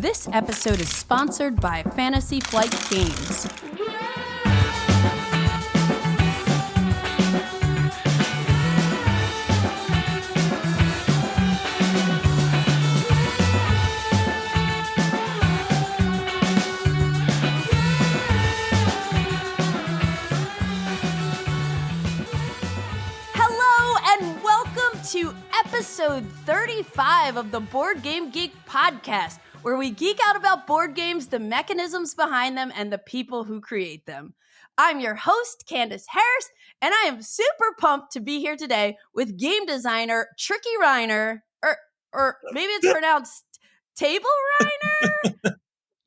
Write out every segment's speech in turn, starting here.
This episode is sponsored by Fantasy Flight Games. To episode 35 of the Board Game Geek podcast, where we geek out about board games, the mechanisms behind them, and the people who create them. I'm your host, Candace Harris, and I am super pumped to be here today with game designer Tricky Reiner, or maybe it's pronounced Table Reiner?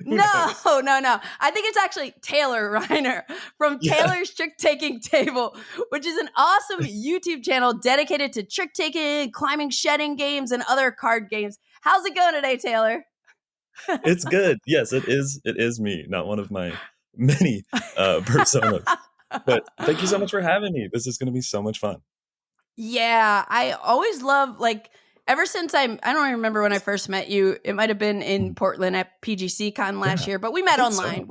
No. I think it's actually Taylor Reiner from Taylor's Trick Taking Table, which is an awesome YouTube channel dedicated to trick taking, climbing, shedding games, and other card games. How's it going today, Taylor? It's good. Yes, it is. It is me, not one of my many personas. But thank you so much for having me. This is going to be so much fun. Yeah, I always love ever since I don't even remember when I first met you. It might have been in Portland at PGC Con last year, but we met online. So.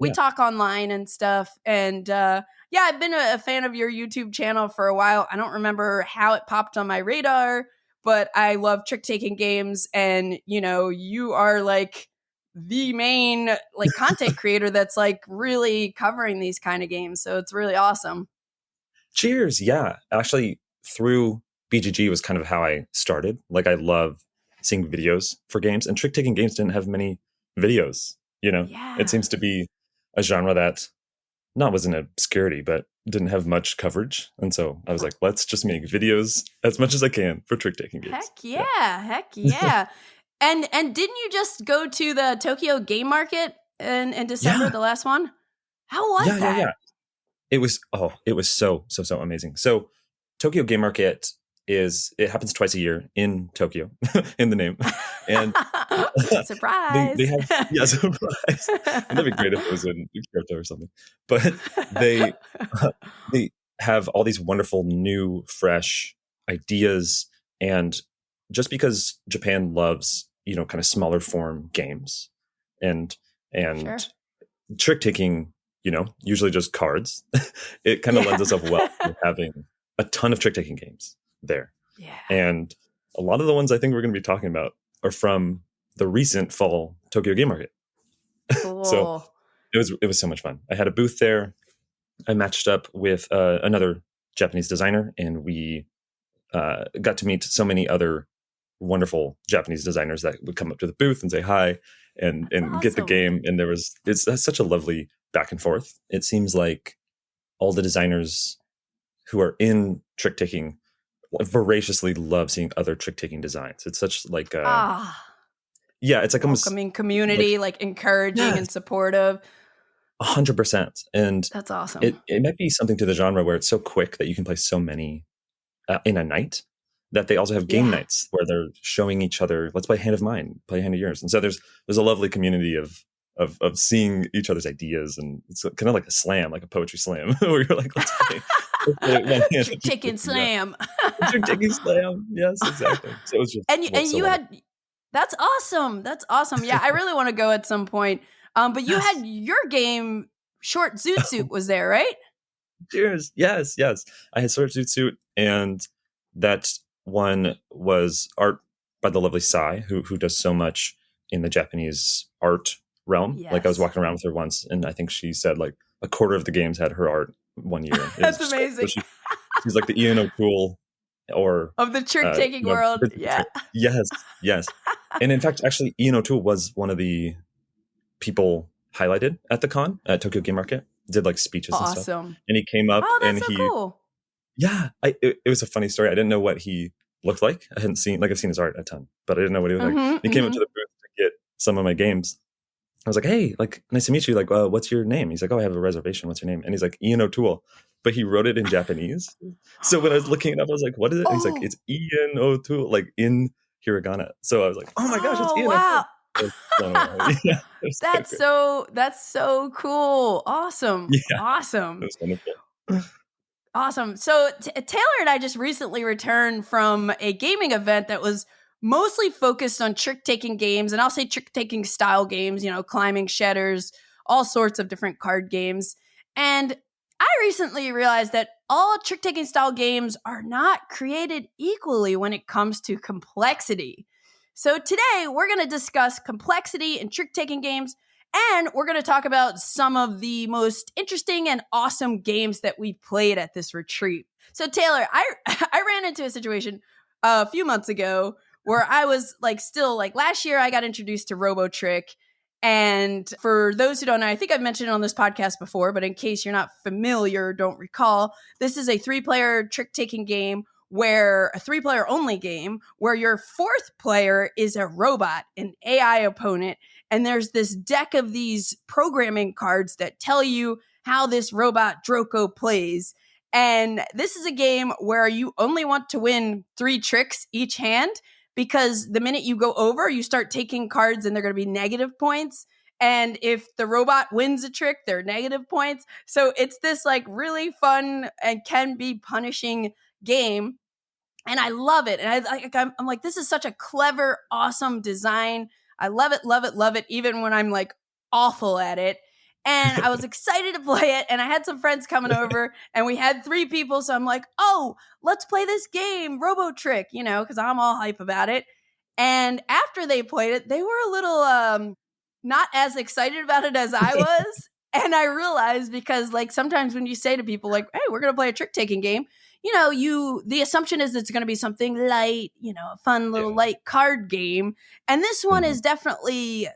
We talk online and stuff. And I've been a fan of your YouTube channel for a while. I don't remember how it popped on my radar, but I love trick taking games. And you are the main content creator that's really covering these kind of games. So it's really awesome. Cheers. Yeah, actually through BGG was kind of how I started. I love seeing videos for games, and trick-taking games didn't have many videos, Yeah. It seems to be a genre that was an obscurity, but didn't have much coverage. And so I was like, let's just make videos as much as I can for trick-taking games. Heck yeah. And didn't you just go to the Tokyo Game Market in December, the last one? How was that? Yeah. It was so amazing. So Tokyo Game Market it happens twice a year in Tokyo, in the name. And surprise. They have, surprise. That'd be great if it was in Kyoto or something. But they have all these wonderful new, fresh ideas. And just because Japan loves, kind of smaller form games and sure. Trick taking, usually just cards, it kind of lends itself well to having a ton of trick taking games there. Yeah. And a lot of the ones I think we're going to be talking about are from the recent fall Tokyo Game Market. Cool. So it was so much fun. I had a booth there. I matched up with another Japanese designer, and we got to meet so many other wonderful Japanese designers that would come up to the booth and say hi and awesome. Get the game. And it's such a lovely back and forth. It seems like all the designers who are in trick taking voraciously love seeing other trick taking designs. It's such it's like almost welcoming community, encouraging and supportive. 100%. And that's awesome. It might be something to the genre where it's so quick that you can play so many in a night, that they also have game nights where they're showing each other, let's play Hand of Mine, play Hand of Yours. And so there's a lovely community of seeing each other's ideas, and it's kind of like a slam, like a poetry slam, where you're like, let's play. Chicken slam. Chicken slam. Yes, exactly. So it was just and you had that's awesome. Yeah, I really want to go at some point. But you had your game Short Zoot Suit was there, right? Cheers. Yes. I had Short Zoot Suit, and that one was art by the lovely Sai, who does so much in the Japanese art realm. Yes. I was walking around with her once, and I think she said a quarter of the games had her art one year. That's amazing. So she's like the Ian O'Toole of the trick taking world. Yeah. Yes. And in fact, actually, Ian O'Toole was one of the people highlighted at the con at Tokyo Game Market. Did speeches and stuff. And he came up that's and so cool. Yeah, it was a funny story. I didn't know what he looked like. I hadn't seen I've seen his art a ton, but I didn't know what he looked like. He came up to the booth to get some of my games. I was like, hey, nice to meet you. What's your name? He's like, oh, I have a reservation. What's your name? And he's like, Ian O'Toole. But he wrote it in Japanese. So when I was looking it up, I was like, what is it? And he's like, it's Ian O'Toole, in hiragana. So I was like, oh my gosh, it's Ian O'Toole. Yeah, that's so cool. Awesome. Yeah, awesome. It was wonderful. Awesome. So Taylor and I just recently returned from a gaming event that was mostly focused on trick-taking games, and I'll say trick-taking style games, climbing shedders, all sorts of different card games. And I recently realized that all trick-taking style games are not created equally when it comes to complexity. So today, we're going to discuss complexity in trick-taking games, and we're going to talk about some of the most interesting and awesome games that we played at this retreat. So Taylor, I ran into a situation a few months ago where I was last year I got introduced to RoboTrick. And for those who don't know, I think I've mentioned it on this podcast before, but in case you're not familiar or don't recall, this is a 3-player trick-taking game where a 3-player only game where your 4th player is a robot, an AI opponent. And there's this deck of these programming cards that tell you how this robot Droco plays. And this is a game where you only want to win 3 tricks each hand, because the minute you go over, you start taking cards and they're going to be negative points. And if the robot wins a trick, they're negative points. So it's this really fun and can be punishing game. And I love it. And I'm like, this is such a clever, awesome design. I love it, love it, love it, even when I'm awful at it. And I was excited to play it. And I had some friends coming over and we had 3 people. So I'm like, oh, let's play this game, RoboTrick, because I'm all hype about it. And after they played it, they were a little not as excited about it as I was. And I realized, because sometimes when you say to people hey, we're going to play a trick-taking game, the assumption is it's going to be something light, a fun little light card game. And this one is definitely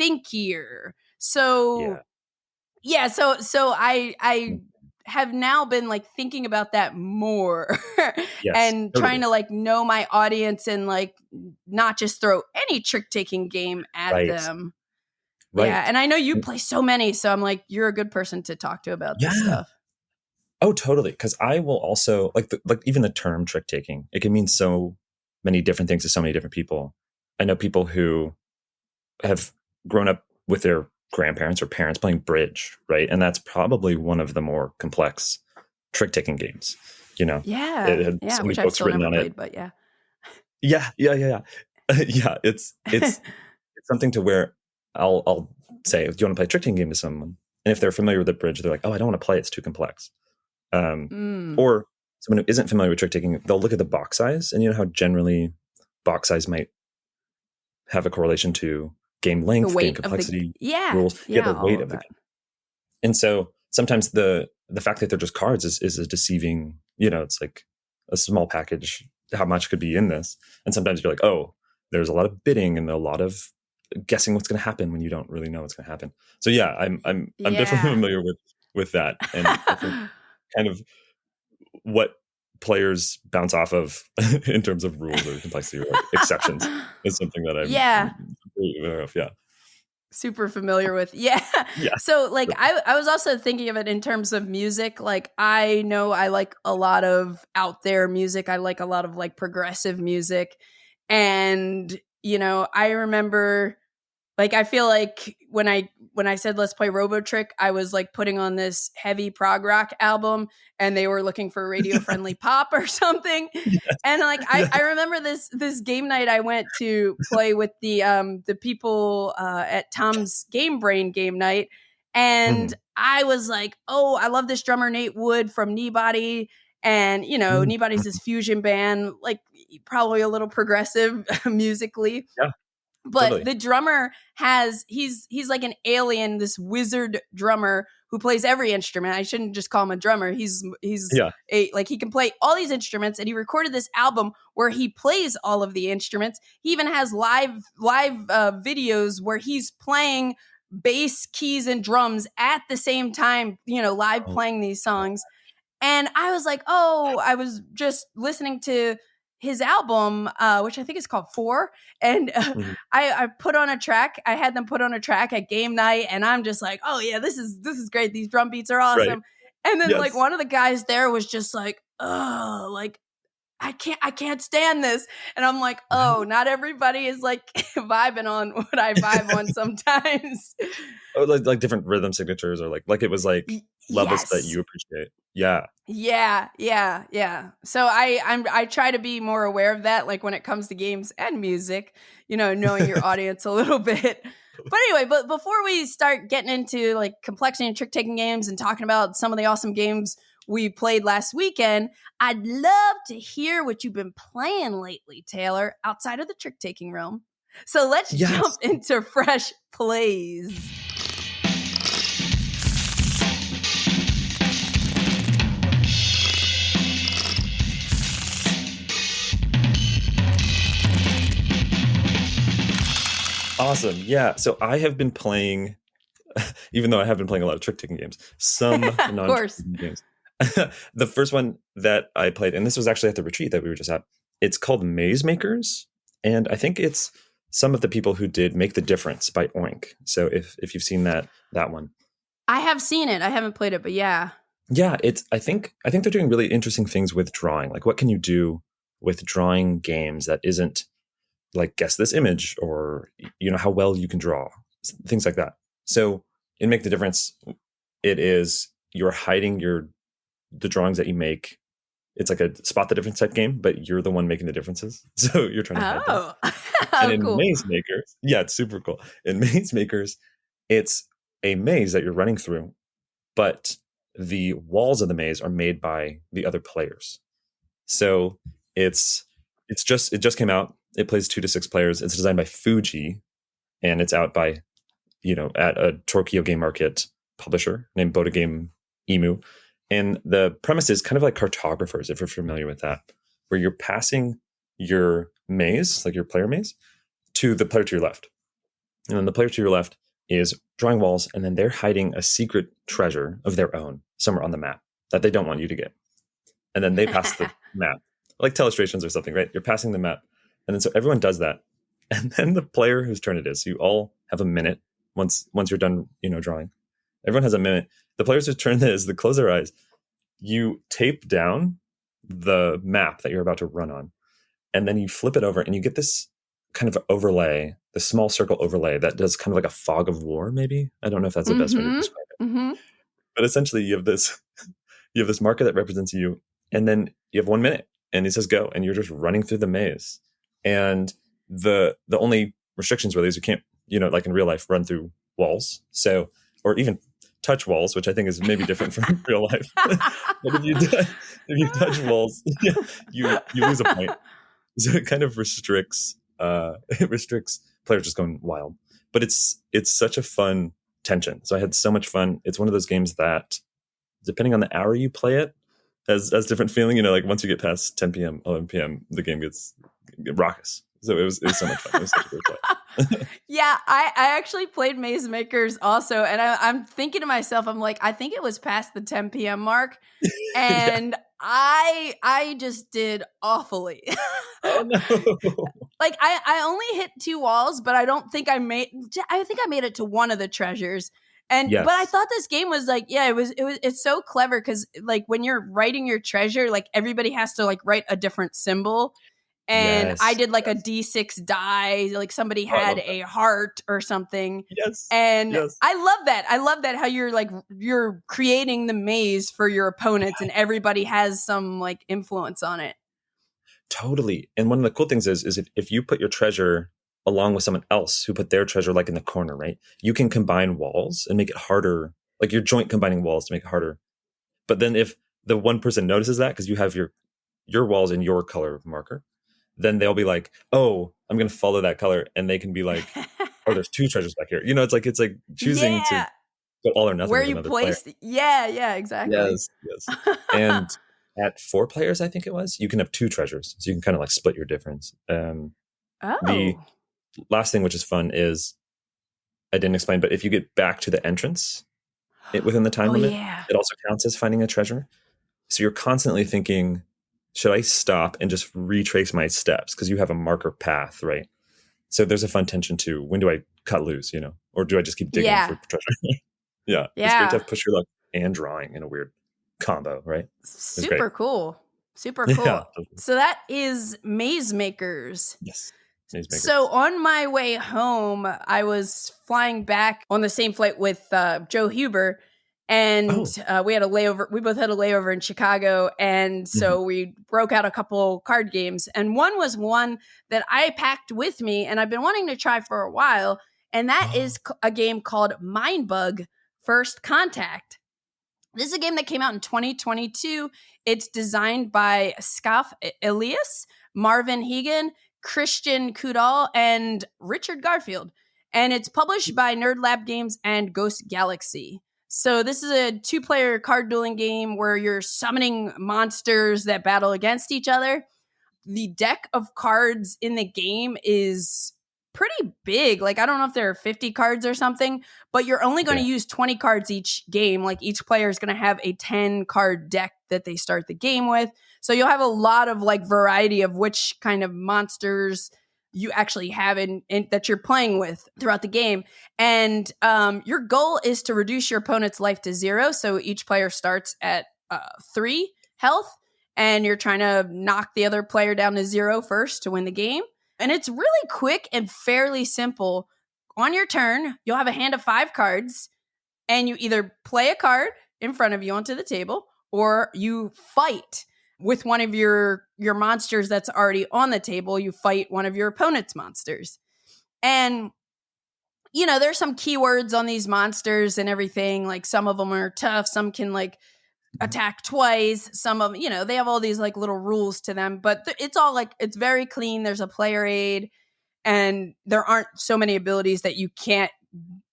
thinkier. So so I have now been thinking about that more and trying to know my audience and not just throw any trick-taking game at them. Right. Yeah, and I know you play so many, so I'm you're a good person to talk to about this stuff. Oh, totally. Because I will also even the term trick taking, it can mean so many different things to so many different people. I know people who have grown up with their grandparents or parents playing bridge, right? And that's probably one of the more complex trick taking games. It had so many which books I've written on played, it. But yeah. It's something to where I'll say, do you want to play a trick taking game with someone? And if they're familiar with the bridge, they're like, oh, I don't want to play. It's too complex. Or someone who isn't familiar with trick taking, they'll look at the box size, and how generally box size might have a correlation to game length, game complexity, rules, the weight of the game. And so sometimes the fact that they're just cards is a deceiving. It's like a small package. How much could be in this? And sometimes you're like, oh, there's a lot of bidding and a lot of guessing what's going to happen when you don't really know what's going to happen. So I'm definitely familiar with that, and I think kind of what players bounce off of in terms of rules or complexity or exceptions is something that I'm completely aware of. Yeah. Super familiar with. Yeah. So I was also thinking of it in terms of music. I know I like a lot of out there music. I like a lot of progressive music. And, I remember I feel like when I said let's play RoboTrick, I was putting on this heavy prog rock album, and they were looking for radio friendly pop or something. Yes. And I remember this game night I went to play with the people at Tom's Game Brain game night, and I was like, oh, I love this drummer Nate Wood from Kneebody. And Kneebody's this fusion band, probably a little progressive musically. Yeah. But totally. The drummer he's like an alien, this wizard drummer who plays every instrument. I shouldn't just call him a drummer. He can play all these instruments, and he recorded this album where he plays all of the instruments. He even has live videos where he's playing bass, keys, and drums at the same time, live playing these songs. And I was like, oh, I was just listening to his album, which I think is called 4. And I put on a track. I had them put on a track at game night, and I'm just like, oh yeah, this is great. These drum beats are awesome. Right. And then one of the guys there was just like, oh, I can't stand this. And I'm like, oh, not everybody is vibing on what I vibe on sometimes. Oh, like different rhythm signatures, or like it was levels that Yes. you appreciate. Yeah. Yeah. So I try to be more aware of that, like when it comes to games and music, knowing your audience a little bit. But anyway, but before we start getting into like complexity and trick taking games and talking about some of the awesome games we played last weekend, I'd love to hear what you've been playing lately, Taylor, outside of the trick taking realm. So let's jump Yes. into fresh plays. Awesome. Yeah. So I have been playing, even though I have been playing a lot of trick taking games, some Of non trick course. taking games. The first one that I played, and this was actually at the retreat that we were just at, it's called Maze Makers. And I think it's some of the people who did Make the Difference by Oink. So if you've seen that one. I have seen it. I haven't played it, but yeah. Yeah, I think they're doing really interesting things with drawing. Like what can you do with drawing games that isn't like guess this image or how well you can draw, things like that. So in Make the Difference, it is you're hiding the drawings that you make. It's like a spot the difference type game, but you're the one making the differences. So you're trying to hide them. And in Cool. Maze Makers, yeah, it's super cool. In Maze Makers, it's a maze that you're running through, but the walls of the maze are made by the other players. So it just came out. It plays 2 to 6 players. It's designed by Fuji, and it's out by at a Tokyo Game Market publisher named Boda Game Emu. And the premise is kind of like cartographers, if you're familiar with that, where you're passing your maze, like your player maze, to the player to your left. And then the player to your left is drawing walls, and then they're hiding a secret treasure of their own somewhere on the map that they don't want you to get. And then they pass the map, like telestrations or something, right? You're passing the map. And then so everyone does that. And then the player whose turn it is, so you all have a minute once you're done, drawing. Everyone has a minute. The players whose turn it is, they close their eyes. You tape down the map that you're about to run on. And then you flip it over and you get this kind of overlay, the small circle overlay that does kind of like a fog of war, maybe. I don't know if that's the best way to describe it. Mm-hmm. But essentially you have this marker that represents you, and then you have 1 minute and it says go, and you're just running through the maze. And the only restrictions really is you can't, like in real life, run through walls. So, or even touch walls, which I think is maybe different from real life. But if you touch walls, you lose a point. So it kind of restricts players just going wild. But it's such a fun tension. So I had so much fun. It's one of those games that, depending on the hour you play it, has different feeling. Like once you get past 10 p.m., 11 p.m., the game gets raucous. So it was so much fun. It was such a great play. Yeah, I actually played Maze Makers also, and I'm thinking to myself, I'm like, I think it was past the 10 p.m. mark, and I just did awfully. Oh no! Like I only hit 2 walls, but I don't think I made. I think I made it to one of the treasures. And Yes. but I thought this game was like, it's so clever because like when you're writing your treasure, like everybody has to like write a different symbol. And I did like a D6 die, like somebody had a heart or something. Yes. And I love that. I love that how you're creating the maze for your opponents and everybody has some like influence on it. Totally. And one of the cool things is if you put your treasure along with someone else who put their treasure like in the corner, right? You can combine walls and make it harder, like you're joint combining walls to make it harder. But then if the one person notices that because you have your walls in your color marker, then they'll be like, oh, I'm going to follow that color. And they can be like, oh, there's 2 treasures back here. It's like choosing to go all or nothing. Where with you another placed. player. Yeah, exactly. Yes. And at 4 players, I think it was, you can have 2 treasures. So you can kind of like split your difference. The last thing, which is fun, is I didn't explain, but if you get back to the entrance within the time limit, it also counts as finding a treasure. So you're constantly thinking, should I stop and just retrace my steps? Because you have a marker path, right? So there's a fun tension too. When do I cut loose, or do I just keep digging for treasure? Yeah. It's great to have push your luck and drawing in a weird combo, right? Super cool. Super cool. Yeah, totally. So that is Maze Makers. Yes. Maze Makers. So on my way home, I was flying back on the same flight with Joe Huber. And we had a layover. We both had a layover in Chicago. And so we broke out a couple card games. And one was one that I packed with me and I've been wanting to try for a while. And that is a game called Mindbug First Contact. This is a game that came out in 2022. It's designed by Skaf Elias, Marvin Hegan, Christian Kudal, and Richard Garfield. And it's published by Nerd Lab Games and Ghost Galaxy. So this is a 2-player card dueling game where you're summoning monsters that battle against each other. The deck of cards in the game is pretty big. Like, I don't know if there are 50 cards or something, but you're only going to use 20 cards each game. Like, each player is going to have a 10 card deck that they start the game with. So you'll have a lot of like variety of which kind of monsters you actually have in that you're playing with throughout the game. And your goal is to reduce your opponent's life to 0. So each player starts at 3 health, and you're trying to knock the other player down to 0 first to win the game. And it's really quick and fairly simple. On your turn, you'll have a hand of 5 cards, and you either play a card in front of you onto the table, or you fight with one of your monsters that's already on the table. You fight one of your opponent's monsters. And, you know, there's some keywords on these monsters and everything. Like, some of them are tough. Some can, like, attack twice. Some of them, you know, they have all these, like, little rules to them. But it's all, like, it's very clean. There's a player aid. And there aren't so many abilities that you can't,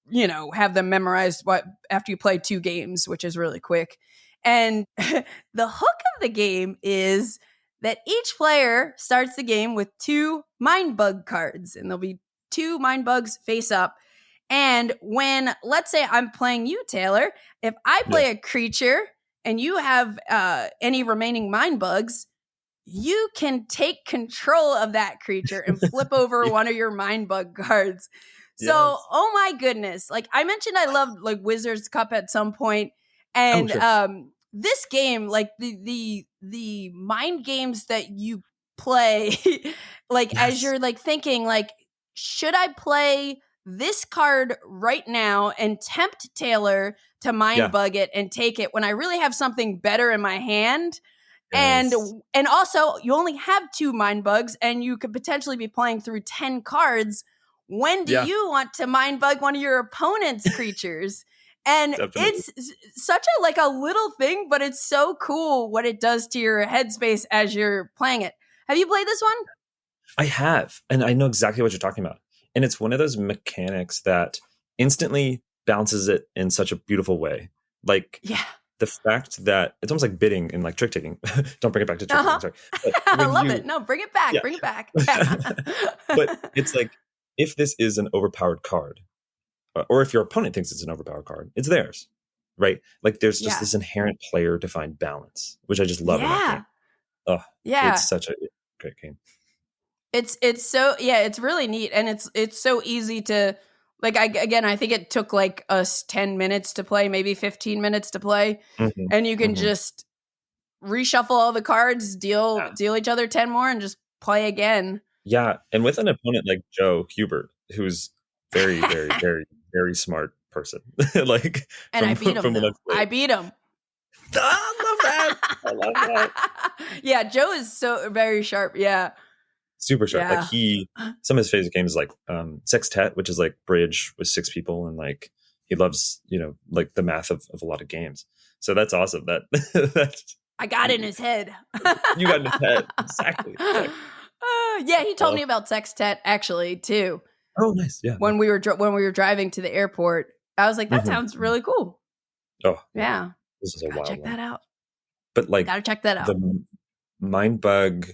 you know, have them memorized after you play 2 games, which is really quick. And the hook of the game is that each player starts the game with 2 Mindbug cards, and there'll be 2 Mindbugs face up. And when, let's say I'm playing you, Taylor, if I play a creature and you have any remaining Mindbugs, you can take control of that creature and flip over one of your Mindbug cards. So, oh my goodness. Like, I mentioned I loved like Wizard's Cup at some point. And this game, like the mind games that you play, like as you're like thinking, like, should I play this card right now and tempt Taylor to Mindbug it and take it when I really have something better in my hand? And also, you only have 2 Mindbugs, and you could potentially be playing through 10 cards. When do you want to Mindbug one of your opponent's creatures? And it's such a little thing, but it's so cool what it does to your headspace as you're playing it. Have you played this one? I have, and I know exactly what you're talking about. And it's one of those mechanics that instantly balances it in such a beautiful way. Like, the fact that it's almost like bidding and like trick taking. Don't bring it back to trick taking. Sorry. I love it. No, bring it back. Bring it back. But it's like, if this is an overpowered card, or if your opponent thinks it's an overpowered card, it's theirs, right? Like, there's just this inherent player-defined balance, which I just love in that game. Oh, it's such a great game. It's so it's really neat, and it's so easy to like. I think it took like us 10 minutes to play, maybe 15 minutes to play, and you can just reshuffle all the cards, deal each other 10 more, and just play again. Yeah, and with an opponent like Joe Hubert, who's very, very, very, very smart person. Like, and I beat him. I beat him. I love that. Yeah, Joe is so very sharp. Yeah. Super sharp. Like, some of his favorite games like Sextet, which is like bridge with 6 people, and like he loves, you know, like the math of a lot of games. So that's awesome. That I got in his head. You got in his head. Exactly. He told me about Sextet actually too. Oh, nice. Yeah. When we were driving to the airport, I was like, that sounds really cool. Oh, yeah. This is a wild check one. that out. But like, gotta check that out. The Mindbug.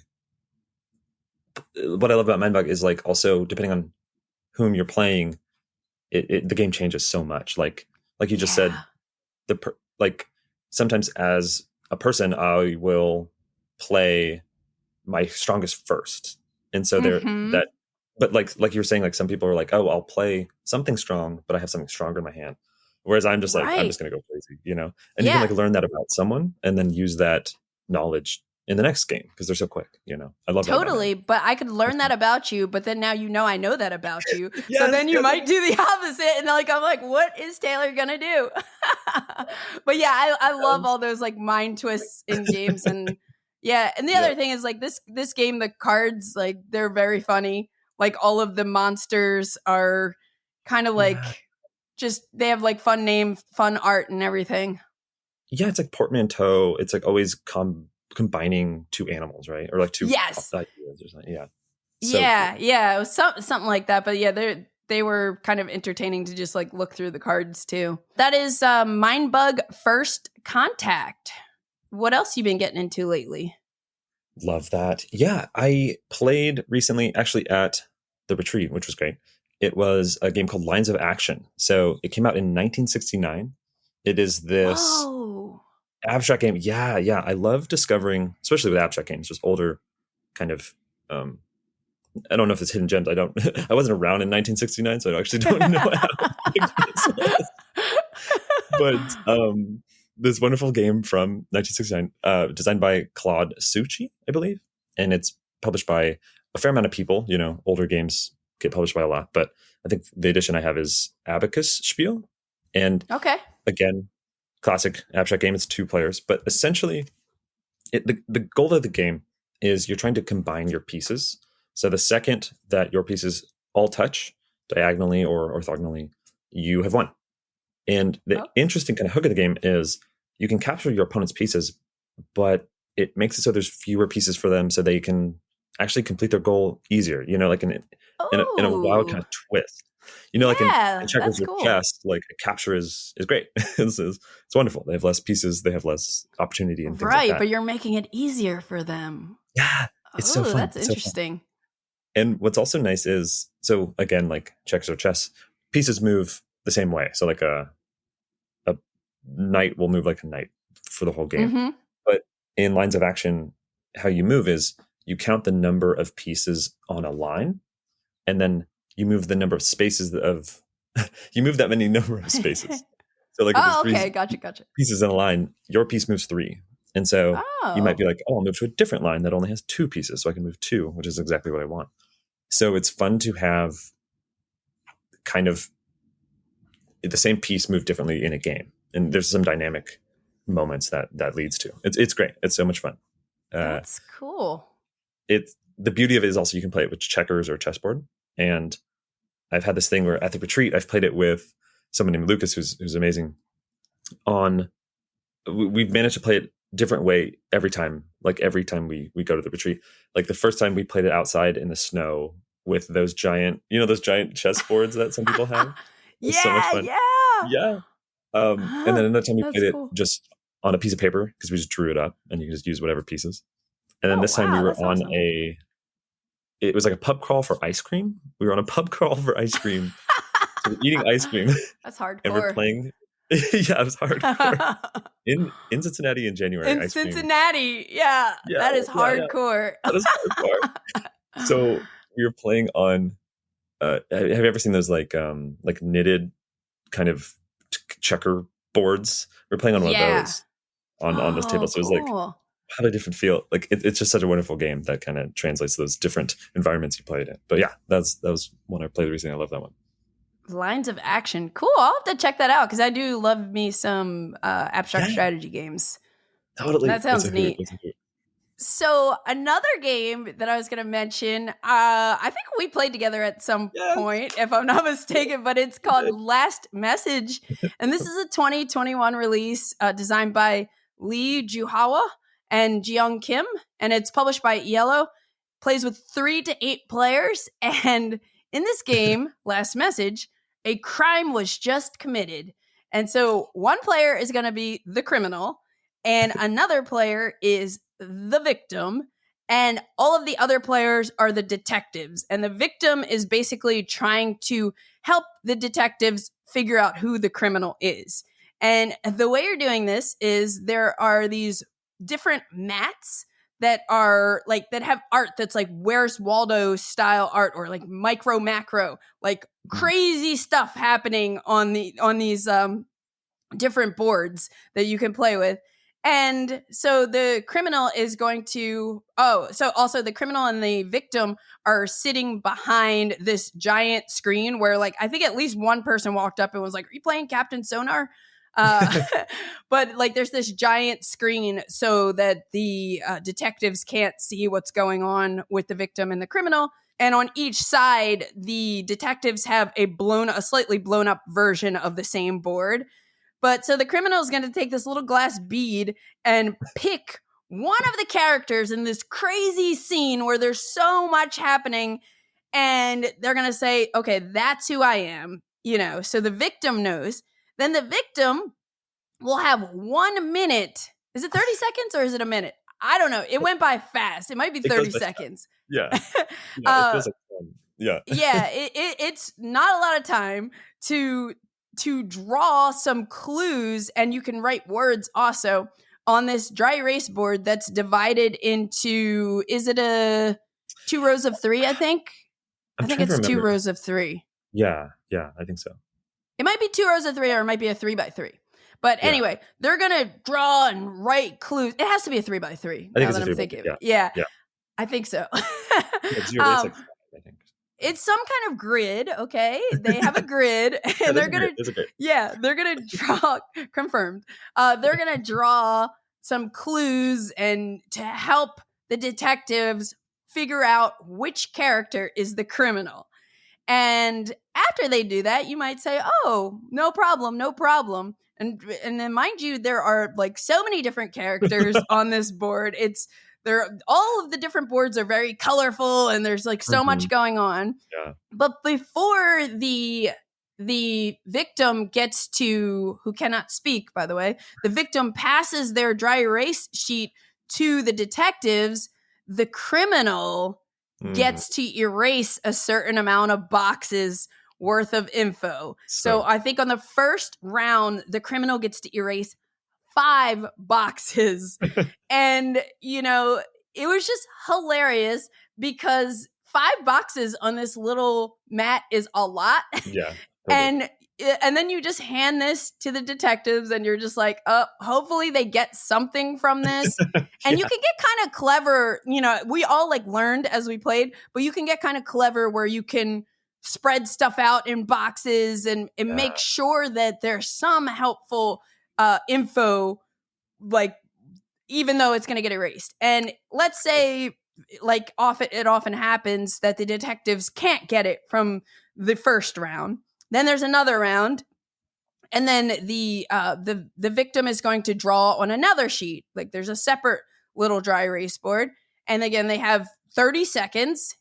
What I love about Mindbug is like, also depending on whom you're playing, the game changes so much. Like you just said, like sometimes as a person, I will play my strongest first, and so but like you were saying, like some people are like, oh, I'll play something strong, but I have something stronger in my hand. Whereas I'm just like, I'm just gonna go crazy, you know. And you can like learn that about someone, and then use that knowledge in the next game because they're so quick. I love that about Totally, anime. but I could learn that about you, but then now I know that about you. So Yes, then you yes. might do the opposite, and I'm like, what is Taylor gonna do? But yeah, I love all those like mind twists in games, and yeah, and the other thing is like this game, the cards, like they're very funny. Like all of the monsters are kind of like just they have like fun name, fun art, and everything. Yeah, it's like portmanteau. It's like always combining two animals, right? Or like two Yes. ideas or something. Yeah. Yeah, cool. yeah, it was something like that. But yeah, they were kind of entertaining to just like look through the cards too. That is Mindbug First Contact. What else you been getting into lately? Love that. Yeah, I played recently actually at the retreat, which was great. It was a game called Lines of Action. So it came out in 1969. It is this abstract game. Yeah. I love discovering, especially with abstract games, just older kind of I don't know if it's hidden gems. I wasn't around in 1969, so I actually don't know how this was. But this wonderful game from 1969, designed by Claude Succi, I believe, and it's published by a fair amount of people. Older games get published by a lot, but I think the edition I have is Abacus Spiel, and again, classic abstract game. It's 2 players, but essentially, the goal of the game is you're trying to combine your pieces. So the second that your pieces all touch diagonally or orthogonally, you have won. And the interesting kind of hook of the game is you can capture your opponent's pieces, but it makes it so there's fewer pieces for them so they can actually complete their goal easier, like in a wild kind of twist. Like in checkers or chess, like a capture is great. It's wonderful. They have less pieces, they have less opportunity and things like that. But you're making it easier for them. Yeah, it's so fun. That's interesting. So and what's also nice is, so again, like checkers or chess, pieces move the same way. So like a knight will move like a knight for the whole game. Mm-hmm. But in Lines of Action, how you move is you count the number of pieces on a line, and then you move the number of spaces you move that many number of spaces. So like if there's 3 gotcha. pieces in a line, your piece moves 3. And so you might be like, I'll move to a different line that only has 2 pieces, so I can move 2, which is exactly what I want. So it's fun to have kind of the same piece move differently in a game. And there's some dynamic moments that leads to. It's great. It's so much fun. That's cool. The beauty of it is also you can play it with checkers or chessboard. And I've had this thing where at the retreat, I've played it with someone named Lucas, who's amazing. We've managed to play it different way every time. Like every time we go to the retreat. Like the first time we played it outside in the snow with those giant chessboards that some people have. Yeah, so much fun. Yeah. And then another time we played it just on a piece of paper because we just drew it up and you can just use whatever pieces. And then this time we were on it was like a pub crawl for ice cream. We were on a pub crawl for ice cream. So we're eating ice cream. That's hardcore. And we're playing. Yeah, it was hardcore. In Cincinnati in January. In Cincinnati. Yeah, that is hardcore. Yeah. That is hardcore. So we were playing on, have you ever seen those like knitted kind of checker boards? We're playing on one of those on this table. So it was like, had a different feel. Like it's just such a wonderful game that kind of translates those different environments you played in. But yeah, that was one I played recently. I love that one. Lines of Action. Cool. I'll have to check that out because I do love me some abstract strategy games. Totally. That sounds neat. So another game that I was going to mention, I think we played together at some point, if I'm not mistaken, but it's called Last Message. And this is a 2021 release designed by Lee Juhawa and Jeong Kim. And it's published by Yellow. Plays with 3 to 8 players. And in this game, Last Message, a crime was just committed. And so one player is going to be the criminal and another player is the victim, and all of the other players are the detectives. And the victim is basically trying to help the detectives figure out who the criminal is. And the way you're doing this is there are these different mats that are like, that have art that's like Where's Waldo style art, or like micro macro, like crazy stuff happening on these different boards that you can play with. And so the criminal is going to, so also the criminal and the victim are sitting behind this giant screen where, like, I think at least one person walked up and was like, "Are you playing Captain Sonar?" But like, there's this giant screen so that the detectives can't see what's going on with the victim and the criminal. And on each side, the detectives have a slightly blown up version of the same board. But so the criminal is going to take this little glass bead and pick one of the characters in this crazy scene where there's so much happening. And they're going to say, okay, that's who I am. So the victim knows. Then the victim will have 1 minute. Is it 30 seconds or is it a minute? I don't know. It went by fast. It might be 30 seconds. Yeah. It feels like fun. Yeah. Yeah. It's not a lot of time to draw some clues, and you can write words also on this dry erase board that's divided into, is it 2 rows of 3, I think? I think it's 2 rows of 3. Yeah, I think so. It might be 2 rows of 3 or it might be a 3x3. But anyway, they're going to draw and write clues. It has to be a 3x3. I think it's a 3x3. Yeah. I think so. It's your race, I think. It's some kind of grid, okay? They have a grid, and they're gonna draw. Confirmed. They're gonna draw some clues and to help the detectives figure out which character is the criminal. And after they do that, you might say, "Oh, no problem." And then, mind you, there are like so many different characters on this board. All of the different boards are very colorful, and there's like so much going on. Yeah. But before the victim gets to, who cannot speak, by the way, the victim passes their dry erase sheet to the detectives, the criminal gets to erase a certain amount of boxes worth of info. So I think on the first round, the criminal gets to erase 5 boxes. And, it was just hilarious because 5 boxes on this little mat is a lot. Yeah. Totally. And then you just hand this to the detectives and you're just like, hopefully they get something from this. And you can get kind of clever. We all like learned as we played, but you can get kind of clever where you can spread stuff out in boxes and make sure that there's some helpful info, like, even though it's going to get erased. And let's say, like, it often happens that the detectives can't get it from the first round. Then there's another round, and then the victim is going to draw on another sheet. Like, there's a separate little dry erase board, and again they have 30 seconds,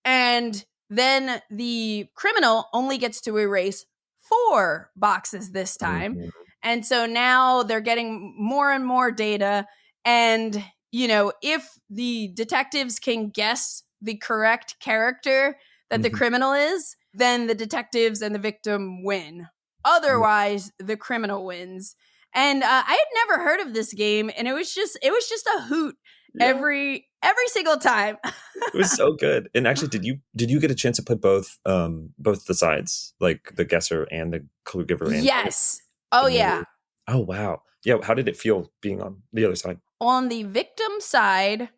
and then the criminal only gets to erase 4 boxes this time. And so now they're getting more and more data. And, if the detectives can guess the correct character that the criminal is, then the detectives and the victim win. Otherwise, the criminal wins. And I had never heard of this game, and it was just a hoot every single time. It was so good. And actually, did you get a chance to play both the sides, like the guesser and the clue giver? Yes. Oh, yeah. Oh, wow. Yeah. How did it feel being on the other side? On the victim side,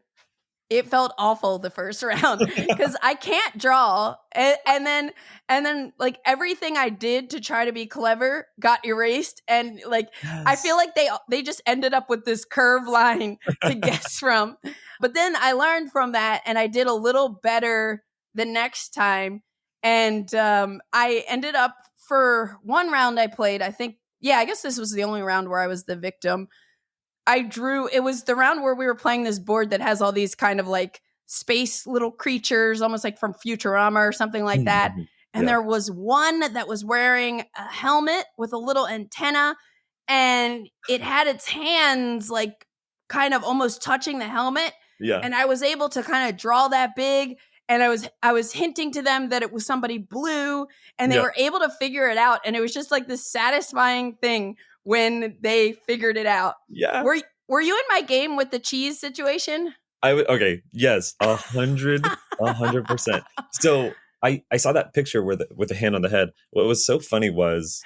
it felt awful the first round because I can't draw. And then like everything I did to try to be clever got erased. And like, I feel like they just ended up with this curved line to guess from. But then I learned from that and I did a little better the next time. And I ended up, for one round I played, I think, I guess this was the only round where I was the victim. It was the round where we were playing this board that has all these kind of like space little creatures, almost like from Futurama or something like that. And there was one that was wearing a helmet with a little antenna, and it had its hands like kind of almost touching the helmet. Yeah. And I was able to kind of draw that big, and I was hinting to them that it was somebody blue, and they were able to figure it out. And it was just like this satisfying thing when they figured it out. Yeah. Were you in my game with the cheese situation? Okay. Yes. 100%. So I saw that picture with the hand on the head. What was so funny was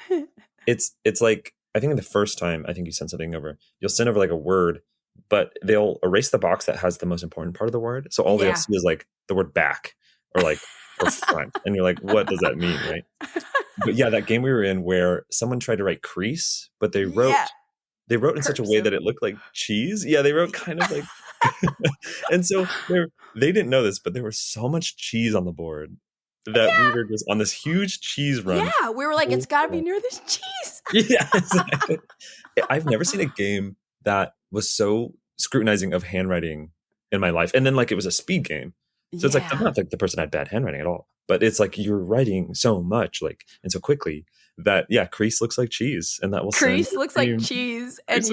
it's like I think the first time I think you send something over, you'll send over like a word, but they'll erase the box that has the most important part of the word. So all they'll see is like the word back or like or front, and you're like, what does that mean, right? But yeah, that game we were in where someone tried to write crease, but they wrote in such a way that it looked like cheese. Yeah, they wrote kind of like, and so they didn't know this, but there was so much cheese on the board that we were just on this huge cheese run. Yeah, we were like, it's got to be near this cheese. Yeah, exactly. I've never seen a game that was so scrutinizing of handwriting in my life. And then like it was a speed game. So it's like, I'm not like the person had bad handwriting at all, but it's like you're writing so much like and so quickly that crease looks like cheese, and that will crease looks like cheese, and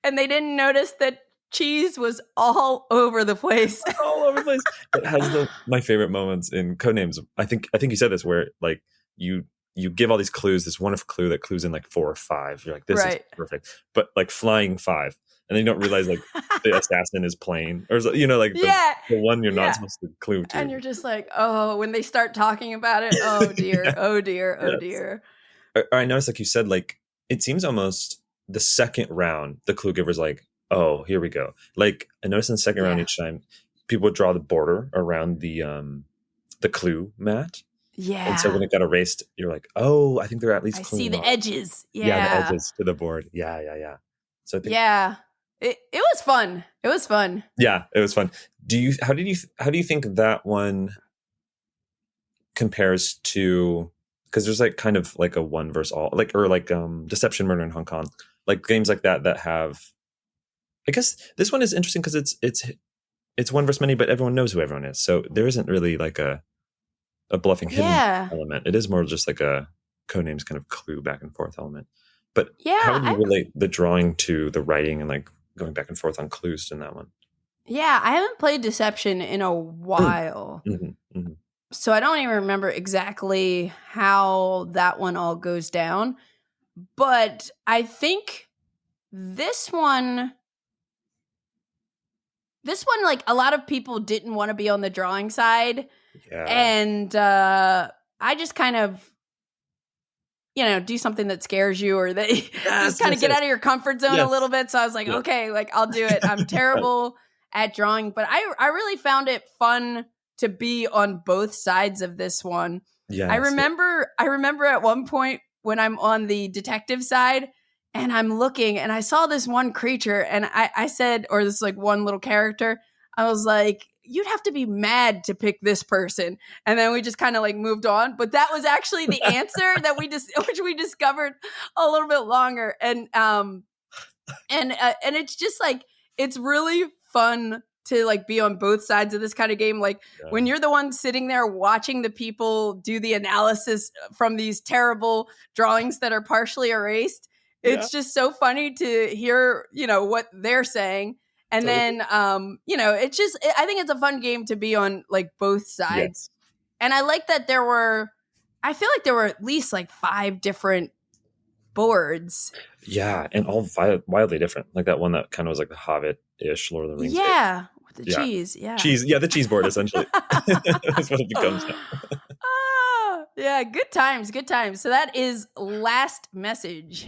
and they didn't notice that cheese was all over the place. All over the place. It has my favorite moments in Codenames. I think you said this, where like you give all these clues, this wonderful clue that clues in like 4 or 5. You're like, this is perfect. But like flying 5. And then you don't realize like the assassin is playing, or like the one you're not supposed to clue to. And you're just like, oh, when they start talking about it, oh dear, oh dear, oh dear. Or I noticed, like you said, like it seems almost the second round, the clue giver's like, oh, here we go. Like I noticed in the second round each time, people would draw the border around the clue mat. Yeah. And so when it got erased, you're like, oh, I think they're at least. I see the edges. Yeah. The edges to the board. Yeah. So I think, it was fun. It was fun. Yeah, it was fun. How do you think that one compares to, because there's like kind of like a one versus all, like, or like Deception, Murder in Hong Kong, like games like that have, I guess this one is interesting because it's one versus many, but everyone knows who everyone is. So there isn't really like a bluffing hidden element. It is more just like a Codenames kind of clue back and forth element. But how do you relate the drawing to the writing and like going back and forth on clues in that one? Yeah, I haven't played Deception in a while. So I don't even remember exactly how that one all goes down. But I think this one, like a lot of people didn't want to be on the drawing side. Yeah. And I just kind of, do something that scares you, or that just kind of get out of your comfort zone a little bit. So I was like, okay, like I'll do it. I'm terrible at drawing, but I really found it fun to be on both sides of this one. Yeah. I remember at one point when I'm on the detective side and I'm looking and I saw this one creature and I said, or this like one little character, I was like, you'd have to be mad to pick this person. And then we just kind of like moved on. But that was actually the answer that which we discovered a little bit longer. And it's just like, it's really fun to like be on both sides of this kind of game. Like when you're the one sitting there watching the people do the analysis from these terrible drawings that are partially erased, it's just so funny to hear, what they're saying. And then, it's just, I think it's a fun game to be on like both sides. And I like that I feel like there were at least like 5 different boards. Yeah. And all wildly different. Like that one that kind of was like the Hobbit-ish Lord of the Rings. Yeah. With the cheese. Yeah. Cheese. Yeah. The cheese board, essentially. That's what it becomes now. Yeah. Good times. Good times. So that is Last Message.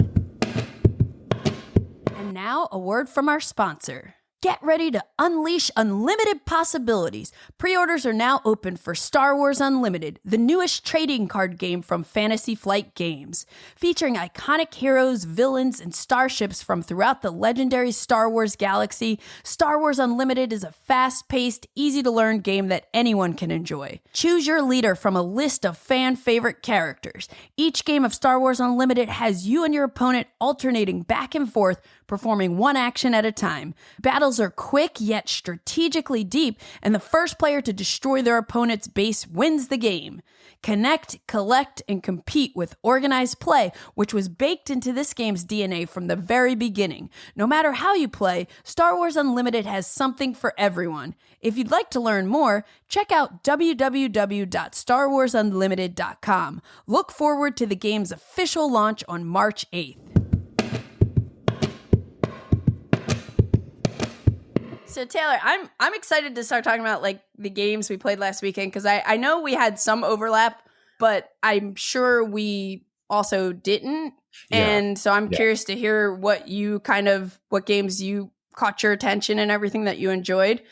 And now a word from our sponsor. Get ready to unleash unlimited possibilities. Pre-orders are now open for Star Wars Unlimited, the newest trading card game from Fantasy Flight Games. Featuring iconic heroes, villains, and starships from throughout the legendary Star Wars galaxy, Star Wars Unlimited is a fast-paced, easy-to-learn game that anyone can enjoy. Choose your leader from a list of fan-favorite characters. Each game of Star Wars Unlimited has you and your opponent alternating back and forth, performing one action at a time. Battles are quick yet strategically deep, and the first player to destroy their opponent's base wins the game. Connect, collect, and compete with organized play, which was baked into this game's DNA from the very beginning. No matter how you play, Star Wars Unlimited has something for everyone. If you'd like to learn more, check out www.starwarsunlimited.com. Look forward to the game's official launch on March 8th. So Taylor, I'm excited to start talking about like the games we played last weekend because I know we had some overlap, but I'm sure we also didn't. Yeah. And so I'm curious to hear what games you caught your attention and everything that you enjoyed.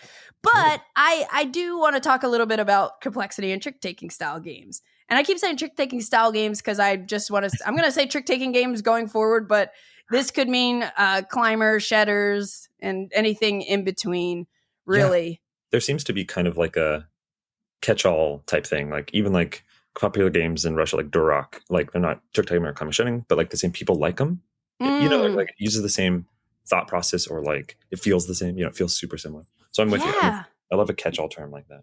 But I do want to talk a little bit about complexity and trick-taking style games. And I keep saying trick-taking style games because I just want to, I'm going to say trick-taking games going forward, but this could mean climbers, shedders, and anything in between, really. Yeah. There seems to be kind of like a catch-all type thing. Like even like popular games in Russia, like Durak, like they're not trick-taking or climber shedding, but like the same people like them. You know, like it uses the same thought process, or like it feels the same. You know, it feels super similar. So I'm with you. I love a catch-all term like that.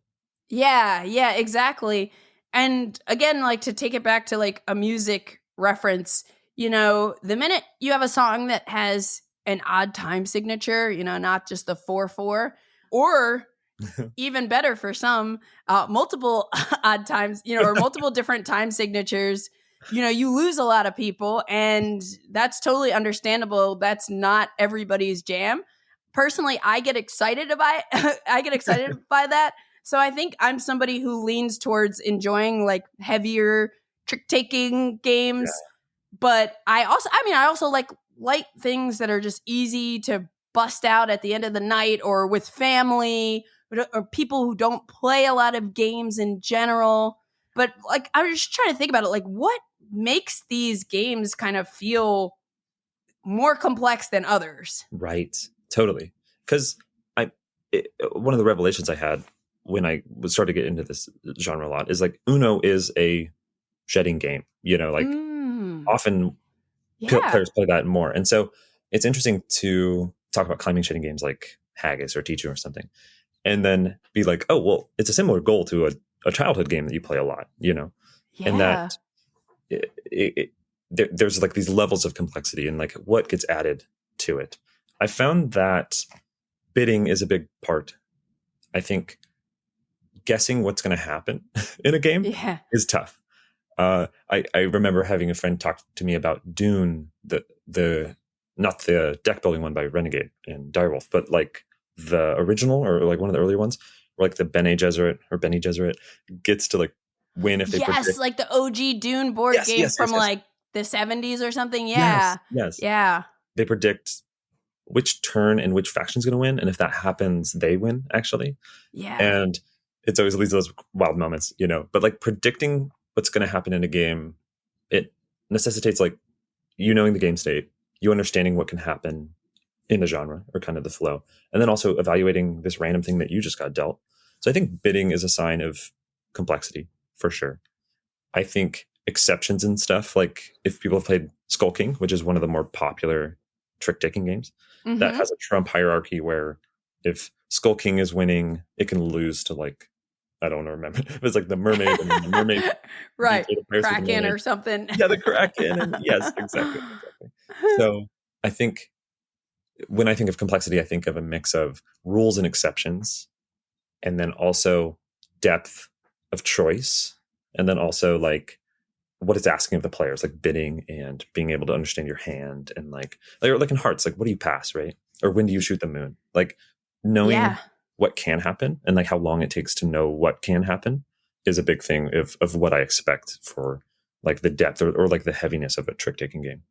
Yeah, exactly. And again, like to take it back to like a music reference, you know, the minute you have a song that has an odd time signature, you know, not just the 4/4, or even better for some, multiple odd times, you know, or multiple different time signatures, you know, you lose a lot of people, and that's totally understandable. That's not everybody's jam. Personally, I get excited by that. So I think I'm somebody who leans towards enjoying like heavier trick-taking games. Yeah. But I also like light things that are just easy to bust out at the end of the night, or with family, or people who don't play a lot of games in general. But like, I was just trying to think about it. Like, what makes these games kind of feel more complex than others? Right. Totally. Because one of the revelations I had when I was starting to get into this genre a lot is like Uno is a shedding game. You know, like often players play that more. And so it's interesting to talk about climbing shedding games like Haggis or Tichu or something, and then be like, oh, well, it's a similar goal to a childhood game that you play a lot, you know, and that there's like these levels of complexity and like what gets added to it. I found that bidding is a big part. I think guessing what's going to happen in a game is tough. I remember having a friend talk to me about Dune, the not the deck building one by Renegade and Direwolf, but like the original, or like one of the earlier ones, where like the Bene Gesserit gets to like win if they predict. Like the OG Dune board game from like the 70s or something. Yes. Yeah. They predict which turn and which faction's going to win, and if that happens, they win actually. Yeah. And it's always leads to those wild moments, you know. But like predicting what's going to happen in a game, it necessitates like you knowing the game state, you understanding what can happen in the genre or kind of the flow, and then also evaluating this random thing that you just got dealt. So I think bidding is a sign of complexity for sure. I think exceptions and stuff, like if people have played Skull King, which is one of the more popular trick-taking games, that has a trump hierarchy where if Skull King is winning, it can lose to like, I don't remember. It was like the mermaid and the mermaid. Right. Kraken or something. Yeah, the Kraken. And yes, exactly. So I think when I think of complexity, I think of a mix of rules and exceptions, and then also depth of choice, and then also like what it's asking of the players, like bidding and being able to understand your hand, and like in hearts, like what do you pass, right? Or when do you shoot the moon? Like knowing what can happen and like how long it takes to know what can happen is a big thing of what I expect for like the depth or like the heaviness of a trick-taking game.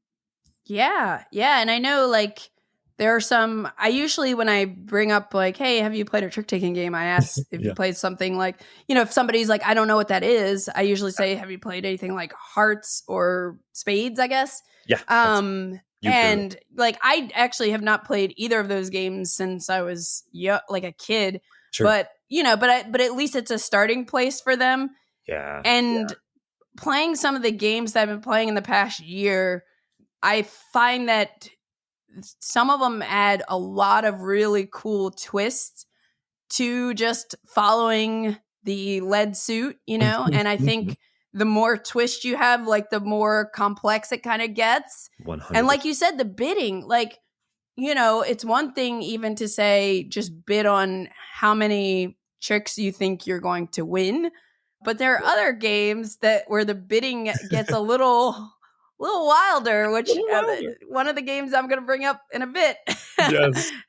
Yeah. And I know like there are some, I usually, when I bring up like, hey, have you played a trick-taking game? I ask if you played something like, you know, if somebody's like, I don't know what that is, I usually say, have you played anything like hearts or spades, I guess? Yeah. And like, I actually have not played either of those games since I was like a kid, but you know, but at least it's a starting place for them. Yeah. And playing some of the games that I've been playing in the past year, I find that some of them add a lot of really cool twists to just following the lead suit, you know? And I think the more twist you have, like the more complex it kind of gets. 100%. And like you said, the bidding, like, you know, it's one thing even to say just bid on how many tricks you think you're going to win. But there are other games where the bidding gets a little wilder, which one of the games I'm going to bring up in a bit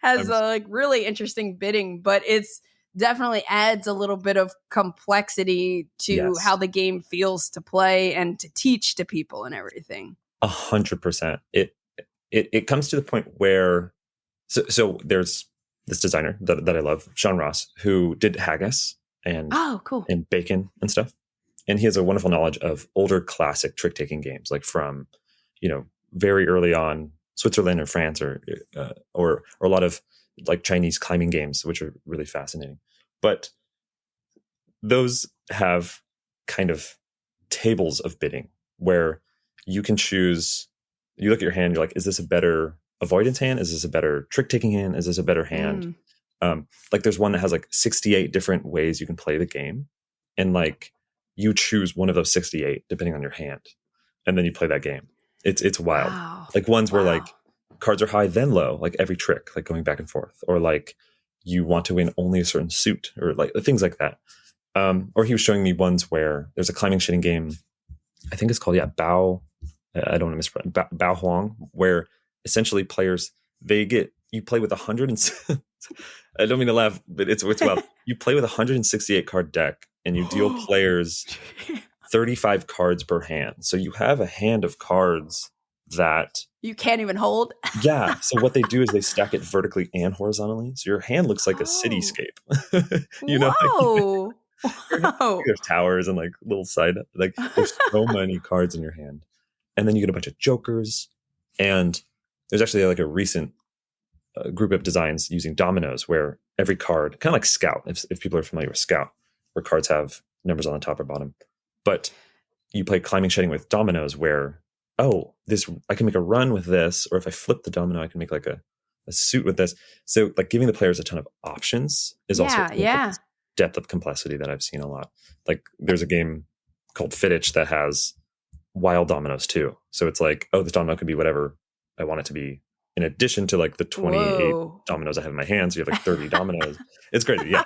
has like really interesting bidding, but it's definitely adds a little bit of complexity to Yes. how the game feels to play and to teach to people and everything. 100%. It comes to the point where so there's this designer that I love, Sean Ross, who did Haggis and cool. and Bacon and stuff. And he has a wonderful knowledge of older classic trick-taking games, like from, very early on Switzerland or France or a lot of like Chinese climbing games, which are really fascinating. But those have kind of tables of bidding where you can choose, you look at your hand, you're like, is this a better avoidance hand? Is this a better trick-taking hand? Is this a better hand? Like there's one that has like 68 different ways you can play the game. And like you choose one of those 68 depending on your hand. And then you play that game. It's wild. Wow. Like ones where like cards are high, then low, like every trick, like going back and forth. Or like you want to win only a certain suit or like things like that. Or he was showing me ones where there's a climbing shitting game. I think it's called, Bao. I don't want to mispronounce Bao Huang, where essentially players, you play with 100 and I don't mean to laugh, but it's wild. You play with a 168 card deck and you deal players 35 cards per hand. So you have a hand of cards that you can't even hold. Yeah. So what they do is they stack it vertically and horizontally. So your hand looks like a cityscape. Whoa. There's towers and like little side, like there's so many cards in your hand. And then you get a bunch of jokers. And there's actually like a recent group of designs using dominoes where every card, kind of like Scout, if people are familiar with Scout, where cards have numbers on the top or bottom. But you play climbing shedding with dominoes where, I can make a run with this, or if I flip the domino, I can make like a suit with this. So like giving the players a ton of options is also depth of complexity that I've seen a lot. Like there's a game called Fittich that has wild dominoes too. So it's like, this domino could be whatever I want it to be, in addition to like the 28 dominoes I have in my hands. So you have like 30 dominoes. It's crazy. Yeah.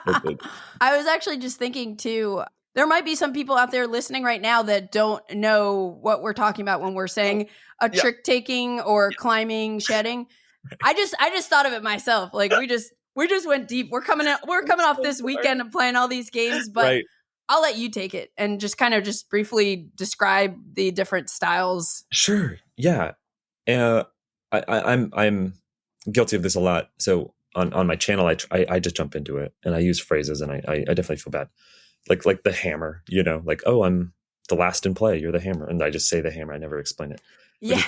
I was actually just thinking too, there might be some people out there listening right now that don't know what we're talking about when we're saying a trick taking or climbing, shedding. I just thought of it myself. Like we just went deep. We're coming off this weekend of playing all these games, but I'll let you take it and just kind of just briefly describe the different styles. Sure. Yeah. I'm guilty of this a lot. So on my channel, I just jump into it and I use phrases and I definitely feel bad. Like the hammer, like, I'm the last in play. You're the hammer. And I just say the hammer. I never explain it. Yeah.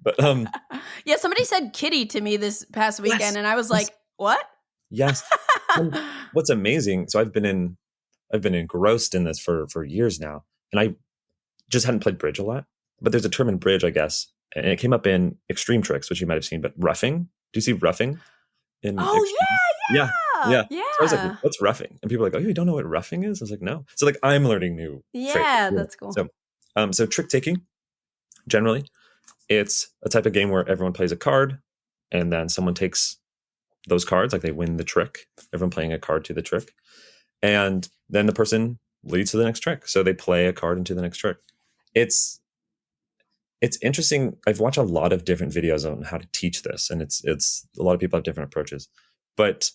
But somebody said kitty to me this past weekend and I was like, what? Yes. What's amazing. So I've been engrossed in this for years now. And I just hadn't played bridge a lot, but there's a term in bridge, I guess. And it came up in Extreme Tricks, which you might have seen, but roughing. Do you see roughing? Yeah. So I was like, what's roughing? And people are like, you don't know what roughing is? I was like, no. So like I'm learning new phrases. That's cool. So trick taking, generally, it's a type of game where everyone plays a card and then someone takes those cards, like they win the trick, everyone playing a card to the trick. And then the person leads to the next trick. So they play a card into the next trick. It's interesting. I've watched a lot of different videos on how to teach this, and it's a lot of people have different approaches, but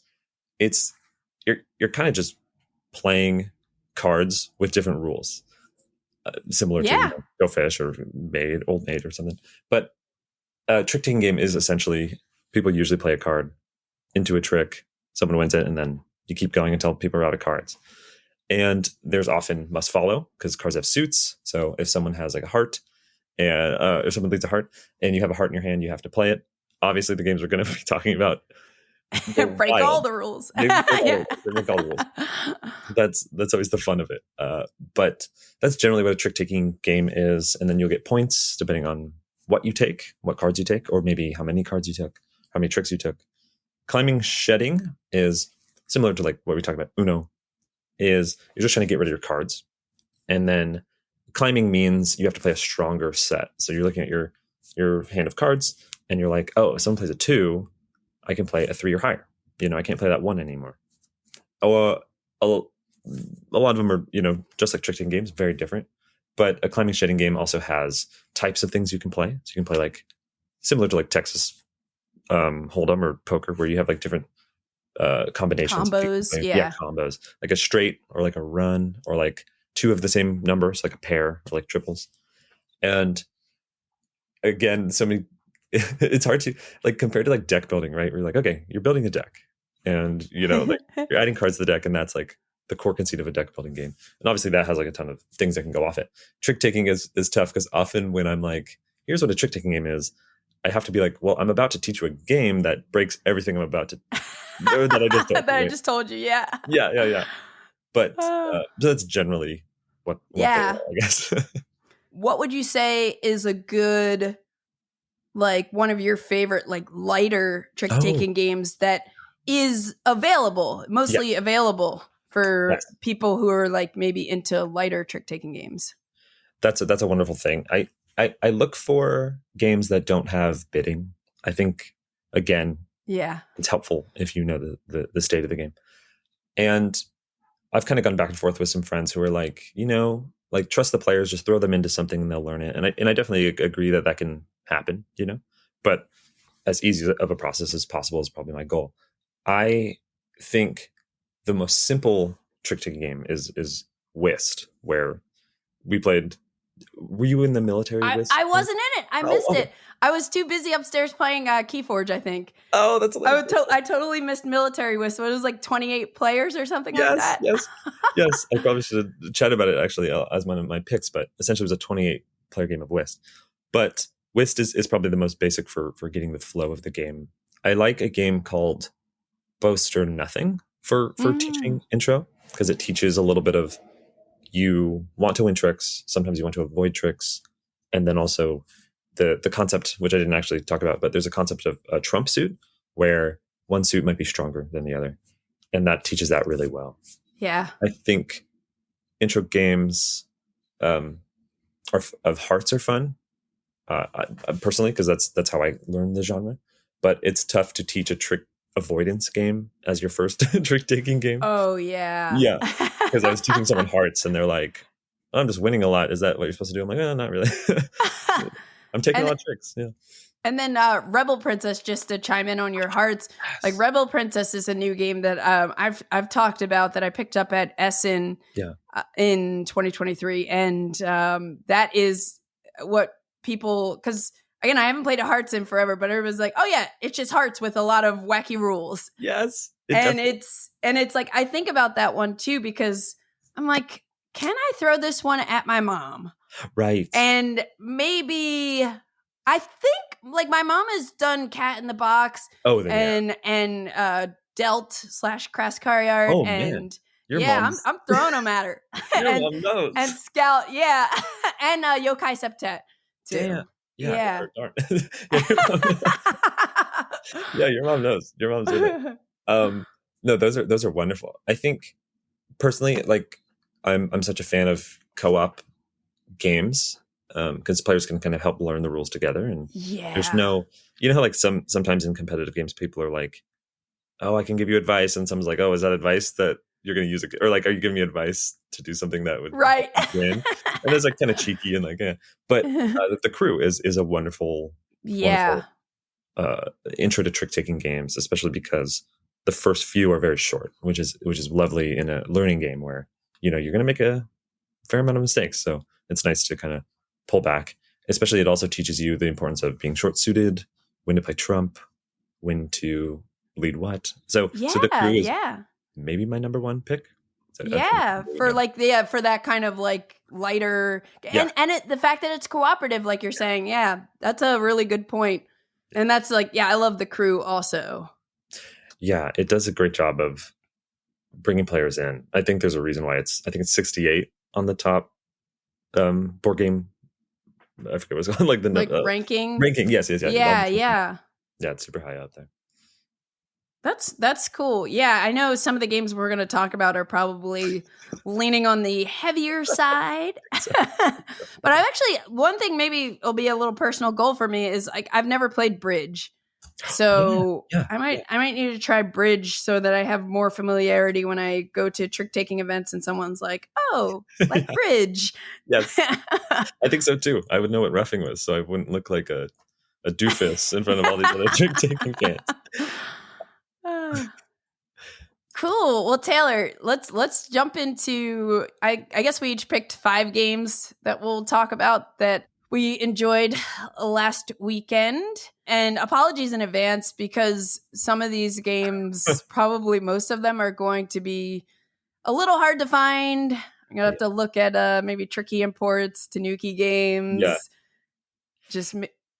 you're kind of just playing cards with different rules, similar to Go Fish or Old Maid or something. But a trick taking game is essentially people usually play a card into a trick, someone wins it, and then you keep going until people are out of cards. And there's often must follow because cards have suits. So if someone has like a heart, and if someone leads a heart and you have a heart in your hand, you have to play it. Obviously, the games we're going to be talking about break all the rules. They break all the rules. That's always the fun of it. But that's generally what a trick-taking game is. And then you'll get points depending on what you take, what cards you take, or maybe how many cards you took, how many tricks you took. Climbing shedding is similar to like what we talked about. Uno is you're just trying to get rid of your cards. And then climbing means you have to play a stronger set. So you're looking at your hand of cards and you're like, if someone plays a 2, I can play a 3 or higher. I can't play that 1 anymore. A lot of them are, just like trick-taking games, very different. But a climbing shedding game also has types of things you can play. So you can play like similar to like Texas Hold'em or poker, where you have like different combinations. Combos, yeah. Combos. Like a straight or like a run or like two of the same numbers, like a pair or like triples. And again, so many, it's hard to like compare to like deck building, right? Where you're like, okay, you're building a deck and like you're adding cards to the deck, and that's like the core conceit of a deck building game. And obviously that has like a ton of things that can go off it. Trick taking is tough because often when I'm like, here's what a trick taking game is, I have to be like, well, I'm about to teach you a game that breaks everything I'm about to that I just told that I just told you, yeah. Yeah. But so that's generally what they are, I guess. What would you say is a good, like one of your favorite, like lighter trick taking games that is available, mostly available for people who are like maybe into lighter trick taking games? That's a wonderful thing. I look for games that don't have bidding. I think again, it's helpful if you know the state of the game. And I've kind of gone back and forth with some friends who are like, like trust the players, just throw them into something and they'll learn it. And I definitely agree that can happen, but as easy of a process as possible is probably my goal. I think the most simple trick taking game is Whist, where we played. Were you in the military Whist? I wasn't in it. I missed it. I was too busy upstairs playing Keyforge, I think. Oh, that's hilarious. I totally missed military Whist. It was like 28 players or something like that. Yes. I probably should have chatted about it actually as one of my picks, but essentially it was a 28 player game of Whist. But Whist is probably the most basic for getting the flow of the game. I like a game called Boast or Nothing for teaching intro, because it teaches a little bit of, you want to win tricks, sometimes you want to avoid tricks, and then also the concept, which I didn't actually talk about, but there's a concept of a trump suit where one suit might be stronger than the other, and that teaches that really well. Yeah, I think intro games of hearts are fun, personally, because that's how I learned the genre. But it's tough to teach a trick avoidance game as your first trick taking game. Oh yeah, because I was teaching someone hearts, and they're like, oh, "I'm just winning a lot. Is that what you're supposed to do?" I'm like, "Oh, not really. I'm taking a lot of tricks." Yeah. And then Rebel Princess, just to chime in on your hearts, like Rebel Princess is a new game that I've talked about, that I picked up at Essen in 2023, and that is what people, because again, I haven't played a hearts in forever, but everybody's like, oh yeah, it's just hearts with a lot of wacky rules. Yes. It's like, I think about that one too, because I'm like, can I throw this one at my mom? Right. And maybe I think like my mom has done Cat in the Box and Delt / Crass Caryard. Oh, and man. I'm throwing them at her. Your mom knows. And Scout, and Yokai Septet too. Damn. Yeah. Your mom knows. Your mom's in it. No, those are wonderful. I think personally, like I'm such a fan of co-op games, because players can kind of help learn the rules together, and there's no, how like sometimes in competitive games people are like, oh, I can give you advice, and someone's like, oh, is that advice that you're going to use it, or like, are you giving me advice to do something that would win? And it's like kind of cheeky and like, but the Crew is a wonderful intro to trick taking games, especially because the first few are very short, which is lovely in a learning game where you're going to make a fair amount of mistakes. So it's nice to kind of pull back. Especially, it also teaches you the importance of being short suited, when to play trump, when to lead what. So the Crew is maybe my number one pick. For that kind of like lighter, and the fact that it's cooperative, like you're saying, that's a really good point. And that's like, I love the Crew also. Yeah, it does a great job of bringing players in. I think there's a reason why it's 68 on the top board game. I forget what's called, like the ranking. Yes. Yeah, it's super high up there. That's cool. Yeah, I know some of the games we're going to talk about are probably leaning on the heavier side. But I've actually, one thing maybe will be a little personal goal for me is like, I've never played bridge. So I might need to try bridge so that I have more familiarity when I go to trick taking events and someone's like, oh, like bridge. Yes. I think so too. I would know what roughing was, so I wouldn't look like a doofus in front of all these other trick taking fans. Cool. Well, Taylor, let's jump into. I guess we each picked 5 games that we'll talk about that we enjoyed last weekend. And apologies in advance because some of these games, probably most of them, are going to be a little hard to find. I'm gonna have to look at maybe tricky imports, Tanuki games. Yeah. Just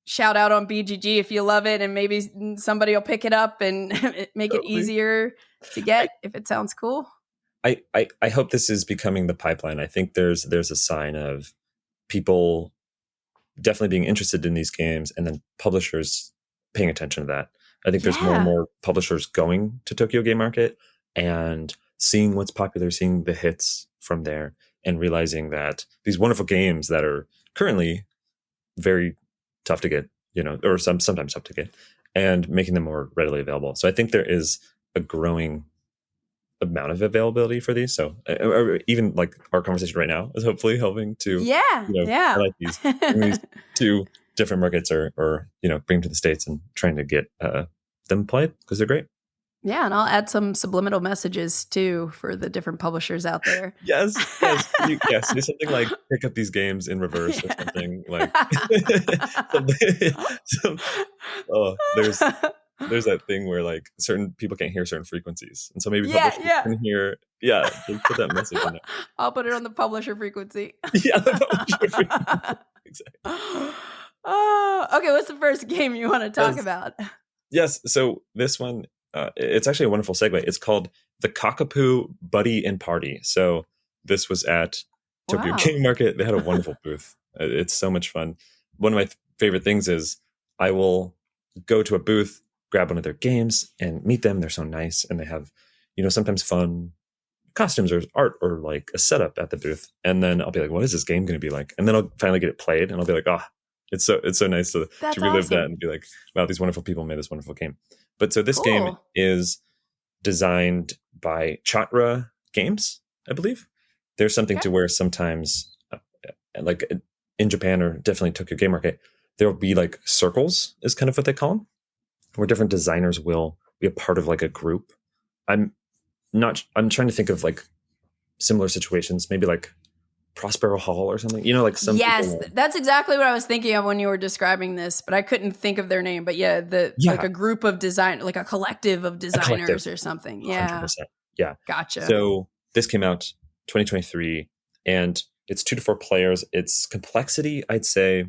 shout out on BGG if you love it, and maybe somebody will pick it up and make it easier to get if it sounds cool. I hope this is becoming the pipeline. I think there's a sign of people definitely being interested in these games and then publishers paying attention to that. I think there's more and more publishers going to Tokyo Game Market and seeing what's popular, seeing the hits from there, and realizing that these wonderful games that are currently very tough to get, or sometimes tough to get, and making them more readily available. So I think there is a growing amount of availability for these. So or even like our conversation right now is hopefully helping to highlight these to different markets or bring them to the States and trying to get them played because they're great. Yeah, and I'll add some subliminal messages too for the different publishers out there. Yes. Say something like pick up these games in reverse or something like. There's that thing where like certain people can't hear certain frequencies, and so maybe publishers can hear. Yeah, put that message in there. I'll put it on the publisher frequency. Yeah, the publisher frequency. Exactly. Okay. What's the first game you want to talk about? Yes. So this one. It's actually a wonderful segue. It's called the Kakapo Buddy and Party. So this was at Tokyo Game Market. They had a wonderful booth. It's so much fun. One of my favorite things is I will go to a booth, grab one of their games, and meet them. They're so nice, and they have, sometimes fun costumes or art or like a setup at the booth. And then I'll be like, "What is this game going to be like?" And then I'll finally get it played, and I'll be like, "Oh, it's so nice to relive that and be like, wow, these wonderful people made this wonderful game." But so this game is designed by Chatra Games, I believe. There's something to where sometimes, like in Japan or definitely Tokyo Game Market, there will be like circles is kind of what they call them, where different designers will be a part of like a group. I'm trying to think of like similar situations, maybe like Prospero Hall or something, like some. Yes, that's exactly what I was thinking of when you were describing this, but I couldn't think of their name. But like a group of design, like a collective of designers or something. Yeah, 100%. Yeah, gotcha. So this came out 2023, and it's 2 to 4 players. Its complexity, I'd say,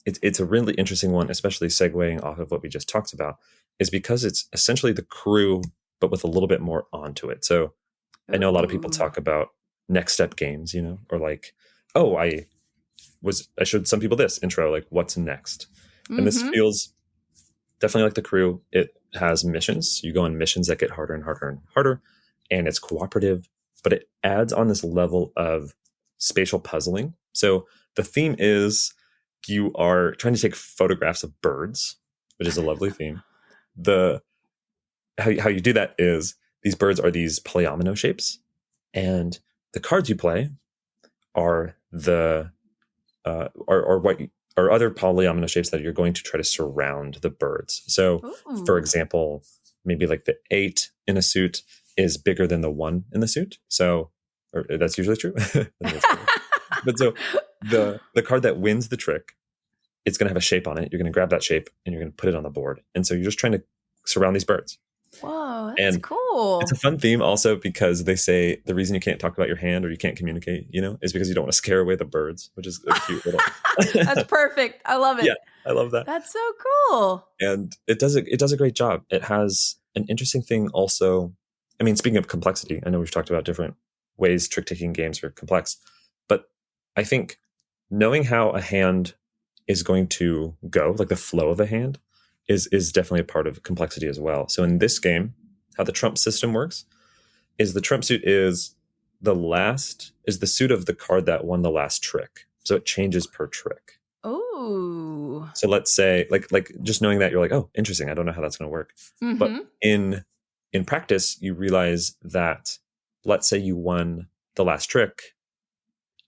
it's a really interesting one, especially segueing off of what we just talked about, is because it's essentially the crew, but with a little bit more onto it. So I know a lot of people talk about next step games, or like, oh, I showed some people this intro, like what's next. And this feels definitely like the crew. It has missions. You go on missions that get harder and harder and harder, and it's cooperative, but it adds on this level of spatial puzzling. So the theme is you are trying to take photographs of birds, which is a lovely theme. How you do that is these birds are these polyomino shapes, and the cards you play are the are other polyomino shapes that you're going to try to surround the birds. So, for example, maybe like the 8 in a suit is bigger than the 1 in the suit. So, or that's usually true. But so the card that wins the trick, it's going to have a shape on it. You're going to grab that shape and you're going to put it on the board. And so you're just trying to surround these birds. Whoa, that's cool. It's a fun theme also because they say the reason you can't talk about your hand or you can't communicate, is because you don't want to scare away the birds, which is a cute little. That's perfect. I love it. Yeah, I love that. That's so cool. And it does a great job. It has an interesting thing also. I mean, speaking of complexity, I know we've talked about different ways trick-taking games are complex, but I think knowing how a hand is going to go, like the flow of a hand, is definitely a part of complexity as well. So in this game, how the trump system works is the trump suit is the suit of the card that won the last trick. So it changes per trick. Oh. So let's say like just knowing that, you're like, oh, interesting. I don't know how that's going to work. But in practice, you realize that let's say you won the last trick,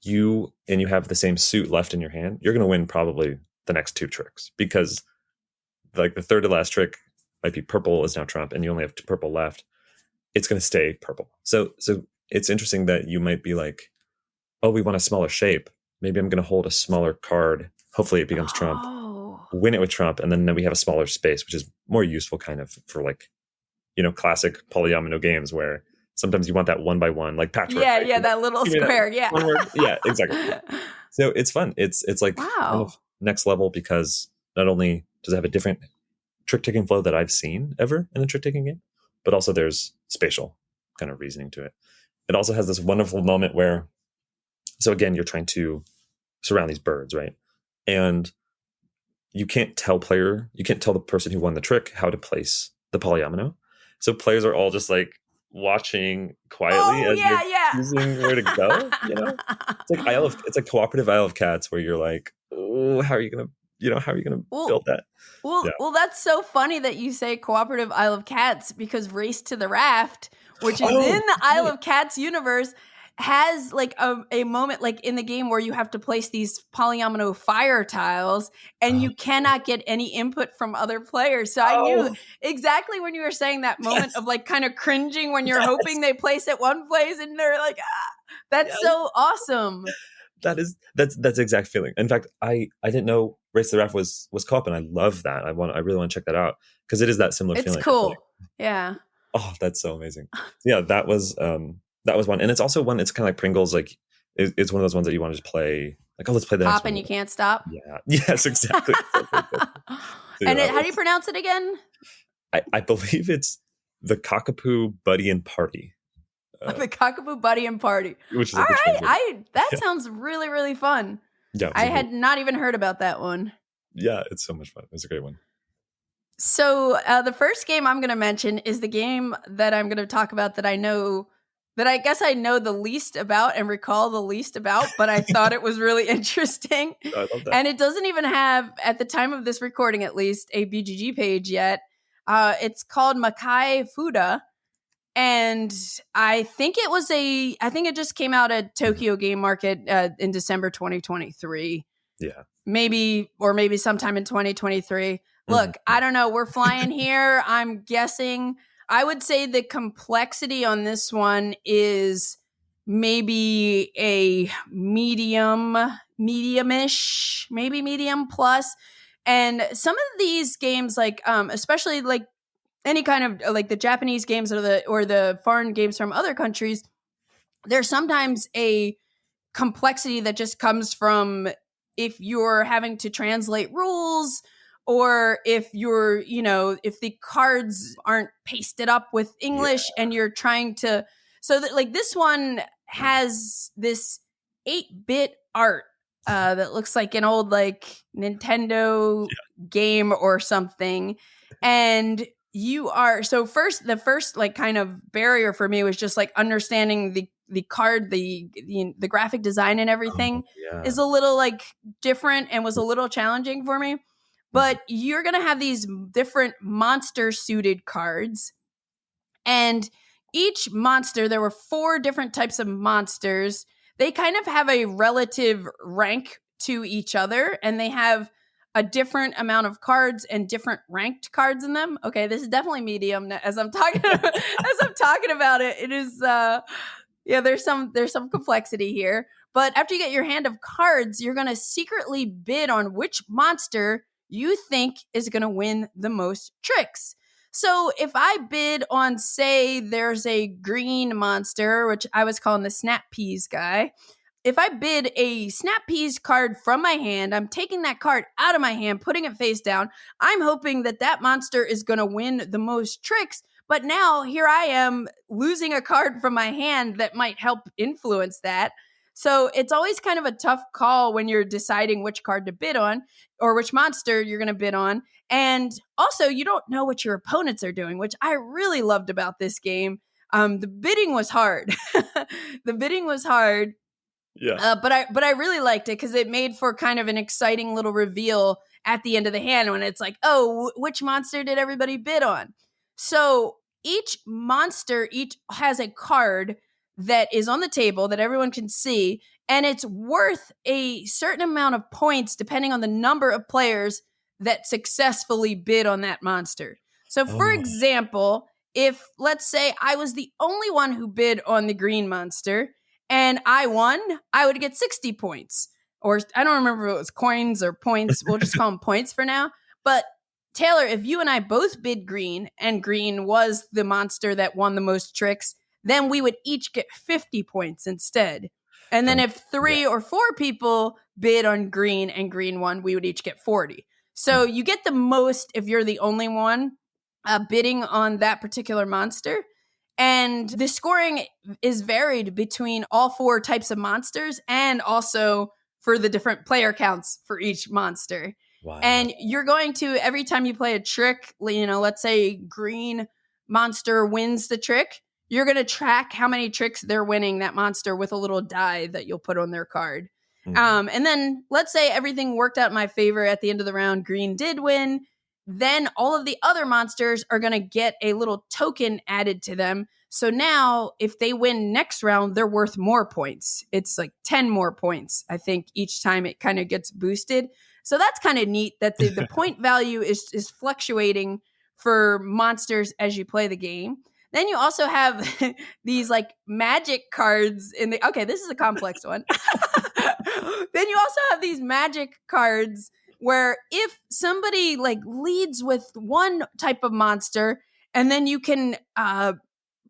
you have the same suit left in your hand, you're going to win probably the next 2 tricks because like the third to last trick might be purple is now trump and you only have purple left. it's going to stay purple. So it's interesting that you might be like, oh, we want a smaller shape. Maybe I'm going to hold a smaller card. Hopefully it becomes Trump. Win it with Trump, and then we have a smaller space, which is more useful kind of for like, classic polyomino games where sometimes you want that 1x1, like patchwork. Yeah, right? yeah, that little square. Yeah. Yeah, exactly. So it's fun. It's like kind of next level because not only does it have a different trick-taking flow that I've seen ever in a trick-taking game, but also there's spatial kind of reasoning to it. It also has this wonderful moment where, so again, you're trying to surround these birds, right? And you can't tell the person who won the trick how to place the polyomino. So players are all just like watching quietly as you're choosing where to go. It's like cooperative Isle of Cats where you're like, oh, how are you gonna build that? Well, that's so funny that you say cooperative Isle of Cats, because Race to the Raft, which is in the Isle of Cats universe, has like a moment like in the game where you have to place these polyomino fire tiles and you cannot get any input from other players. So I knew exactly when you were saying that moment of like kind of cringing when you're hoping they place it one place and they're like, that's so awesome. That's the exact feeling. In fact, I didn't know Race to the Raft was co-op, and I love that. I really want to check that out because it is that similar feeling. It's cool. Yeah. Oh, that's so amazing. Yeah, that was one, and it's also one. It's kind of like Pringles. Like it's one of those ones that you want to just play. Like, let's play the next Pop one. and you can't stop. Yeah. Yes, exactly. And how do you pronounce it again? I believe it's the Kakapo Buddy and Party. The Kakapo Buddy and Party. Which is all right. That sounds really, really fun. Yeah, I had not even heard about that one. Yeah, it's so much fun. It's a great one. So the first game I'm going to mention is the game that I'm going to talk about that I guess I know the least about and recall the least about, but I thought it was really interesting. I love that. And it doesn't even have, at the time of this recording at least, a BGG page yet. It's called Makai Fuda. And I think it just came out at Tokyo Game Market in December 2023. Yeah. Maybe sometime in 2023. Look, I don't know. We're flying here. I'm guessing. I would say the complexity on this one is maybe a medium-ish, maybe medium plus. And some of these games, like especially like any kind of like the Japanese games or the foreign games from other countries, there's sometimes a complexity that just comes from if you're having to translate rules, or if if the cards aren't pasted up with English and you're trying to, so that like this one has this 8-bit art that looks like an old like Nintendo game or something. And the first like kind of barrier for me was just like understanding the card, the graphic design and everything is a little like different and was a little challenging for me. But you're going to have these different monster suited cards, and each monster, there were 4 different types of monsters. They kind of have a relative rank to each other, and they have a different amount of cards and different ranked cards in them. Okay, this is definitely medium as I'm talking about it. It is there's some complexity here. But after you get your hand of cards, you're going to secretly bid on which monster you think is going to win the most tricks. So if I bid on, say, there's a green monster, which I was calling the Snap Peas guy. If I bid a Snap Peas card from my hand, I'm taking that card out of my hand, putting it face down. I'm hoping that monster is going to win the most tricks. But now here I am losing a card from my hand that might help influence that. So it's always kind of a tough call when you're deciding which card to bid on or which monster you're going to bid on. And also, you don't know what your opponents are doing, which I really loved about this game. The bidding was hard. Yeah. But I really liked it because it made for kind of an exciting little reveal at the end of the hand when it's like, oh, which monster did everybody bid on? So each monster has a card that is on the table that everyone can see, and it's worth a certain amount of points depending on the number of players that successfully bid on that monster. So for example, if, let's say, I was the only one who bid on the green monster and I won, I would get 60 points. Or I don't remember if it was coins or points. We'll just call them points for now. But Taylor, if you and I both bid green and green was the monster that won the most tricks, then we would each get 50 points instead. And then if 3 or 4 people bid on green and green won, we would each get 40. So you get the most if you're the only one bidding on that particular monster. And the scoring is varied between all 4 types of monsters and also for the different player counts for each monster. Wow. And you're going to, every time you play a trick, let's say green monster wins the trick, you're going to track how many tricks they're winning that monster with a little die that you'll put on their card. And then let's say everything worked out in my favor at the end of the round, green did win. Then all of the other monsters are going to get a little token added to them. So now if they win next round, they're worth more points. It's like 10 more points, I think, each time it kind of gets boosted. So that's kind of neat that the point value is fluctuating for monsters as you play the game. Then you also have these like magic cards in the, okay, this is a complex one. Then you also have these magic cards where if somebody like leads with one type of monster and then you can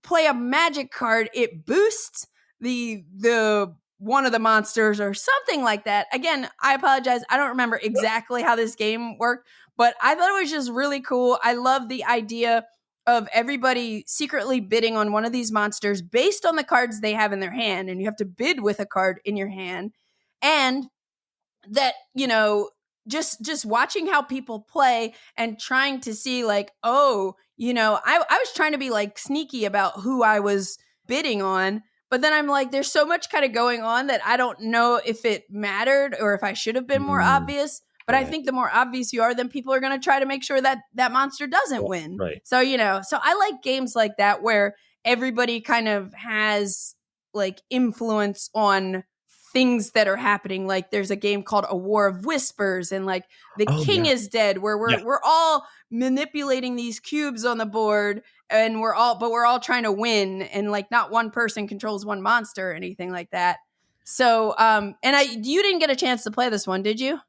play a magic card, it boosts the one of the monsters or something like that. Again, I apologize. I don't remember exactly how this game worked, but I thought it was just really cool. I love the idea of everybody secretly bidding on one of these monsters based on the cards they have in their hand. And you have to bid with a card in your hand. And that, just watching how people play and trying to see like, I was trying to be like sneaky about who I was bidding on. But then I'm like, there's so much kind of going on that I don't know if it mattered or if I should have been more obvious. But I think the more obvious you are, then people are going to try to make sure that that monster doesn't win. Right. So, so I like games like that where everybody kind of has like influence on things that are happening. Like there's a game called A War of Whispers and like the king is dead where we're all manipulating these cubes on the board and we're all trying to win and like not one person controls one monster or anything like that. So you didn't get a chance to play this one, did you?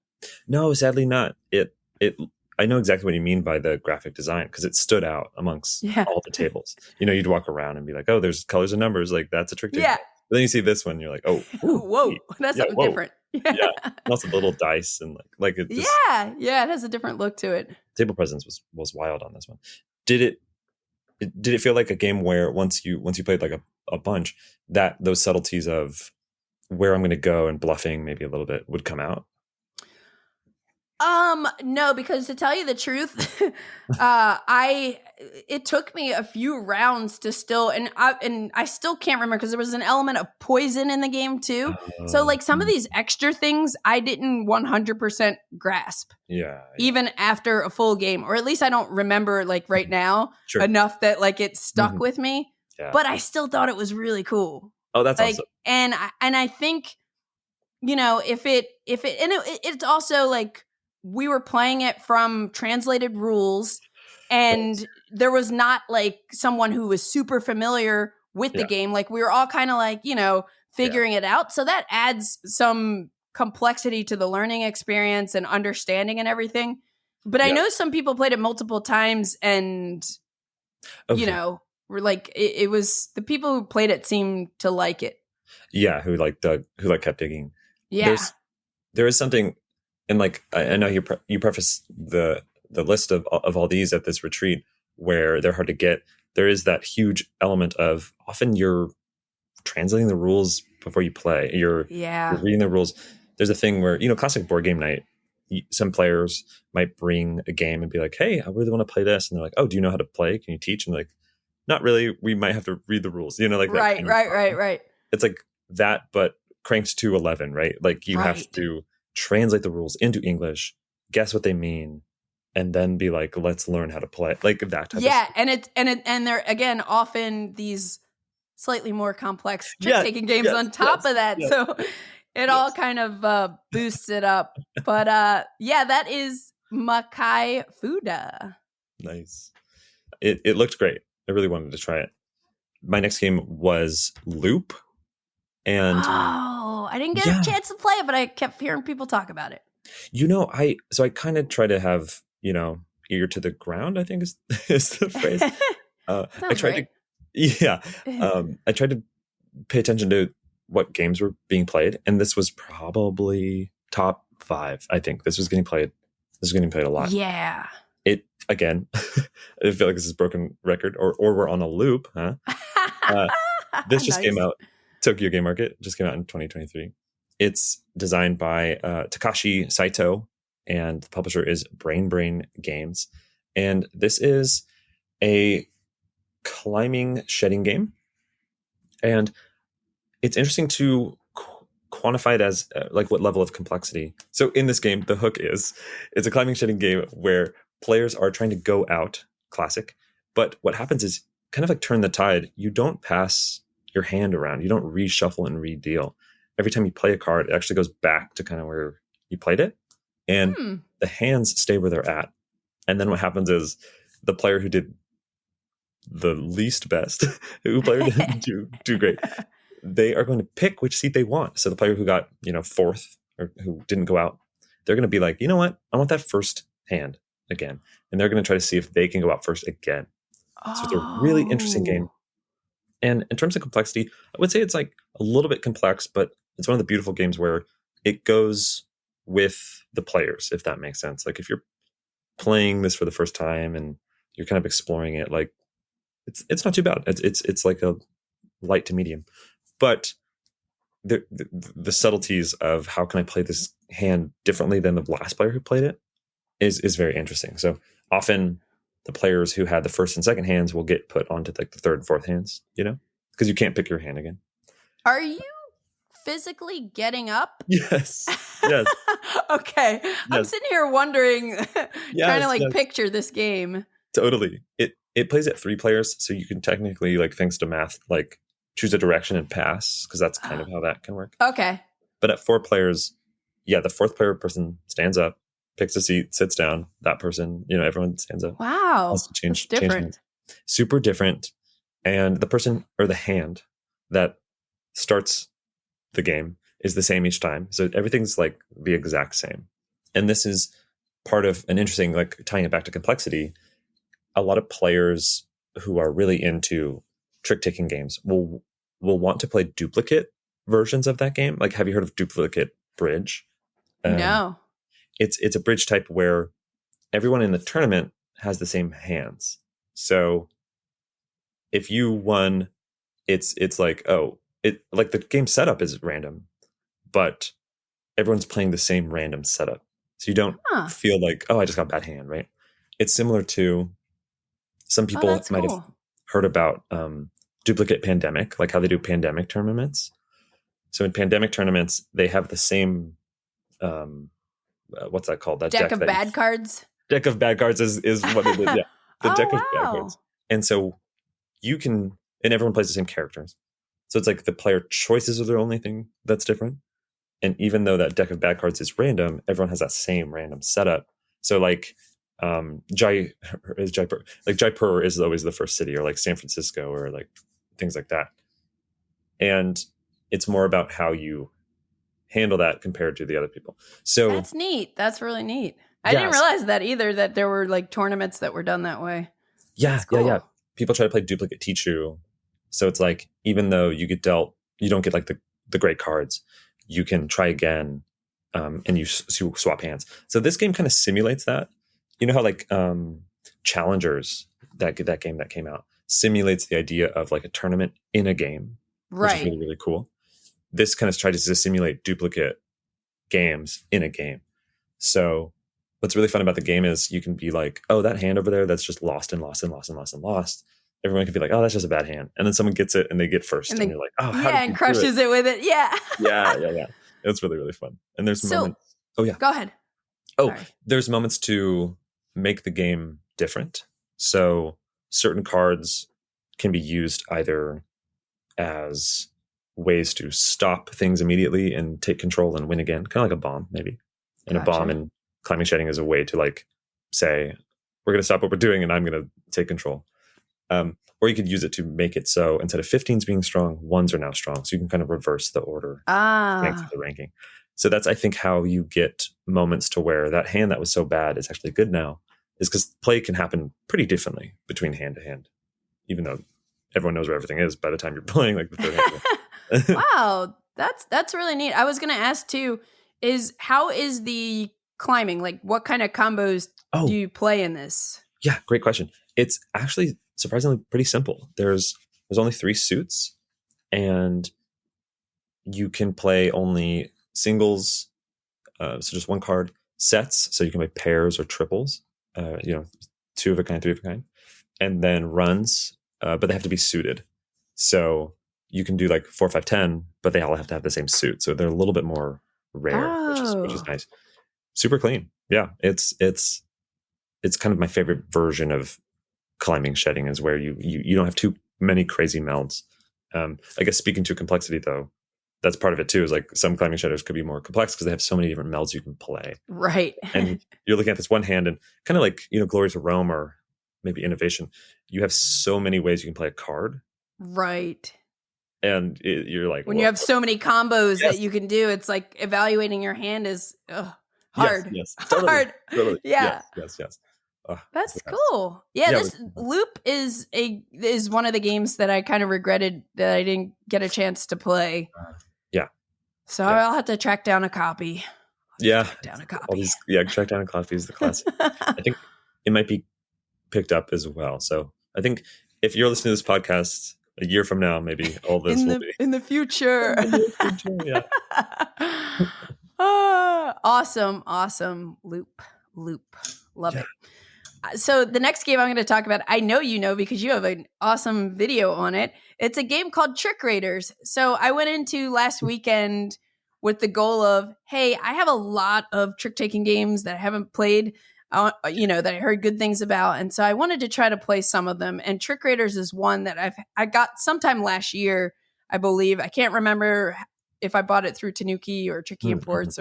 No, sadly not. I know exactly what you mean by the graphic design because it stood out amongst all the tables. You'd walk around and be like, oh, there's colors and numbers, like that's a trick. Yeah. But then you see this one, you're like, oh, whoa, that's something different. Yeah, lots of little dice and like it. Just, it has a different look to it. Table presence was wild on this one. Did it feel like a game where once you played like a bunch, that those subtleties of where I'm going to go and bluffing maybe a little bit would come out? No, because to tell you the truth, it took me a few rounds to still, and I still can't remember because there was an element of poison in the game too. So like some of these extra things I didn't 100% grasp. Yeah. Even after a full game, or at least I don't remember like right now enough that like it stuck with me, but I still thought it was really cool. Oh, that's like, awesome. And I think, it's also like, we were playing it from translated rules and there was not like someone who was super familiar with the game. Like we were all kind of like, figuring it out. So that adds some complexity to the learning experience and understanding and everything. But I know some people played it multiple times and, were like, it was the people who played it seemed to like it. Yeah. Who kept digging. Yeah. There is something. And like I know you preface the list of all these at this retreat where they're hard to get. There is that huge element of often you're translating the rules before you play. You're reading the rules. There's a thing where classic board game night. Some players might bring a game and be like, "Hey, I really want to play this," and they're like, "Oh, do you know how to play? Can you teach?" And like, "Not really. We might have to read the rules." Like that right. It's like that, but cranked to 11. Right? Like you have to translate the rules into English, guess what they mean, and then be like, let's learn how to play like that type of stuff. And they're again often these slightly more complex trick-taking games on top of that. So it all kind of boosts it up. But that is Makai Fuda. Nice. It looked great. I really wanted to try it. My next game was Loop. And I didn't get a chance to play it, but I kept hearing people talk about it. I kind of try to have, ear to the ground, I think is the phrase. I tried I tried to pay attention to what games were being played, and this was probably top 5. I think this was getting played a lot. Yeah. It again, I feel like this is a broken record, or we're on a loop, huh? This just came out. Tokyo Game Market just came out in 2023. It's designed by Takashi Saito, and the publisher is Brain Games. And this is a climbing shedding game. And it's interesting to quantify it as like what level of complexity. So in this game, the hook is it's a climbing shedding game where players are trying to go out, classic. But what happens is kind of like Turn the Tide. You don't pass your hand around. You don't reshuffle and redeal. Every time you play a card, it actually goes back to kind of where you played it. And the hands stay where they're at. And then what happens is the player who did the least best, who player didn't do great, they are going to pick which seat they want. So the player who got, fourth or who didn't go out, they're going to be like, you know what? I want that first hand again. And they're going to try to see if they can go out first again. So it's a really interesting game. And in terms of complexity, I would say it's like a little bit complex, but it's one of the beautiful games where it goes with the players, if that makes sense. Like if you're playing this for the first time and you're kind of exploring it, like it's not too bad. It's like a light to medium, but the subtleties of how can I play this hand differently than the last player who played it is very interesting. So often the players who had the first and second hands will get put onto like the third and fourth hands, because you can't pick your hand again. Are you physically getting up? Yes. Okay. Yes. I'm sitting here wondering, trying to picture this game. Totally. It plays at 3 players, so you can technically, like, thanks to math, like choose a direction and pass, because that's kind of how that can work. Okay. But at 4 players, the fourth player person stands up, picks a seat, sits down. That person, everyone stands up. Wow. That's different. Super different. And the person or the hand that starts the game is the same each time. So everything's like the exact same. And this is part of an interesting, like tying it back to complexity. A lot of players who are really into trick-taking games will want to play duplicate versions of that game. Like, have you heard of duplicate bridge? No. It's a bridge type where everyone in the tournament has the same hands. So if you won, it's like, like the game setup is random, but everyone's playing the same random setup. So you don't feel like, I just got a bad hand, right? It's similar to some people might have heard about duplicate pandemic, like how they do pandemic tournaments. So in pandemic tournaments, they have the same, what's that called? That deck of bad cards? Deck of bad cards is what it is. Yeah. The deck of bad cards. And so you can, and everyone plays the same characters. So it's like the player choices are the only thing that's different. And even though that deck of bad cards is random, everyone has that same random setup. So like Jaipur is always the first city, or like San Francisco, or like things like that. And it's more about how you handle that compared to the other people. So that's neat. That's really neat. I didn't realize that either, that there were like tournaments that were done that way. Yeah, cool. Yeah. People try to play duplicate Tichu. So it's like, even though you get dealt, you don't get like the great cards, you can try again, and you swap hands. So this game kind of simulates that. You know how like Challengers, that game that came out, simulates the idea of like a tournament in a game, right? Which is really, really cool. This kind of tries to simulate duplicate games in a game. So what's really fun about the game is you can be like, that hand over there that's just lost and lost and lost and lost and lost. Everyone can be like, that's just a bad hand. And then someone gets it and they get first. And you're like, how did and crushes it with it. Yeah. Yeah. It's really, really fun. And there's moments. Oh, yeah. Go ahead. Sorry. There's moments to make the game different. So certain cards can be used either as ways to stop things immediately and take control and win again. Kind of like a bomb, maybe. And a bomb and climbing shedding is a way to like say, we're going to stop what we're doing and I'm going to take control. Or you could use it to make it so instead of 15s being strong, 1s are now strong. So you can kind of reverse the order strength of the ranking. So that's, I think, how you get moments to where that hand that was so bad is actually good now, is because play can happen pretty differently between hand to hand, even though everyone knows where everything is by the time you're playing like the third hand. Wow, that's really neat. I was going to ask too, how is the climbing? Like, what kind of combos do you play in this? Yeah, great question. It's actually surprisingly pretty simple. There's only 3 suits, and you can play only singles, so just 1 card, sets, so you can play pairs or triples, 2 of a kind, 3 of a kind, and then runs, but they have to be suited. So you can do like 4, 5, 10, but they all have to have the same suit. So they're a little bit more rare, which is nice. Super clean. Yeah, it's kind of my favorite version of climbing shedding, is where you don't have too many crazy melds. I guess speaking to complexity though, that's part of it too, is like some climbing shedders could be more complex because they have so many different melds you can play. Right. And you're looking at this one hand and kind of like, Glory to Rome or maybe Innovation. You have so many ways you can play a card. Right. And you're like, when you have so many combos that you can do, it's like evaluating your hand is hard. Yes. Totally. Hard. Totally. Yeah. Yes. That's cool. Yeah, this Loop is one of the games that I kind of regretted that I didn't get a chance to play. So I'll have to track down a copy. Track down a copy is the classic. I think it might be picked up as well. So I think if you're listening to this podcast a year from now, maybe all this will be in the future. Yeah. Awesome. Loop. Love it. So the next game I'm going to talk about, I know you know because you have an awesome video on it. It's a game called Trick Raiders. So I went into last weekend with the goal of, hey, I have a lot of trick-taking games that I haven't played, that I heard good things about. And so I wanted to try to play some of them. And Trick Raiders is one that I got sometime last year, I believe. I can't remember if I bought it through Tanuki or Tricky Imports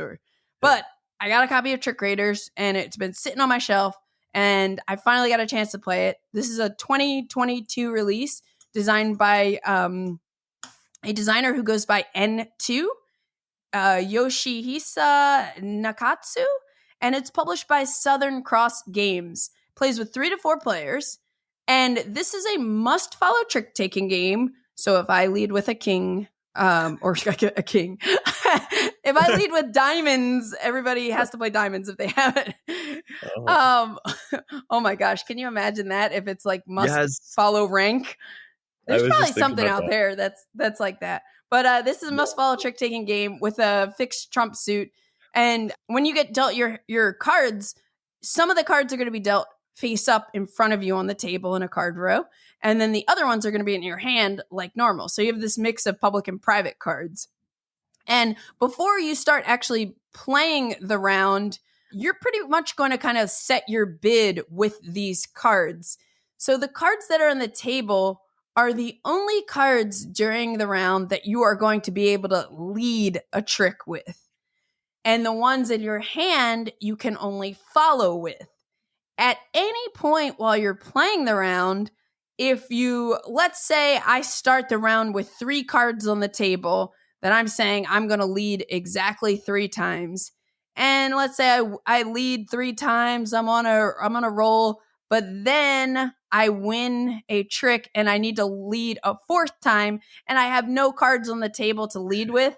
but I got a copy of Trick Raiders and it's been sitting on my shelf. And I finally got a chance to play it. This is a 2022 release designed by a designer who goes by N2, Yoshihisa Nakatsu, and it's published by Southern Cross Games. Plays with 3 to 4 players, and this is a must-follow trick-taking game. So if I lead with a king, or a king, if I lead with diamonds, everybody has to play diamonds if they have it. Oh my gosh, can you imagine that? If it's like must follow rank, there's probably something out there that's like that. But this is a must follow trick taking game with a fixed trump suit. And when you get dealt your cards, some of the cards are going to be dealt face up in front of you on the table in a card row. And then the other ones are going to be in your hand like normal. So you have this mix of public and private cards. And before you start actually playing the round, you're pretty much going to kind of set your bid with these cards. So the cards that are on the table are the only cards during the round that you are going to be able to lead a trick with. And the ones in your hand, you can only follow with. At any point while you're playing the round, let's say I start the round with 3 cards on the table that I'm saying I'm going to lead exactly 3 times. And let's say I lead 3 times, I'm on a roll, but then I win a trick and I need to lead a 4th time and I have no cards on the table to lead with.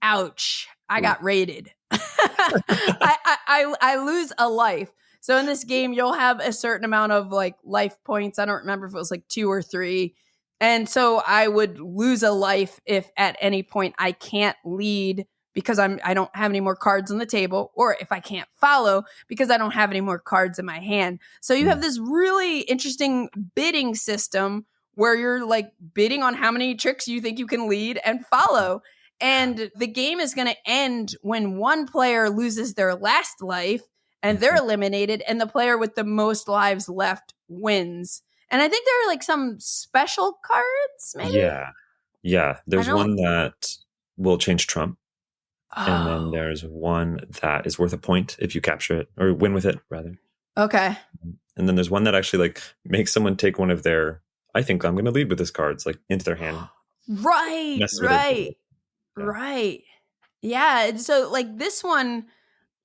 Ouch, I got raided. I lose a life. So in this game, you'll have a certain amount of like life points. I don't remember if it was like 2 or 3. And so I would lose a life if at any point I can't lead because I don't have any more cards on the table, or if I can't follow because I don't have any more cards in my hand. So you have this really interesting bidding system where you're like bidding on how many tricks you think you can lead and follow. And the game is going to end when one player loses their last life and they're eliminated, and the player with the most lives left wins. And I think there are like some special cards, maybe? Yeah. There's one that will change trump. And then there's one that is worth a point if you capture it, or win with it, rather. Okay. And then there's one that actually like makes someone take one of their I think I'm going to lead with this card. It's like into their hand. Right. Mess with their table. Yeah. Right. Yeah. And so like this one,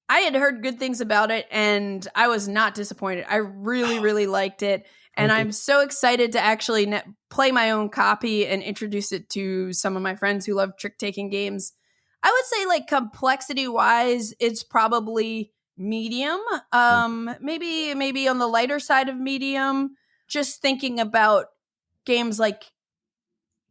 I had heard good things about it and I was not disappointed. I really, really liked it. And Okay. I'm so excited to actually play my own copy and introduce it to some of my friends who love trick-taking games. I would say like complexity-wise, it's probably medium. Maybe on the lighter side of medium. Just thinking about games like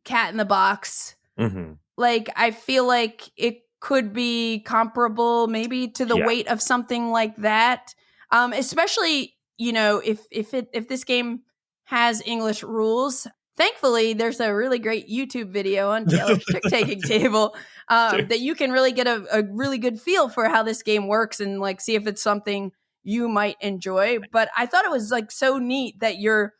Cat in the Box. Mm-hmm. Like I feel like it could be comparable maybe to the weight of something like that. Especially, you know, if this game has English rules. Thankfully, there's a really great YouTube video on Taylor's trick-taking table that you can really get a really good feel for how this game works and like see if it's something you might enjoy. But I thought it was like so neat that you're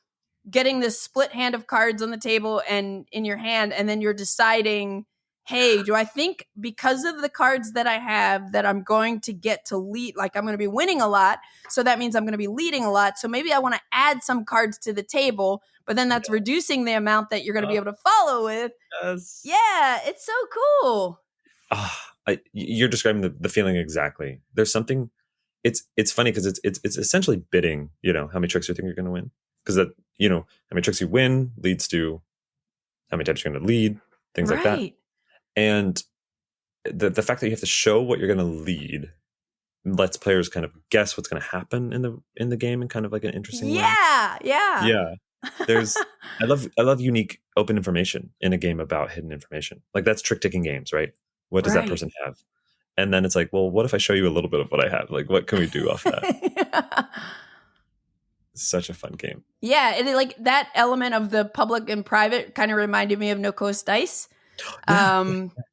getting this split hand of cards on the table and in your hand, and then you're deciding, hey, do I think because of the cards that I have that I'm going to get to lead, like I'm going to be winning a lot, so that means I'm going to be leading a lot, so maybe I want to add some cards to the table, but then that's reducing the amount that you're going to be able to follow with. Yes. Yeah, it's so cool. You're describing the feeling exactly. There's something. It's funny because it's essentially bidding. You know how many tricks you think you're going to win, because that, you know, how many tricks you win leads to how many times you're going to lead, things like that. And the fact that you have to show what you're going to lead lets players kind of guess what's going to happen in the game in kind of like an interesting way. Yeah. There's I love unique open information in a game about hidden information. Like that's trick-taking games, right? What does that person have? And then it's like, well, what if I show you a little bit of what I have? Like, what can we do off that? Such a fun game. Yeah, and like that element of the public and private kind of reminded me of No Coast Dice,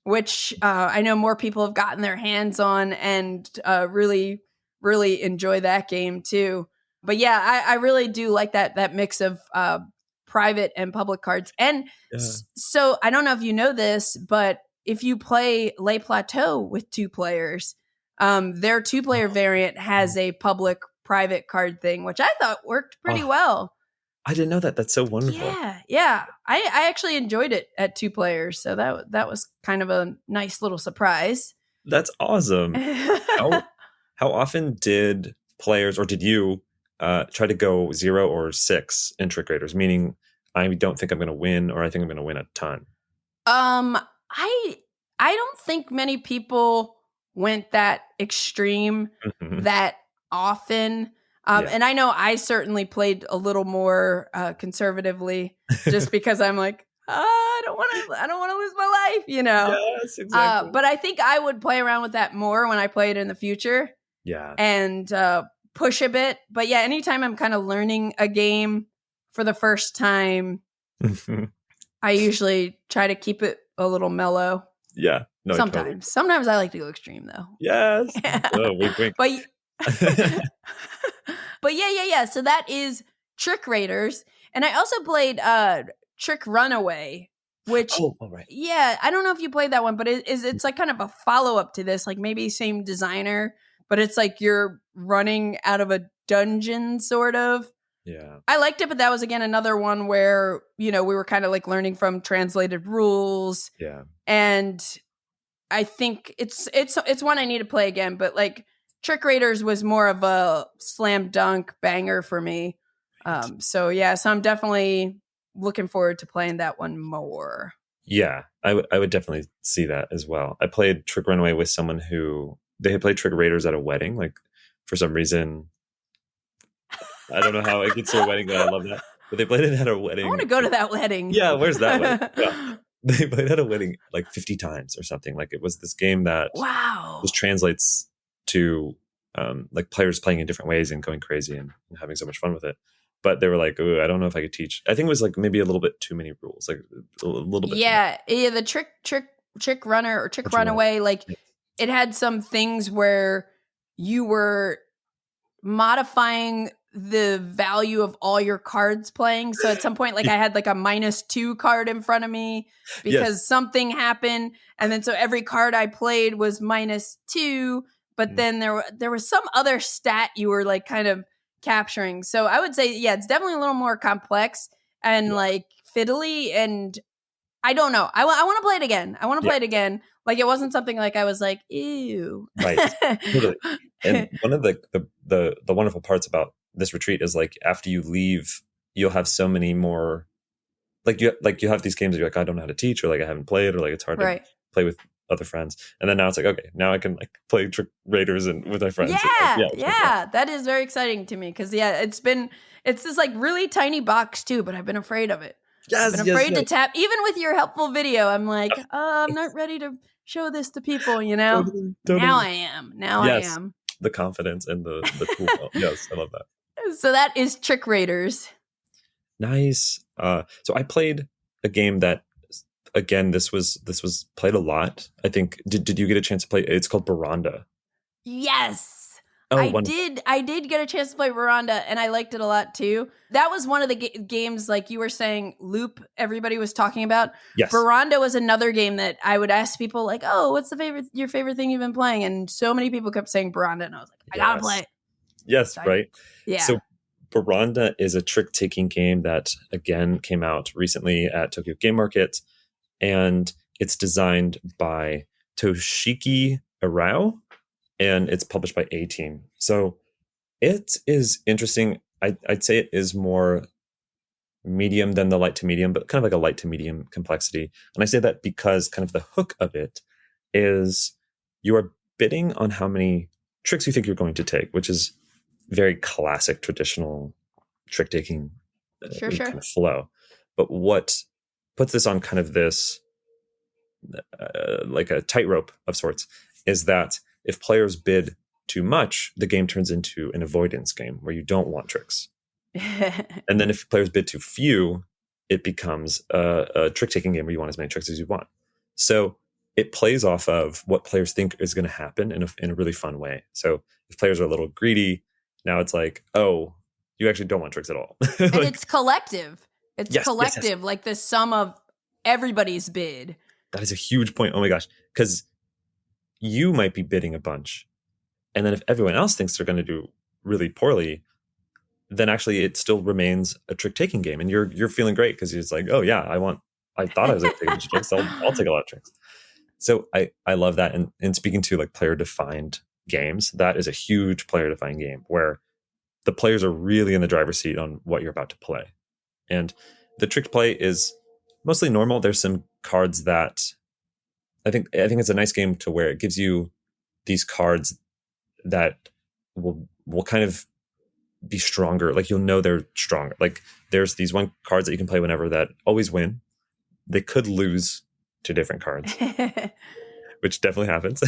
which I know more people have gotten their hands on and really, really enjoy that game too. But yeah, I really do like that mix of private and public cards. And so I don't know if you know this, but if you play Les Plateaux with 2 players, their 2-player variant has a public private card thing, which I thought worked pretty well. I didn't know that. That's so wonderful. Yeah. I actually enjoyed it at 2 players, so that was kind of a nice little surprise. That's awesome. How often did players, or did you try to go 0 or 6 in Trick Raiders? Meaning, I don't think I'm going to win, or I think I'm going to win a ton. I don't think many people went that extreme that often. And I know I certainly played a little more conservatively, just because I'm like, I don't want to lose my life, you know. Yes, exactly. But I think I would play around with that more when I play it in the future. Yeah. And push a bit. But yeah, anytime I'm kind of learning a game for the first time, I usually try to keep it a little mellow. Yeah. No, Sometimes I like to go extreme though. Yes. Oh, wink. But yeah. So that is Trick Raiders. And I also played Trick Runaway, which yeah, I don't know if you played that one, but it's like kind of a follow-up to this, like maybe same designer, but it's like you're running out of a dungeon sort of. Yeah. I liked it, but that was again another one where, you know, we were kind of like learning from translated rules. Yeah. And I think it's one I need to play again, but like Trick Raiders was more of a slam dunk banger for me. So I'm definitely looking forward to playing that one more. Yeah, I would definitely see that as well. I played Trick Runaway with someone who they had played Trick Raiders at a wedding. Like for some reason, I don't know how it gets to a wedding, but I love that. But they played it at a wedding. I want to go to that wedding. Yeah, where's that wedding? Yeah. They played at a wedding like 50 times or something. Like it was this game that just translates to like players playing in different ways and going crazy and having so much fun with it. But they were like, "Ooh, I don't know if I could teach." I think it was like maybe a little bit too many rules, like a little bit. Yeah, the trick runner or trick runaway, like it had some things where you were modifying the value of all your cards playing. So at some point, like I had like a -2 card in front of me because something happened, and then so every card I played was -2. But then there was some other stat you were like kind of capturing. So I would say, yeah, it's definitely a little more complex. and like fiddly, and I don't know. I want to play it again. I want to play it again. Like it wasn't something like I was like, ew. Right. Totally. And one of the wonderful parts about this retreat is like after you leave, you'll have so many more. Like you have these games that you're like, I don't know how to teach, or like I haven't played, or like it's hard to play with other friends. And then now it's like, okay, now I can like play Trick Raiders and with my friends. Yeah. That is very exciting to me because it's this like really tiny box too, but I've been afraid of it. Yes, I've been afraid to tap. Even with your helpful video, I'm like, I'm not ready to show this to people, you know? Totally. Now I am. I am. The confidence and the tool. Yes, I love that. So that is Trick Raiders. Nice. So I played a game that, again, this was played a lot. I think. Did you get a chance to play? It's called Baronda. Yes. Oh, I did get a chance to play Baronda, and I liked it a lot too. That was one of the games, like you were saying, Loop, everybody was talking about. Yes. Baronda was another game that I would ask people like, oh, what's your favorite thing you've been playing? And so many people kept saying Baronda, and I was like, I gotta play it. Yes, right? Yeah. So Baronda is a trick-taking game that, again, came out recently at Tokyo Game Market, and it's designed by Toshiki Arao, and it's published by A-Team. So it is interesting. I'd say it is more medium than the light to medium, but kind of like a light to medium complexity. And I say that because kind of the hook of it is you are bidding on how many tricks you think you're going to take, which is very classic, traditional trick-taking kind of flow. But what puts this on kind of this like a tightrope of sorts is that if players bid too much, the game turns into an avoidance game where you don't want tricks. And then if players bid too few, it becomes a trick-taking game where you want as many tricks as you want. So it plays off of what players think is going to happen in a really fun way. So if players are a little greedy, now it's like, oh, you actually don't want tricks at all. And it's collective. It's collective, like the sum of everybody's bid. That is a huge point. Oh my gosh. Because you might be bidding a bunch. And then if everyone else thinks they're going to do really poorly, then actually it still remains a trick-taking game. And you're feeling great because it's like, oh yeah, I thought I was going to take a bunch of tricks. So I'll take a lot of tricks. So I love that. And speaking to like player-defined games, that is a huge player-defined game where the players are really in the driver's seat on what you're about to play. And the trick play is mostly normal. There's some cards that I think it's a nice game to where it gives you these cards that will kind of be stronger. Like you'll know they're stronger. Like there's these one cards that you can play whenever that always win. They could lose to different cards, which definitely happens.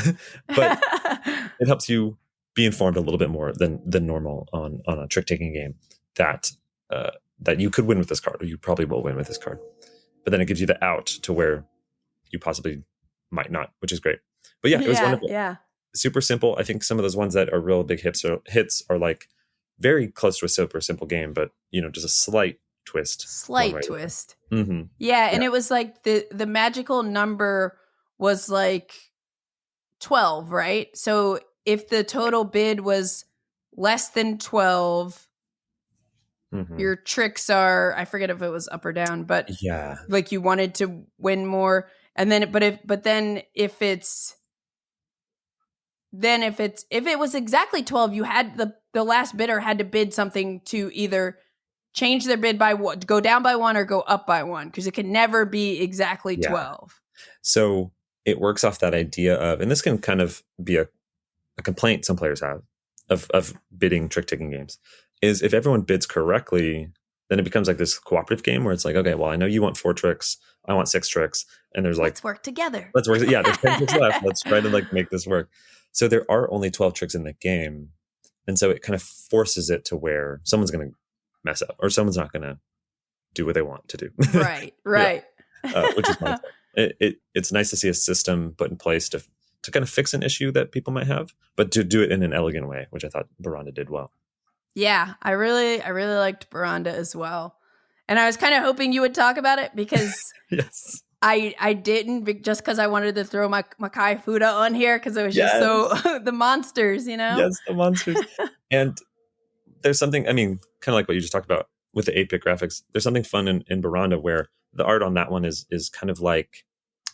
But it helps you be informed a little bit more than normal on a trick-taking game that you could win with this card, or you probably will win with this card. But then it gives you the out to where you possibly might not, which is great. But yeah, it was wonderful. Yeah. Super simple. I think some of those ones that are real big hits are like very close to a super simple game, but just a slight twist. Mm-hmm. Yeah, and it was like the magical number was like 12, right? So if the total bid was less than 12, your tricks are, I forget if it was up or down, but yeah, like you wanted to win more. And then, if it was exactly 12, you had the last bidder had to bid something to either change their bid by what, go down by one or go up by one, because it can never be exactly 12. So it works off that idea of, and this can kind of be a complaint some players have of bidding trick-taking games, is if everyone bids correctly, then it becomes like this cooperative game where it's like, okay, well, I know you want 4 tricks, I want 6 tricks, and there's like, let's work together. Yeah, there's 10 tricks left. Let's try to like make this work. So there are only 12 tricks in the game, and so it kind of forces it to where someone's going to mess up, or someone's not going to do what they want to do. Right. Which is nice. It's nice to see a system put in place to kind of fix an issue that people might have, but to do it in an elegant way, which I thought Baronda did well. Yeah, I really liked Baronda as well. And I was kind of hoping you would talk about it because yes. I didn't, just because I wanted to throw my Makai Fuda on here because it was just so the monsters, Yes, the monsters. And there's something, I mean, kind of like what you just talked about. with the 8-bit graphics, there's something fun in Baronda where the art on that one is kind of like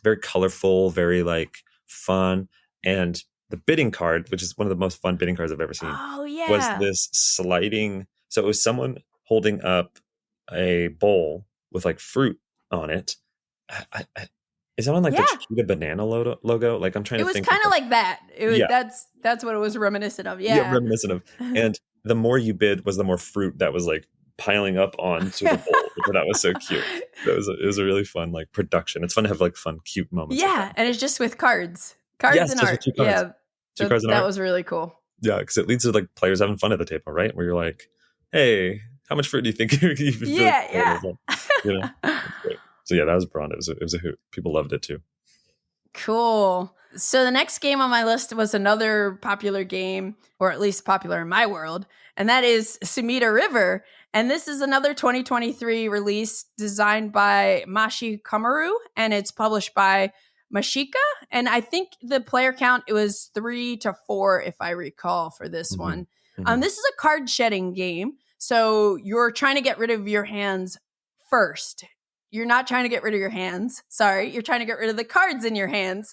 very colorful, very like fun. And the bidding card, which is one of the most fun bidding cards I've ever seen, Oh was yeah. this sliding. So it was someone holding up a bowl with like fruit on it. Is that on like the Chiquita banana logo? Like I'm trying It to was think. kind of like that. Yeah. That's what it was reminiscent of. Yeah. Reminiscent of. And the more you bid was the more fruit that was like piling up onto the bowl. Which that was so cute. It was a really fun like production. It's fun to have like fun, cute moments. Yeah, like and it's just with cards yes, and just art. with 2 cards. Yeah, 2 cards and that art. was really cool. Yeah, because it leads to like players having fun at the table, right? Where you're like, hey, how much fruit do you think you Yeah. You know? That's great. So yeah, that was Baronda. It was a hoot. People loved it too. Cool. So the next game on my list was another popular game, or at least popular in my world, and that is Sumida River. And this is another 2023 release designed by Mashi Komaru, and it's published by Mashika. And I think the player count, it was 3 to 4, if I recall, for this one. This is a card shedding game. So you're trying to get rid of your hands first. You're not trying to get rid of your hands. Sorry. You're trying to get rid of the cards in your hands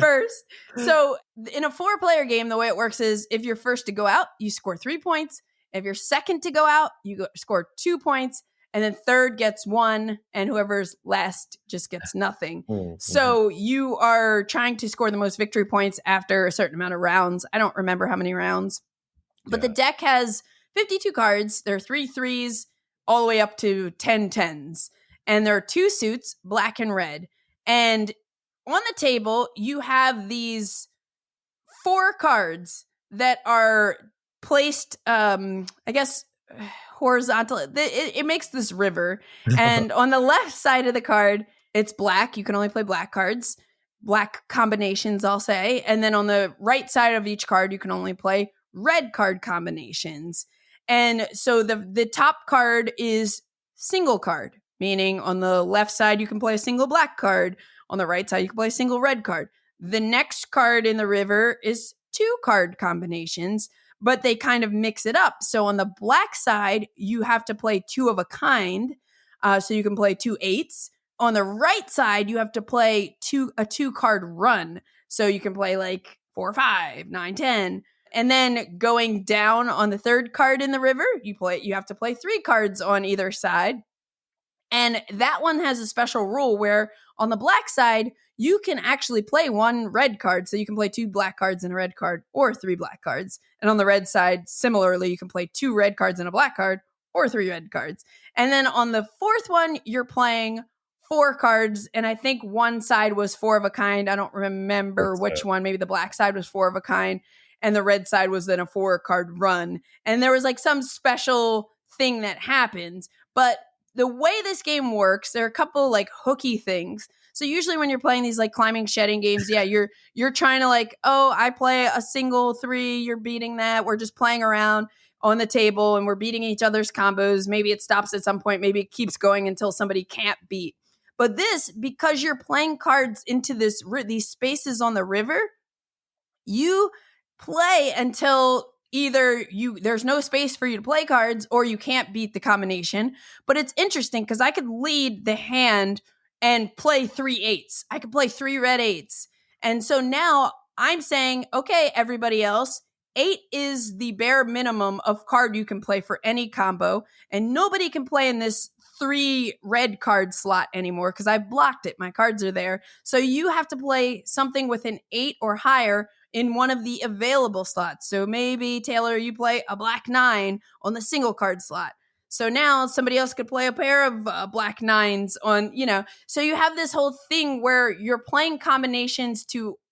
first. So in a 4-player game, the way it works is if you're first to go out, you score 3 points. If you're second to go out, you score 2 points. And then third gets 1, and whoever's last just gets nothing. So you are trying to score the most victory points after a certain amount of rounds. I don't remember how many rounds. But the deck has 52 cards. There are 3 threes, all the way up to 10 tens. And there are 2 suits, black and red. And on the table, you have these 4 cards that are placed, I guess, horizontal. It makes this river. And on the left side of the card, it's black. You can only play black cards, black combinations, I'll say. And then on the right side of each card, you can only play red card combinations. And so the top card is single card, meaning on the left side, you can play a single black card. On the right side, you can play a single red card. The next card in the river is 2 card combinations, but they kind of mix it up. So on the black side, you have to play 2 of a kind. So you can play 2 8s. On the right side, you have to play a 2 card run. So you can play like 4, 5, 9, 10. And then going down on the third card in the river, you have to play 3 cards on either side. And that one has a special rule where on the black side, you can actually play 1 red card. So you can play 2 black cards and a red card, or 3 black cards. And on the red side, similarly, you can play 2 red cards and a black card, or 3 red cards. And then on the fourth one, you're playing 4 cards. And I think one side was 4 of a kind. I don't remember which one. Maybe the black side was 4 of a kind. And the red side was then a 4 card run. And there was like some special thing that happens. But the way this game works, there are a couple like hooky things. So usually when you're playing these like climbing shedding games, you're trying to like, oh, I play a single 3, you're beating that. We're just playing around on the table and we're beating each other's combos. Maybe it stops at some point. Maybe it keeps going until somebody can't beat. But this, because you're playing cards into these spaces on the river, you play until either there's no space for you to play cards or you can't beat the combination. But it's interesting because I could lead the hand and play 3 8s. I could play 3 red 8s. And so now I'm saying, okay, everybody else, 8 is the bare minimum of card you can play for any combo. And nobody can play in this 3 red card slot anymore because I blocked it. My cards are there. So you have to play something with an 8 or higher in one of the available slots. So maybe, Taylor, you play a black 9 on the single card slot. So now somebody else could play a pair of black 9s on, so you have this whole thing where you're playing combinations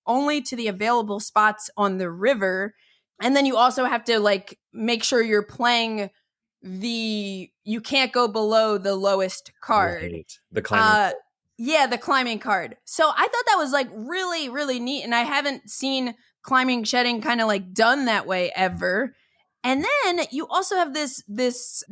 only to the available spots on the river. And then you also have to like make sure you're playing you can't go below the lowest card. Right. The climbing. The climbing card. So I thought that was like really, really neat. And I haven't seen climbing shedding kind of like done that way ever. And then you also have this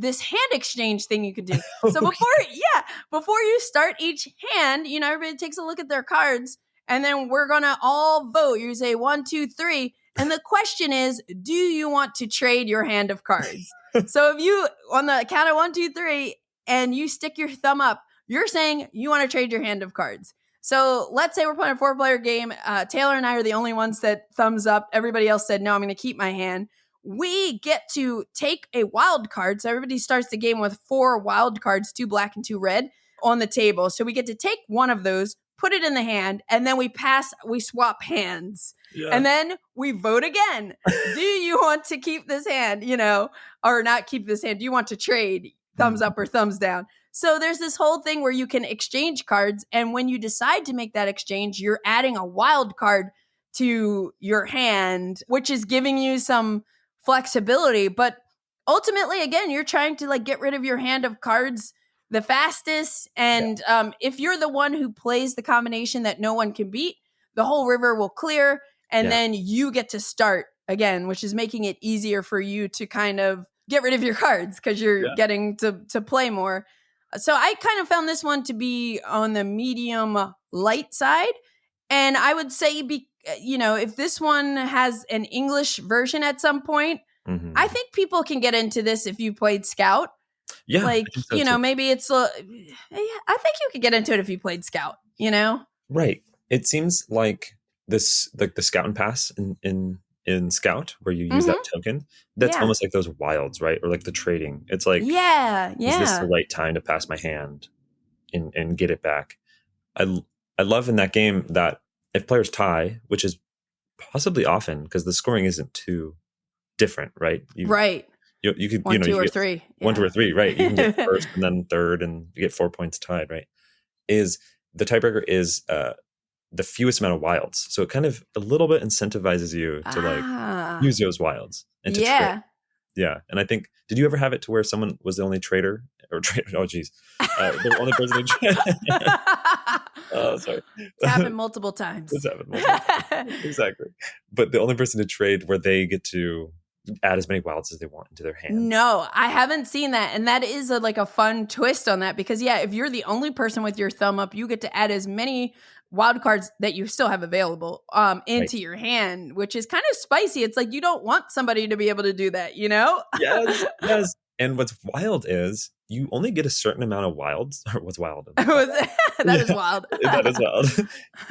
hand exchange thing you can do. So before you start each hand, everybody takes a look at their cards and then we're going to all vote. You say 1, 2, 3. And the question is, do you want to trade your hand of cards? So if you, on the count of 1, 2, 3, and you stick your thumb up, you're saying you want to trade your hand of cards. So let's say we're playing a 4-player game. Taylor and I are the only ones that thumbs up. Everybody else said, no, I'm going to keep my hand. We get to take a wild card. So everybody starts the game with 4 wild cards, 2 black and 2 red on the table. So we get to take one of those, put it in the hand, and then we swap hands. Yeah. And then we vote again. Do you want to keep this hand, or not keep this hand? Do you want to trade? Thumbs up or thumbs down? So there's this whole thing where you can exchange cards. And when you decide to make that exchange, you're adding a wild card to your hand, which is giving you some flexibility. But ultimately, again, you're trying to get rid of your hand of cards the fastest. And if you're the one who plays the combination that no one can beat, the whole river will clear. And then you get to start again, which is making it easier for you to kind of get rid of your cards because you're getting to play more. So I kind of found this one to be on the medium light side. And I would say, if this one has an English version at some point, I think people can get into this if you played Scout. Yeah. Maybe it's, I think you could get into it if you played Scout, Right. It seems like this, like the Scout and Pass in Scout, where you use that token, that's almost like those wilds, right? Or like the trading. It's like, is this the right time to pass my hand and get it back? I love in that game that if players tie, which is possibly often because the scoring isn't too different, right? Right. You could, 1, 2, you or get 3. 1, 2, or 3, right? You can get first and then third, and you get 4 points tied, right? Is the tiebreaker is the fewest amount of wilds, so it kind of a little bit incentivizes you to use those wilds and to trade. Yeah, and I think, did you ever have it to where someone was the only trader or trader? Oh, geez, the only person who traded. Oh, sorry, it's happened multiple times. It's happened multiple times. Exactly, but the only person to trade where they get to add as many wilds as they want into their hand. No, I haven't seen that. And that is a fun twist on that because, if you're the only person with your thumb up, you get to add as many wild cards that you still have available into your hand, which is kind of spicy. It's like you don't want somebody to be able to do that, Yes. And what's wild is you only get a certain amount of wilds. Or what's wild? That is wild. That is wild.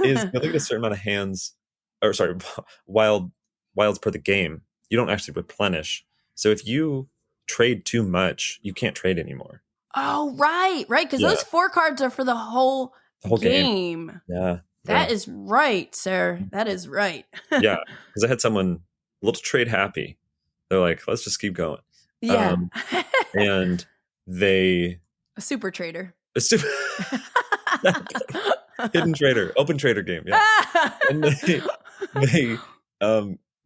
Is you only get a certain amount of hands, or sorry, wilds per the game. You don't actually replenish. So if you trade too much, you can't trade anymore. Oh, right. Because those 4 cards are for the whole game. Yeah. That is right, sir. That is right. Yeah. Because I had someone a little trade happy. They're like, let's just keep going. Yeah. And they... A super trader. Hidden trader. Open trader game. Yeah. And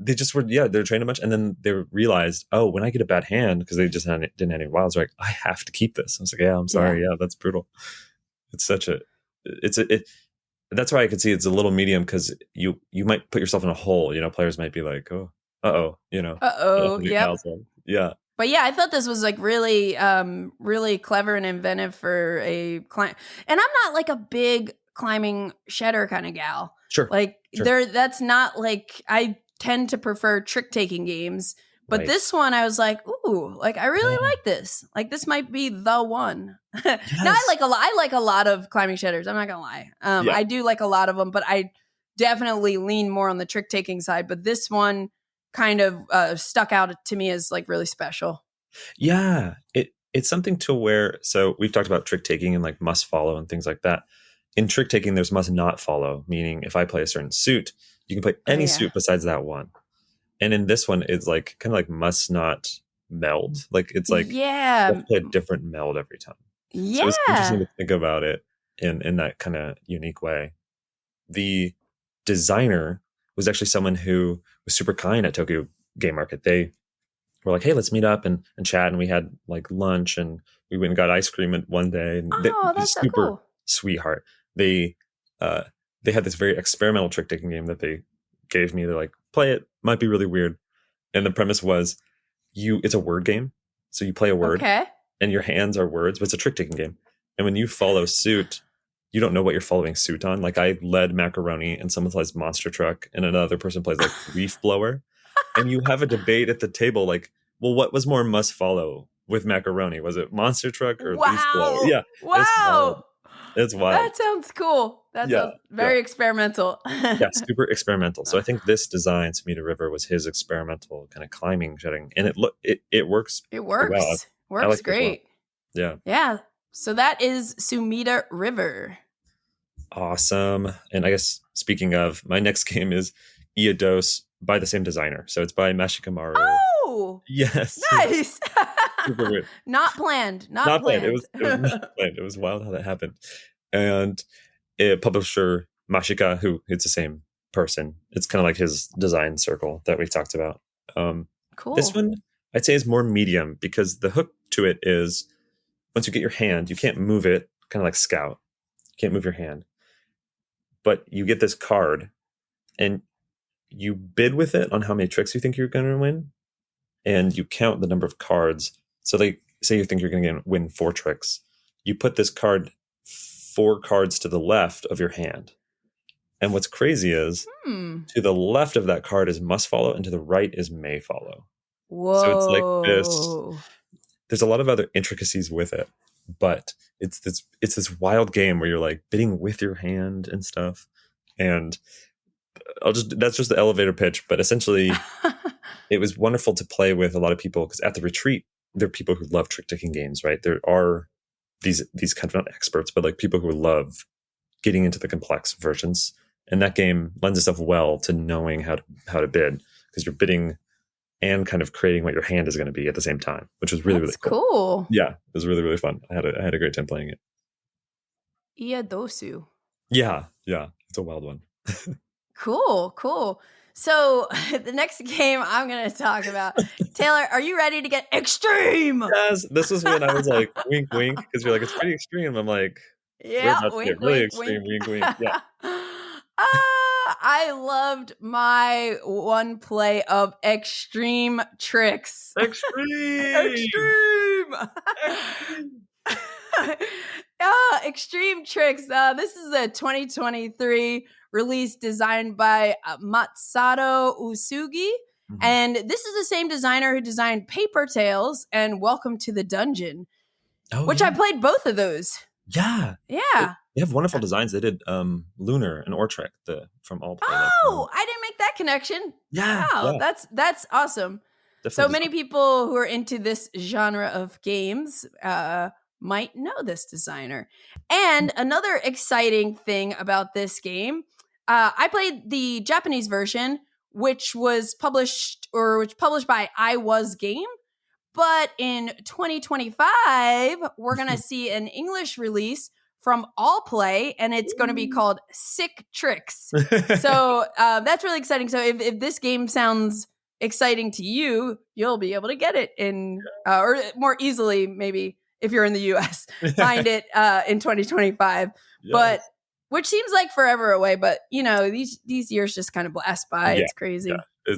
they just were, they're trading a bunch, and then they realized, oh, when I get a bad hand, because they just didn't have any wilds, they're like, I have to keep this. I was like, I'm sorry, that's brutal. It's such a, that's why I could see it's a little medium, because you might put yourself in a hole. Players might be like, yeah. But I thought this was really, really clever and inventive for a climb. And I'm not a big climbing shedder kind of gal. Sure. That's not I tend to prefer trick-taking games, but this one I was like, ooh, I really like this. This might be the one. Yes. Now I like a lot of climbing shedders. I'm not gonna lie. I do like a lot of them, but I definitely lean more on the trick-taking side. But this one kind of stuck out to me as really special. Yeah, it's something to where. So we've talked about trick-taking and must follow and things like that. In trick-taking, there's must not follow, meaning if I play a certain suit, you can play any suit besides that one. And in this one, it's kind of must not meld. It's let's play a different meld every time. Yeah. So it's interesting to think about it in that kind of unique way. The designer was actually someone who was super kind at Tokyo Game Market. They were like, hey, let's meet up and chat. And we had lunch, and we went and got ice cream one day. And that's so super cool. Sweetheart. They had this very experimental trick-taking game that they gave me. They're like, play it. Might be really weird. And the premise was, it's a word game. So you play a word, and your hands are words, but it's a trick-taking game. And when you follow suit, you don't know what you're following suit on. Like I led macaroni and someone plays monster truck and another person plays like leaf blower. And you have a debate at the table like, well, what was more must follow with macaroni? Was it monster truck or leaf blower? Wow. Yeah. It's wild. Wow. It's wild. That sounds cool. That Yeah. sounds very experimental. Yeah, super experimental. So I think this design, Sumida River, was his experimental kind of climbing jetting, and it works. It pretty works. well. Works I like it as well. great. Yeah. Yeah. So that is Sumida River. Awesome. And I guess speaking of, my next game is Iyadosu by the same designer. So it's by Mashikamaru. Oh, Yes. nice. Super weird. Not planned. Not planned. It was not planned. It was wild how that happened. And publisher Mashika, who it's the same person. It's kind of like his design circle that we talked about. Cool. This one I'd say is more medium because the hook to it is once you get your hand, you can't move it, kind of like Scout. You can't move your hand. But you get this card and you bid with it on how many tricks you think you're going to win. And you count the number of cards. So they say you think you're going to win 4 tricks. You put this card 4 cards to the left of your hand. And what's crazy is to the left of that card is must follow and to the right is may follow. Whoa. So it's like this. There's a lot of other intricacies with it, but it's this wild game where you're like bidding with your hand and stuff. And that's just the elevator pitch, but essentially it was wonderful to play with a lot of people because at the retreat, there are people who love trick-taking games, right? There are these kind of not experts, but like people who love getting into the complex versions. And that game lends itself well to knowing how to bid because you're bidding and kind of creating what your hand is going to be at the same time, which was really, That's really cool. Yeah, it was really, really fun. I had a great time playing it. Iyadosu. Yeah. It's a wild one. Cool. So the next game I'm going to talk about, Taylor, are you ready to get extreme? Yes, this was when I was like, wink, wink, because you're like, it's pretty extreme. I'm like, yeah, we're about to get really extreme, wink, wink. Yeah. I loved my one play of extreme tricks. Extreme. Extreme tricks. This is a 2023 release designed by Masato Usugi. Mm-hmm. And this is the same designer who designed Paper Tales and Welcome to the Dungeon, which I played both of those. Yeah. They have wonderful designs. They did Lunar and Ortrek from All Play. Oh, I didn't make that connection. Yeah. Wow, yeah. that's awesome. Definitely. So many people who are into this genre of games might know this designer. And another exciting thing about this game, I played the Japanese version, which published by I Was Game. But in 2025, we're going to see an English release from All Play, and it's going to be called Sick Tricks. So that's really exciting. So if this game sounds exciting to you, you'll be able to get it or more easily, maybe if you're in the US, find it in 2025. Yes. But which seems like forever away. But these years just kind of blast by. Yeah, it's crazy. Yeah.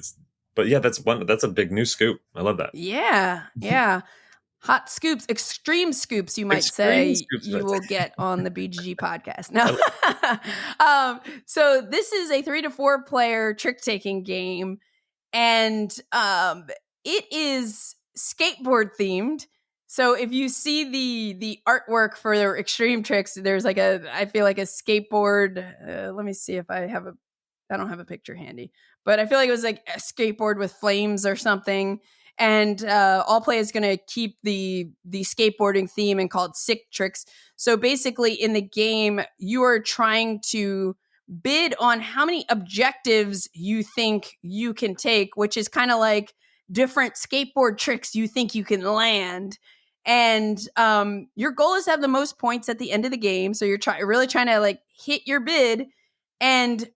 But yeah, that's a big new scoop. I love that. Yeah. Hot scoops, extreme scoops, you might say, you will get on the BGG podcast. No. So this is a 3 to 4 player trick-taking game, and it is skateboard themed. So if you see the artwork for their extreme tricks, there's I feel like a skateboard. Let me see if I don't have a picture handy, but I feel like it was like a skateboard with flames or something. And All Play is going to keep the skateboarding theme and call it Sick Tricks. So basically in the game, you are trying to bid on how many objectives you think you can take, which is kind of like different skateboard tricks you think you can land. And your goal is to have the most points at the end of the game. So you're really trying to like hit your bid. And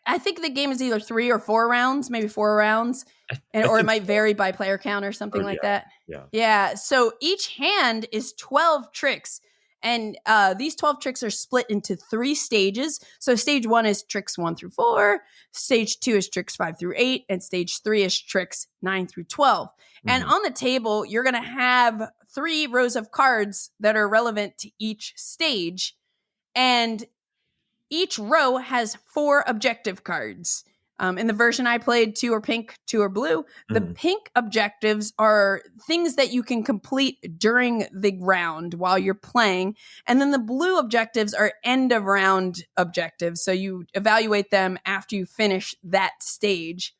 I think the game is either 3 or 4 rounds, maybe 4 rounds, or it might vary by player count or something like that. Yeah. So each hand is 12 tricks, and these 12 tricks are split into 3 stages. So stage 1 is tricks 1 through 4, stage 2 is tricks 5 through 8, and stage 3 is tricks 9 through 12. Mm-hmm. And on the table, you're going to have 3 rows of cards that are relevant to each stage. And each row has 4 objective cards. In the version I played, 2 are pink, 2 are blue. The pink objectives are things that you can complete during the round while you're playing. And then the blue objectives are end of round objectives. So you evaluate them after you finish that stage.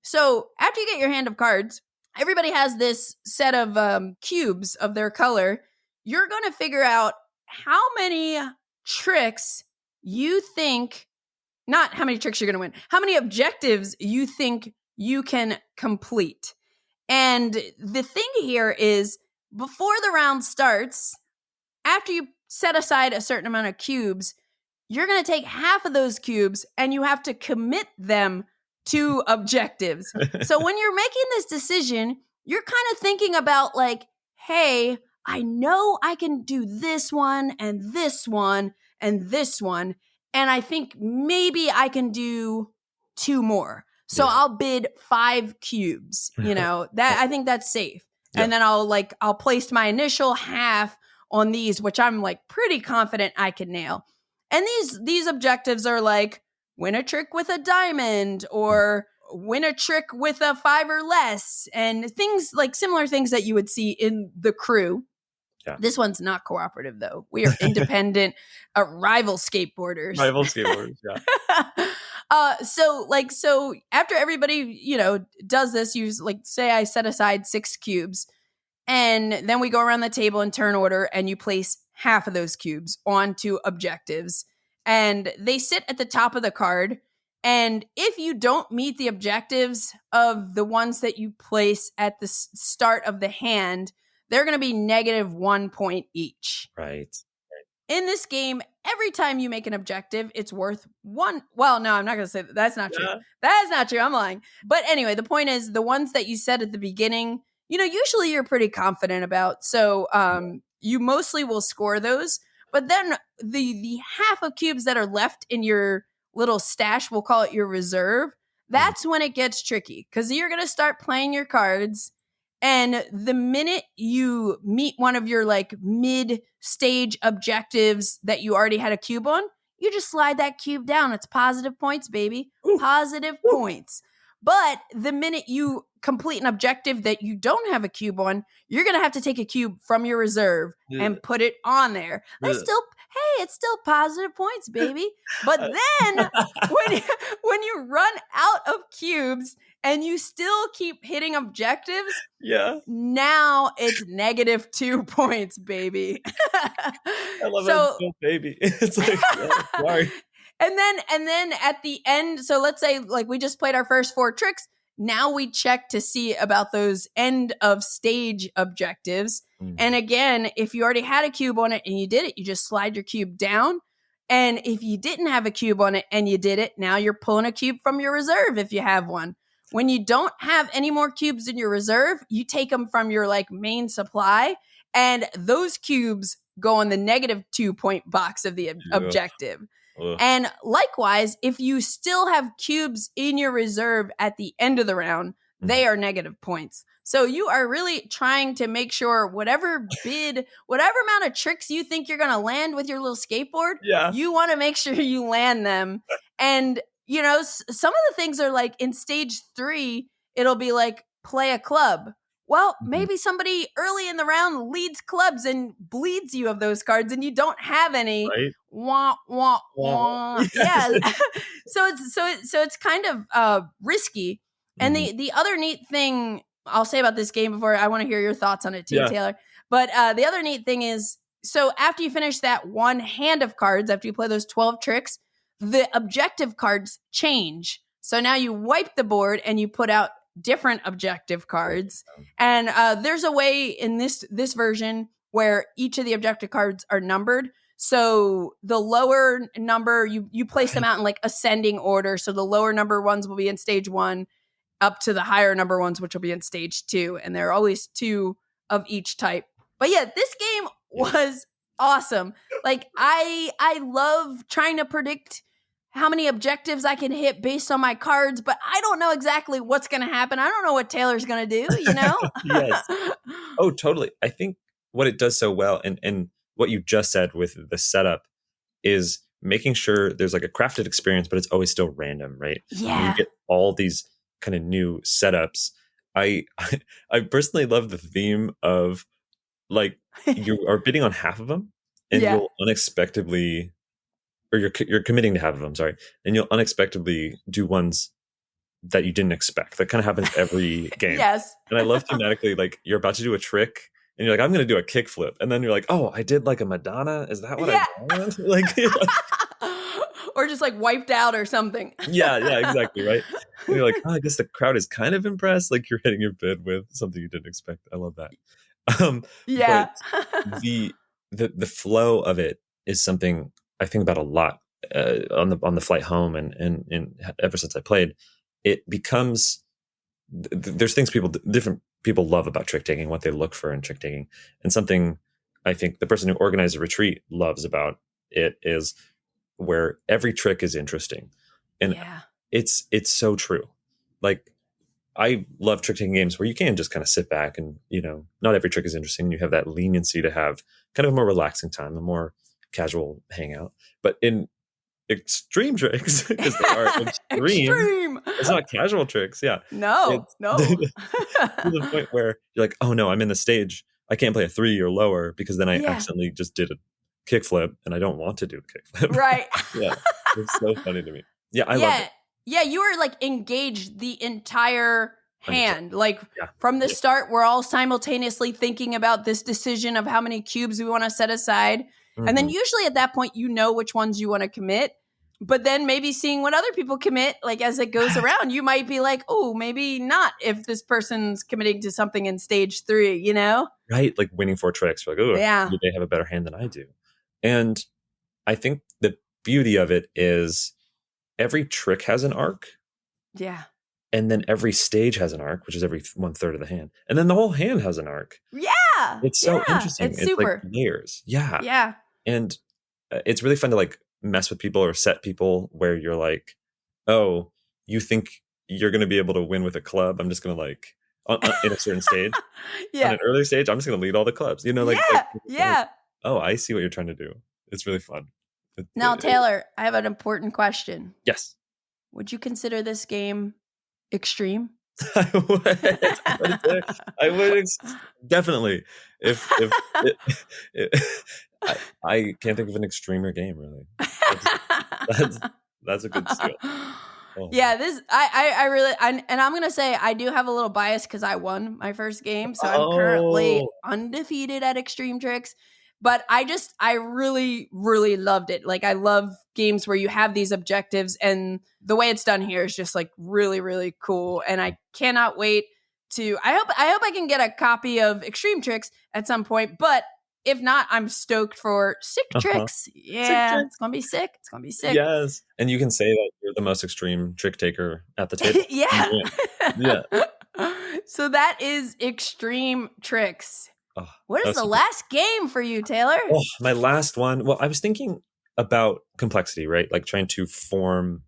So after you get your hand of cards, everybody has this set of cubes of their color. You're going to figure out how many tricks you think, not how many tricks you're going to win, how many objectives you think you can complete. And the thing here is, before the round starts, after you set aside a certain amount of cubes, you're going to take half of those cubes and you have to commit them to objectives. So when you're making this decision, you're kind of thinking about like, hey, I know I can do this one and this one and this one. And I think maybe I can do 2 more. So I'll bid 5 cubes, that I think that's safe. Yeah. And then I'll place my initial half on these, which I'm like pretty confident I can nail. And these objectives are like, win a trick with a diamond or win a trick with a 5 or less, and things like similar things that you would see in The Crew. Yeah. This one's not cooperative, though. We are independent rival skateboarders. Rival skateboarders, yeah. So after everybody, does this, you say I set aside 6 cubes, and then we go around the table in turn order, and you place half of those cubes onto objectives, and they sit at the top of the card. And if you don't meet the objectives of the ones that you place at the start of the hand, they're going to be -1 point each. Right. In this game, every time you make an objective, it's worth 1. Well, no, I'm not going to say that. That's not true. That's not true. I'm lying. But anyway, the point is, the ones that you said at the beginning, usually you're pretty confident about. So you mostly will score those. But then the half of cubes that are left in your little stash, we'll call it your reserve, that's when it gets tricky, because you're going to start playing your cards. And the minute you meet one of your mid-stage objectives that you already had a cube on, you just slide that cube down. It's positive points, baby. Ooh. Positive points. But the minute you complete an objective that you don't have a cube on, you're going to have to take a cube from your reserve and put it on there. That's still, hey, it's still positive points, baby. But then when you run out of cubes and you still keep hitting objectives, now it's -2 points, baby. I love it. Still, baby. It's like, sorry. And then at the end, so let's say we just played our first 4 tricks. Now we check to see about those end of stage objectives. And again, if you already had a cube on it and you did it, you just slide your cube down. And if you didn't have a cube on it and you did it, now you're pulling a cube from your reserve if you have one. When you don't have any more cubes in your reserve, you take them from your main supply, and those cubes go in the -2 point box of the objective. And likewise, if you still have cubes in your reserve at the end of the round, they are negative points. So you are really trying to make sure whatever amount of tricks you think you're going to land with your little skateboard, you want to make sure you land them. And, some of the things are in stage 3, it'll be play a club. Well, maybe somebody early in the round leads clubs and bleeds you of those cards, and you don't have any. Right? Wah, wah, wah. Yeah. So it's kind of risky. And the other neat thing I'll say about this game, before I want to hear your thoughts on it too, Taylor. But the other neat thing is, so after you finish that one hand of cards, after you play those 12 tricks, the objective cards change. So now you wipe the board and you put out different objective cards. And there's a way in this version where each of the objective cards are numbered. So the lower number, you place them out in ascending order. So the lower number ones will be in stage 1 up to the higher number ones, which will be in stage 2. And there are always 2 of each type. But yeah, this game was awesome. I love trying to predict how many objectives I can hit based on my cards, but I don't know exactly what's going to happen. I don't know what Taylor's going to do, Yes. Oh, totally. I think what it does so well, and what you just said with the setup, is making sure there's like a crafted experience, but it's always still random, right? And you Yeah. get all these kind of new setups. I I personally love the theme of like you are bidding on half of them, and Yeah. you'll unexpectedly, or you're committing to half of them, sorry, and you'll unexpectedly do ones that you didn't expect. That kind of happens every game. Yes. And I love thematically, like you're about to do a trick and you're like, I'm going to do a kickflip. And then you're like, oh, I did like a Madonna. Is that what Yeah. I want? Like, Or just like wiped out or something. yeah, exactly. Right. And you're like, oh, I guess the crowd is kind of impressed. Like you're hitting your bid with something you didn't expect. I love that. Yeah. But the flow of it is something I think about a lot on the flight home, and ever since I played, it becomes there's things different people love about trick taking, what they look for in trick taking, and something I think the person who organized the retreat loves about it is where every trick is interesting, and it's so true. Like I love trick taking games where you can just kind of sit back and, not every trick is interesting. You have that leniency to have kind of a more relaxing time, a more casual hangout. But in extreme tricks, because they are extreme. It's not casual tricks. Yeah. No. To the point where you're like, oh no, I'm in the stage. I can't play a 3 or lower because then I accidentally just did a kickflip and I don't want to do a kickflip. Right. Yeah. It's so funny to me. Yeah. I love it. Yeah, you were like engaged the entire hand. Like from the start, we're all simultaneously thinking about this decision of how many cubes we want to set aside. Mm-hmm. And then usually at that point, you know which ones you want to commit. But then maybe seeing what other people commit, like as it goes around, you might be like, oh, maybe not if this person's committing to something in stage 3, Right? Like winning 4 tricks. You're like, oh, they have a better hand than I do. And I think the beauty of it is every trick has an arc. Yeah. And then every stage has an arc, which is every 1/3 of the hand. And then the whole hand has an arc. Yeah. It's so interesting. It's super. Like layers. Yeah. Yeah. And it's really fun to like mess with people or set people where you're like, oh, you think you're going to be able to win with a club. I'm just going to like, in a certain stage. On an earlier stage, I'm just going to lead all the clubs. Like, oh, I see what you're trying to do. It's really fun. Now, Taylor, I have an important question. Yes. Would you consider this game extreme? I would definitely. If I can't think of an extremer game, really. That's a good steal. Oh. Yeah, this I really and I'm gonna say I do have a little bias because I won my first game, so I'm currently undefeated at Extreme Tricks. But I really, really loved it. Like I love games where you have these objectives, and the way it's done here is just like really, really cool. And I cannot wait to. I hope I can get a copy of Extreme Tricks at some point. But if not, I'm stoked for Sick Tricks. Yeah, Sick Tricks. It's gonna be sick. It's gonna be sick. Yes, and you can say that you're the most extreme trick taker at the table. Yeah. So that is Extreme Tricks. What is the last game for you, Taylor? Oh, my last one. Well, I was thinking about complexity, right? Like trying to form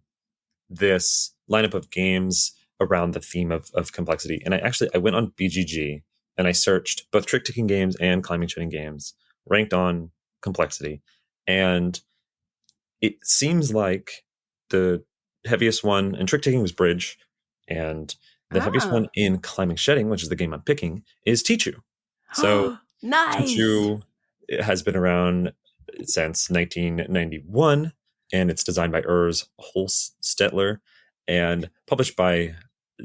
this lineup of games around the theme of complexity. And I went on BGG and I searched both trick taking games and climbing shooting games ranked on complexity. And it seems like the heaviest one in trick taking was Bridge. And the heaviest one in climbing shedding, which is the game I'm picking, is Tichu. So nice. Tichu has been around since 1991, and it's designed by Urs Holstetler and published by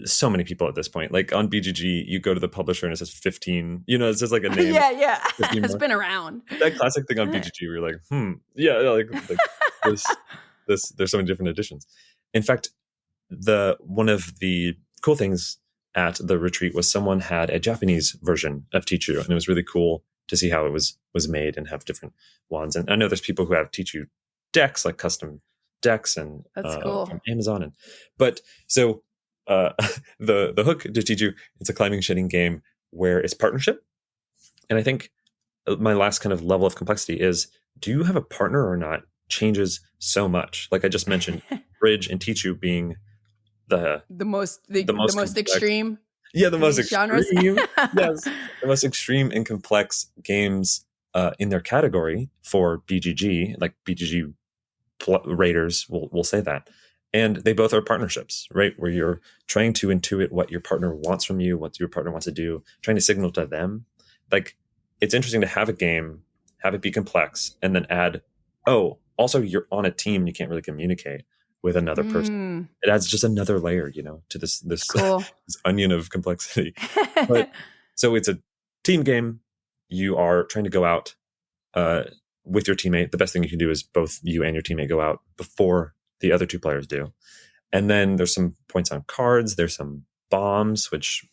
so many people at this point. Like on BGG, you go to the publisher and it says 15. It's just like a name. Yeah. It's been around. That classic thing on BGG, where you're like, this. There's so many different editions. In fact, one of the cool things at the retreat was someone had a Japanese version of Tichu, and it was really cool to see how it was made and have different wands. And I know there's people who have Tichu decks, like custom decks, and that's cool from Amazon. But so the hook to Tichu, it's a climbing shedding game where it's partnership. And I think my last kind of level of complexity is, do you have a partner or not changes so much. Like I just mentioned, Bridge and Tichu being the most extreme. Yeah, the most genres. extreme. Yes, the most extreme and complex games in their category for BGG, like BGG raters will say that. And they both are partnerships, right? Where you're trying to intuit what your partner wants from you, what your partner wants to do, trying to signal to them. Like, it's interesting to have a game, have it be complex, and then add, oh, also you're on a team, you can't really communicate with another person. It adds just another layer, to this Cool. this onion of complexity. But so it's a team game. You are trying to go out with your teammate. The best thing you can do is both you and your teammate go out before the other two players do. And then there's some points on cards. There's some bombs, which,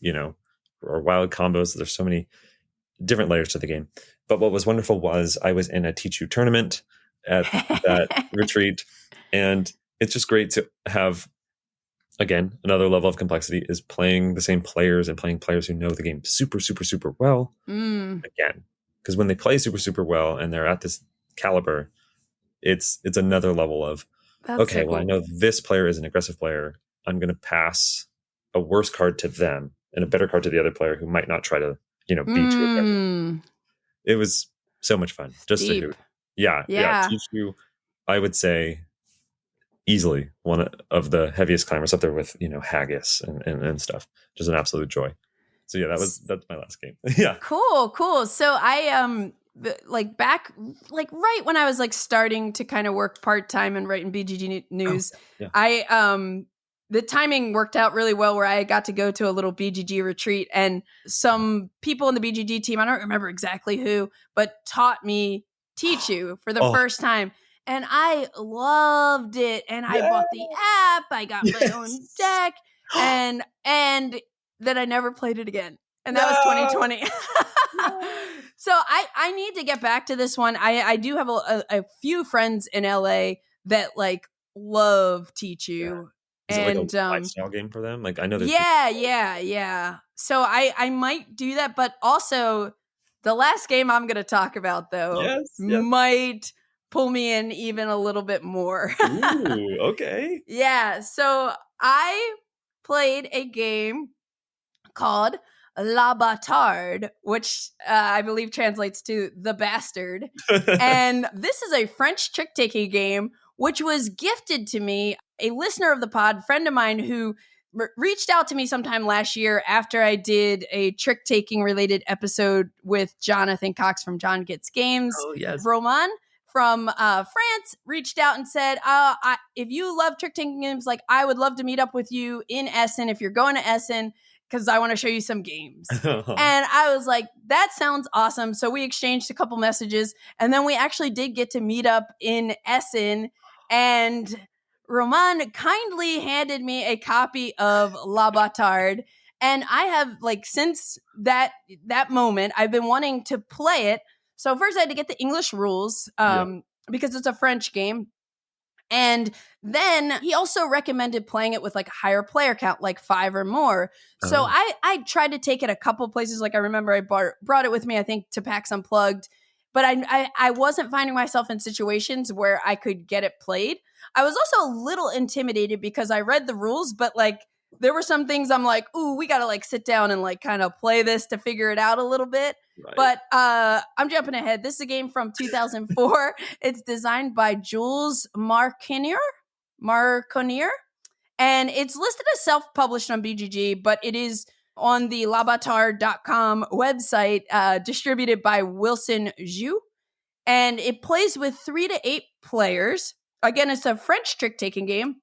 are wild combos. There's so many different layers to the game. But what was wonderful was I was in a Tichu tournament at that retreat. And it's just great to have, again, another level of complexity is playing the same players and playing players who know the game super, super, super well. Again, because when they play super, super well and they're at this caliber, it's another level of, okay, so cool. Well, I know this player is an aggressive player. I'm going to pass a worse card to them and a better card to the other player who might not try to, be too aggressive. It was so much fun. Just Deep. to hear. Yeah. Tichu, I would say, easily one of the heaviest climbers, up there with, Haggis and stuff. Just an absolute joy. So yeah, that's my last game. Yeah. Cool. So I back right when I was starting to kind of work part-time and write in BGG news, the timing worked out really well where I got to go to a little BGG retreat, and some people in the BGG team, I don't remember exactly who, but taught me Tichu for the first time. And I loved it. And I bought the app, I got my own deck, and then I never played it again. And that was 2020. So I need to get back to this one. I do have a few friends in LA that love Tichu. Is it like a lifestyle game for them? I know there's yeah. So I might do that, but also the last game I'm going to talk about though might pull me in even a little bit more. Ooh, okay. Yeah, so I played a game called La Bâtarde, which I believe translates to the bastard. And this is a French trick-taking game, which was gifted to me. A listener of the pod, friend of mine who reached out to me sometime last year after I did a trick-taking related episode with Jonathan Cox from John Gets Games. Oh, yes. Roman from France reached out and said, if you love trick-taking games, I would love to meet up with you in Essen if you're going to Essen, because I want to show you some games. And I was like, that sounds awesome. So we exchanged a couple messages, and then we actually did get to meet up in Essen, and Roman kindly handed me a copy of La Bâtarde. And I have, since that moment, I've been wanting to play it. So first I had to get the English rules because it's a French game. And then he also recommended playing it with a higher player count, 5 or more. So I tried to take it a couple places. I remember I brought it with me, I think, to PAX Unplugged. But I wasn't finding myself in situations where I could get it played. I was also a little intimidated because I read the rules, but there were some things I'm like, ooh, we got to sit down and kind of play this to figure it out a little bit. Right. But I'm jumping ahead. This is a game from 2004. It's designed by Jules Marconier. And it's listed as self-published on BGG, but it is on the labâtarde.com website, distributed by Wilson Zhu. And it plays with 3 to 8 players. Again, it's a French trick-taking game.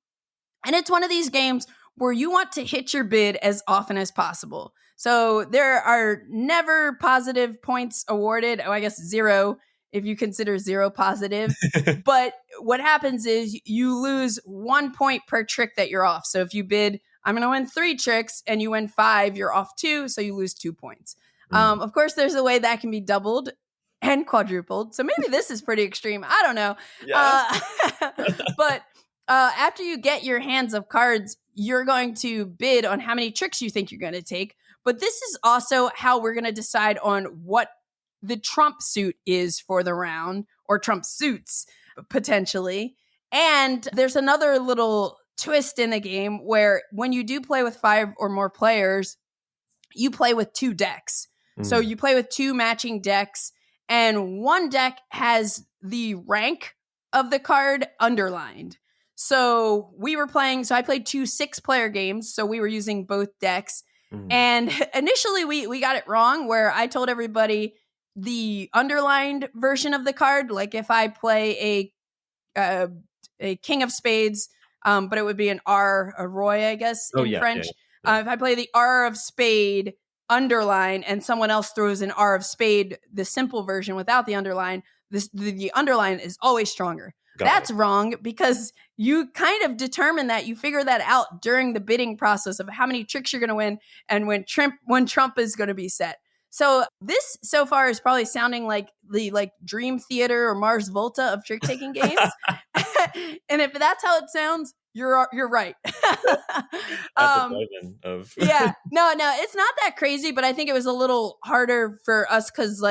And it's one of these games where you want to hit your bid as often as possible. So there are never positive points awarded. Oh, I guess 0 if you consider 0 positive. But what happens is you lose 1 point per trick that you're off. So if you bid, I'm going to win 3 tricks, and you win 5, you're off 2, so you lose 2 points. Of course, there's a way that can be doubled and quadrupled. So maybe this is pretty extreme. I don't know. But after you get your hands of cards, you're going to bid on how many tricks you think you're going to take. But this is also how we're going to decide on what the trump suit is for the round, or trump suits, potentially. And there's another little twist in the game where when you do play with 5 or more players, you play with 2 decks. So you play with 2 matching decks. and one deck has the rank of the card underlined. So I played 2 6-player games, so we were using both decks. And initially we got it wrong, where I told everybody the underlined version of the card, like if I play a King of Spades, but it would be an R, a Roy, I guess, in French. If I play the R of Spade underline and someone else throws an R of Spade, the simple version without the underline, the underline is always stronger. That's wrong, because you kind of determine that, you figure that out during the bidding process of how many tricks you're going to win and when Trump is going to be set. So this so far is probably sounding like the Dream Theater or Mars Volta of trick taking games. And if that's how it sounds, you're right. Yeah, no, it's not that crazy, but I think it was a little harder for us because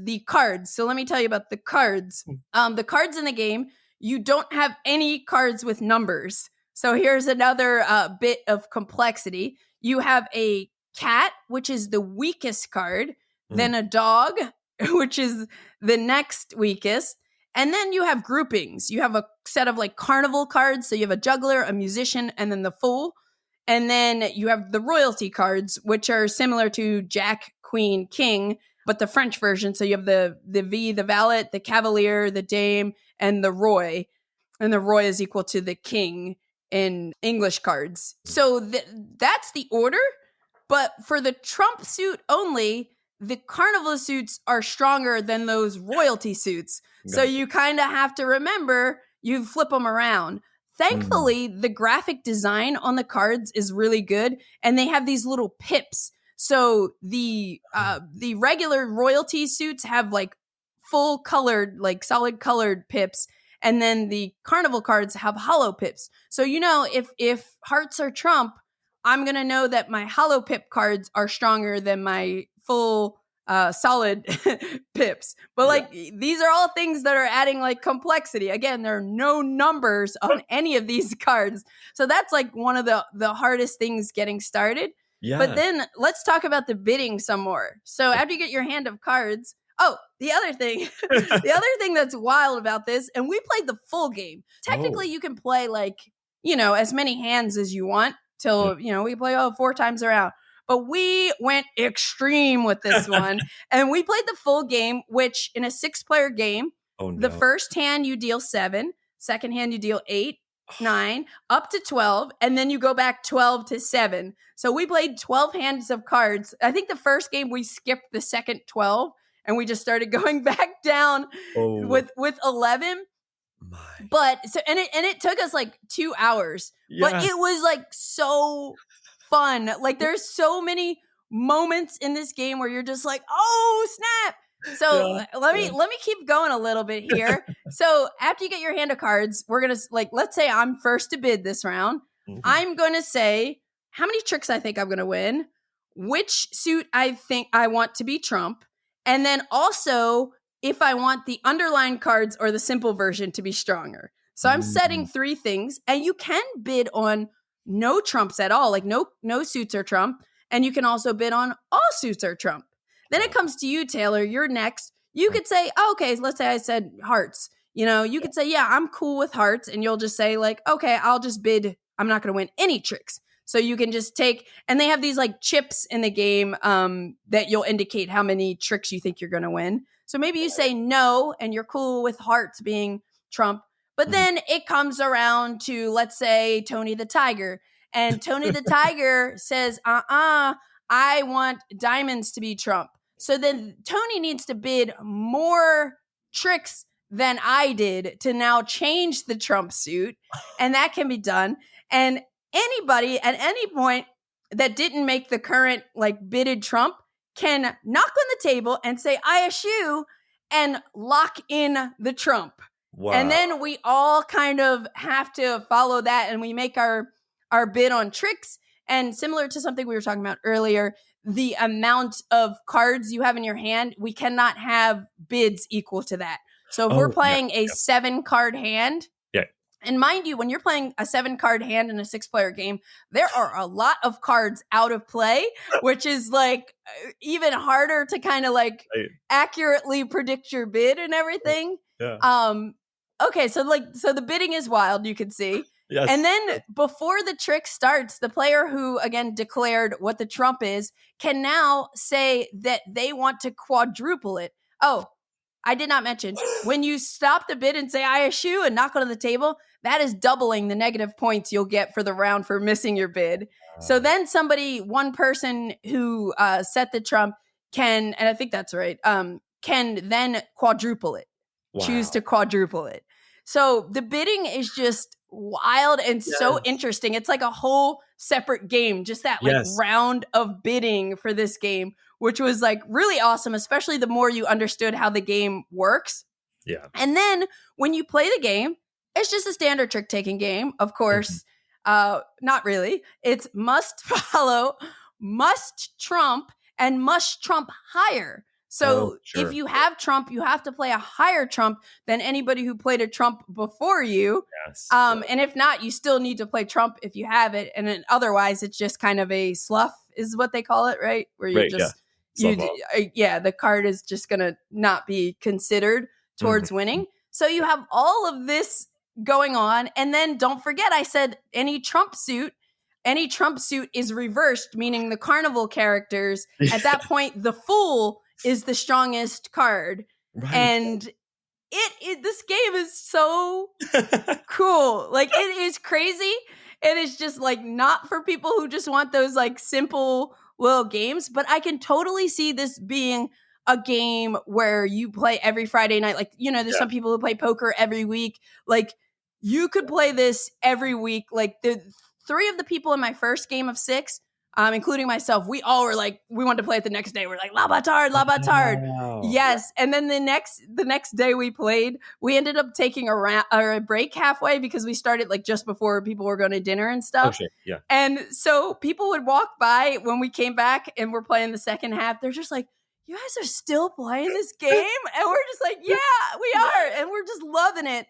the cards. So let me tell you about the cards. The cards in the game, you don't have any cards with numbers. So here's another bit of complexity. You have a cat, which is the weakest card, then a dog, which is the next weakest. And then you have groupings. You have a set of carnival cards. So you have a juggler, a musician, and then the fool. And then you have the royalty cards, which are similar to Jack, Queen, King, but the French version. So you have the V, the valet, the cavalier, the dame, and the Roy. And the Roy is equal to the king in English cards. So that's the order. But for the Trump suit only, the carnival suits are stronger than those royalty suits. So you kind of have to remember, you flip them around. Thankfully, the graphic design on the cards is really good. And they have these little pips. So the regular royalty suits have full colored, solid colored pips. And then the carnival cards have hollow pips. So, if hearts are Trump, I'm going to know that my hollow pip cards are stronger than my full solid pips. But these are all things that are adding complexity. Again, there are no numbers on any of these cards. So that's one of the hardest things getting started. Yeah. But then let's talk about the bidding some more. So after you get your hand of cards, the other thing that's wild about this, and we played the full game. Technically, you can play as many hands as you want till, we play 4 times around. But we went extreme with this one. And we played the full game, which in a 6-player game, the first hand you deal 7, second hand you deal 8, 9, up to 12, and then you go back 12 to 7. So we played 12 hands of cards. I think the first game we skipped the second 12, and we just started going back down with 11. But it took us 2 hours. Yeah. But it was so fun. There's so many moments in this game where you're just oh snap. So let me keep going a little bit here. So after you get your hand of cards, we're gonna let's say I'm first to bid this round. Mm-hmm. I'm gonna say how many tricks I think I'm gonna win, which suit I think I want to be Trump, and then also if I want the underlined cards or the simple version to be stronger. So I'm setting 3 things, and you can bid on no trumps at all, no suits are Trump, and you can also bid on all suits are Trump. Then it comes to you, Taylor. You're next. You could say, okay, let's say I said hearts. You could say, yeah, I'm cool with hearts, and you'll just say okay, I'll just bid. I'm not going to win any tricks. So you can just take, and they have these chips in the game that you'll indicate how many tricks you think you're going to win. So maybe you say no, and you're cool with hearts being Trump. But then it comes around to, let's say, Tony the Tiger. And Tony the Tiger says, I want diamonds to be Trump. So then Tony needs to bid more tricks than I did to now change the Trump suit. And that can be done. And anybody at any point that didn't make the current bidded Trump can knock on the table and say, I eschew, and lock in the Trump. Wow. And then we all kind of have to follow that, and we make our bid on tricks. And similar to something we were talking about earlier, the amount of cards you have in your hand, we cannot have bids equal to that. So if we're playing a 7-card hand, And mind you, when you're playing a 7-card hand in a 6-player game, there are a lot of cards out of play, which is like even harder to kind of like accurately predict your bid and everything. Yeah. Okay, so the bidding is wild, you can see. Yes. And then before the trick starts, the player who, again, declared what the trump is can now say that they want to quadruple it. Oh, I did not mention, when you stop the bid and say, I eschew, and knock on the table, that is doubling the negative points you'll get for the round for missing your bid. So then one person who set the trump can, and I think that's right, can then quadruple it. Wow. Choose to quadruple it. So the bidding is just wild and so interesting. It's like a whole separate game, just that like round of bidding for this game, which was like really awesome, especially the more you understood how the game works. Yeah. And then when you play the game, it's just a standard trick taking game, of course. Not really. It's must follow, must trump, and must trump higher. So if you have trump, you have to play a higher trump than anybody who played a trump before you. Yes. And if not, you still need to play trump if you have it. And then otherwise, it's just kind of a slough is what they call it, right? Where you the card is just going to not be considered towards winning. So you have all of this going on. And then don't forget, I said any trump suit is reversed, meaning the carnival characters. At that point, the fool is the strongest card. Right. And this game is so cool. Like, it is crazy. It is just like not for people who just want those like simple little games, but I can totally see this being a game where you play every Friday night. Like, there's some people who play poker every week. Like, you could play this every week. Like, the 3 of the people in my first game of 6, including myself, we all were like, we wanted to play it the next day. We're like, la bâtarde. Wow. Yes. And then the next day we played, we ended up taking a break halfway because we started like just before people were going to dinner and stuff. Oh, shit. Yeah. And so people would walk by when we came back and we're playing the second half. They're just like, you guys are still playing this game? And we're just like, yeah, we are. And we're just loving it.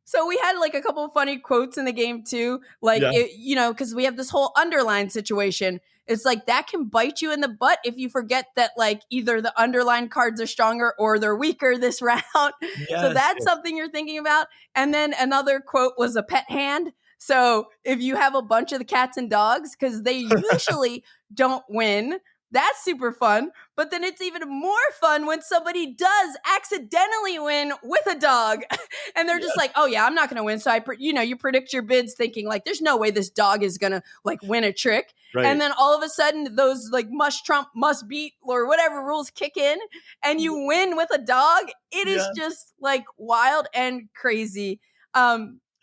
So we had like a couple of funny quotes in the game too. Like, because we have this whole underline situation. It's like that can bite you in the butt if you forget that like either the underlined cards are stronger or they're weaker this round. So that's something you're thinking about. And then another quote was a pet hand. So if you have a bunch of the cats and dogs, because they usually don't win, that's super fun. But then it's even more fun when somebody does accidentally win with a dog. And they're just like, oh yeah, I'm not going to win. So you predict your bids thinking like, there's no way this dog is going to like win a trick. Right. And then all of a sudden those like must trump, must beat or whatever rules kick in and you win with a dog. It is just like wild and crazy.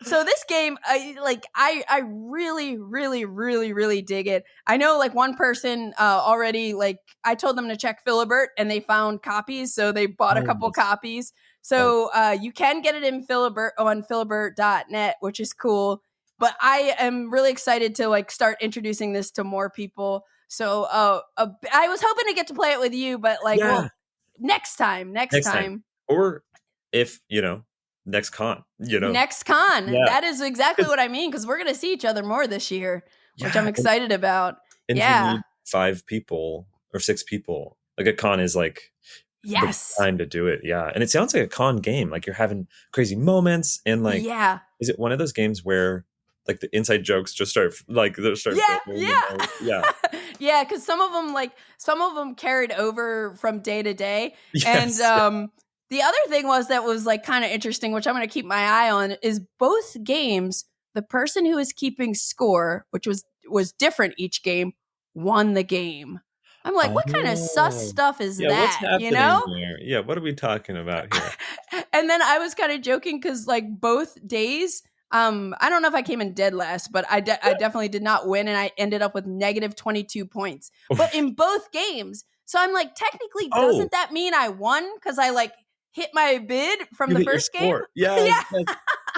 So this game, I really, really, really, really dig it. I know like one person already, like I told them to check Philibert and they found copies. So they bought a couple copies. So you can get it in Philibert on philibert.net, which is cool. But I am really excited to like start introducing this to more people. So I was hoping to get to play it with you, but like, well, next time. Or if, next con, Next con. Yeah. That is exactly what I mean, because we're going to see each other more this year, which I'm excited about. And you need 5 people or 6 people. Like a con is like the time to do it. Yeah. And it sounds like a con game. Like you're having crazy moments and like, is it one of those games where like the inside jokes just start yeah, because some of them carried over from day to day. Yes. And the other thing that was like kind of interesting, which I'm going to keep my eye on, is both games, the person who is keeping score, which was different each game, won the game. I'm like, what kind of sus stuff is that? What's happening there? Yeah, what are we talking about here? And then I was kind of joking because like both days, I don't know if I came in dead last, but I definitely did not win, and I ended up with negative 22 points. But in both games, so I'm like, technically, doesn't that mean I won? Because I like hit my bid from the first game. Yeah.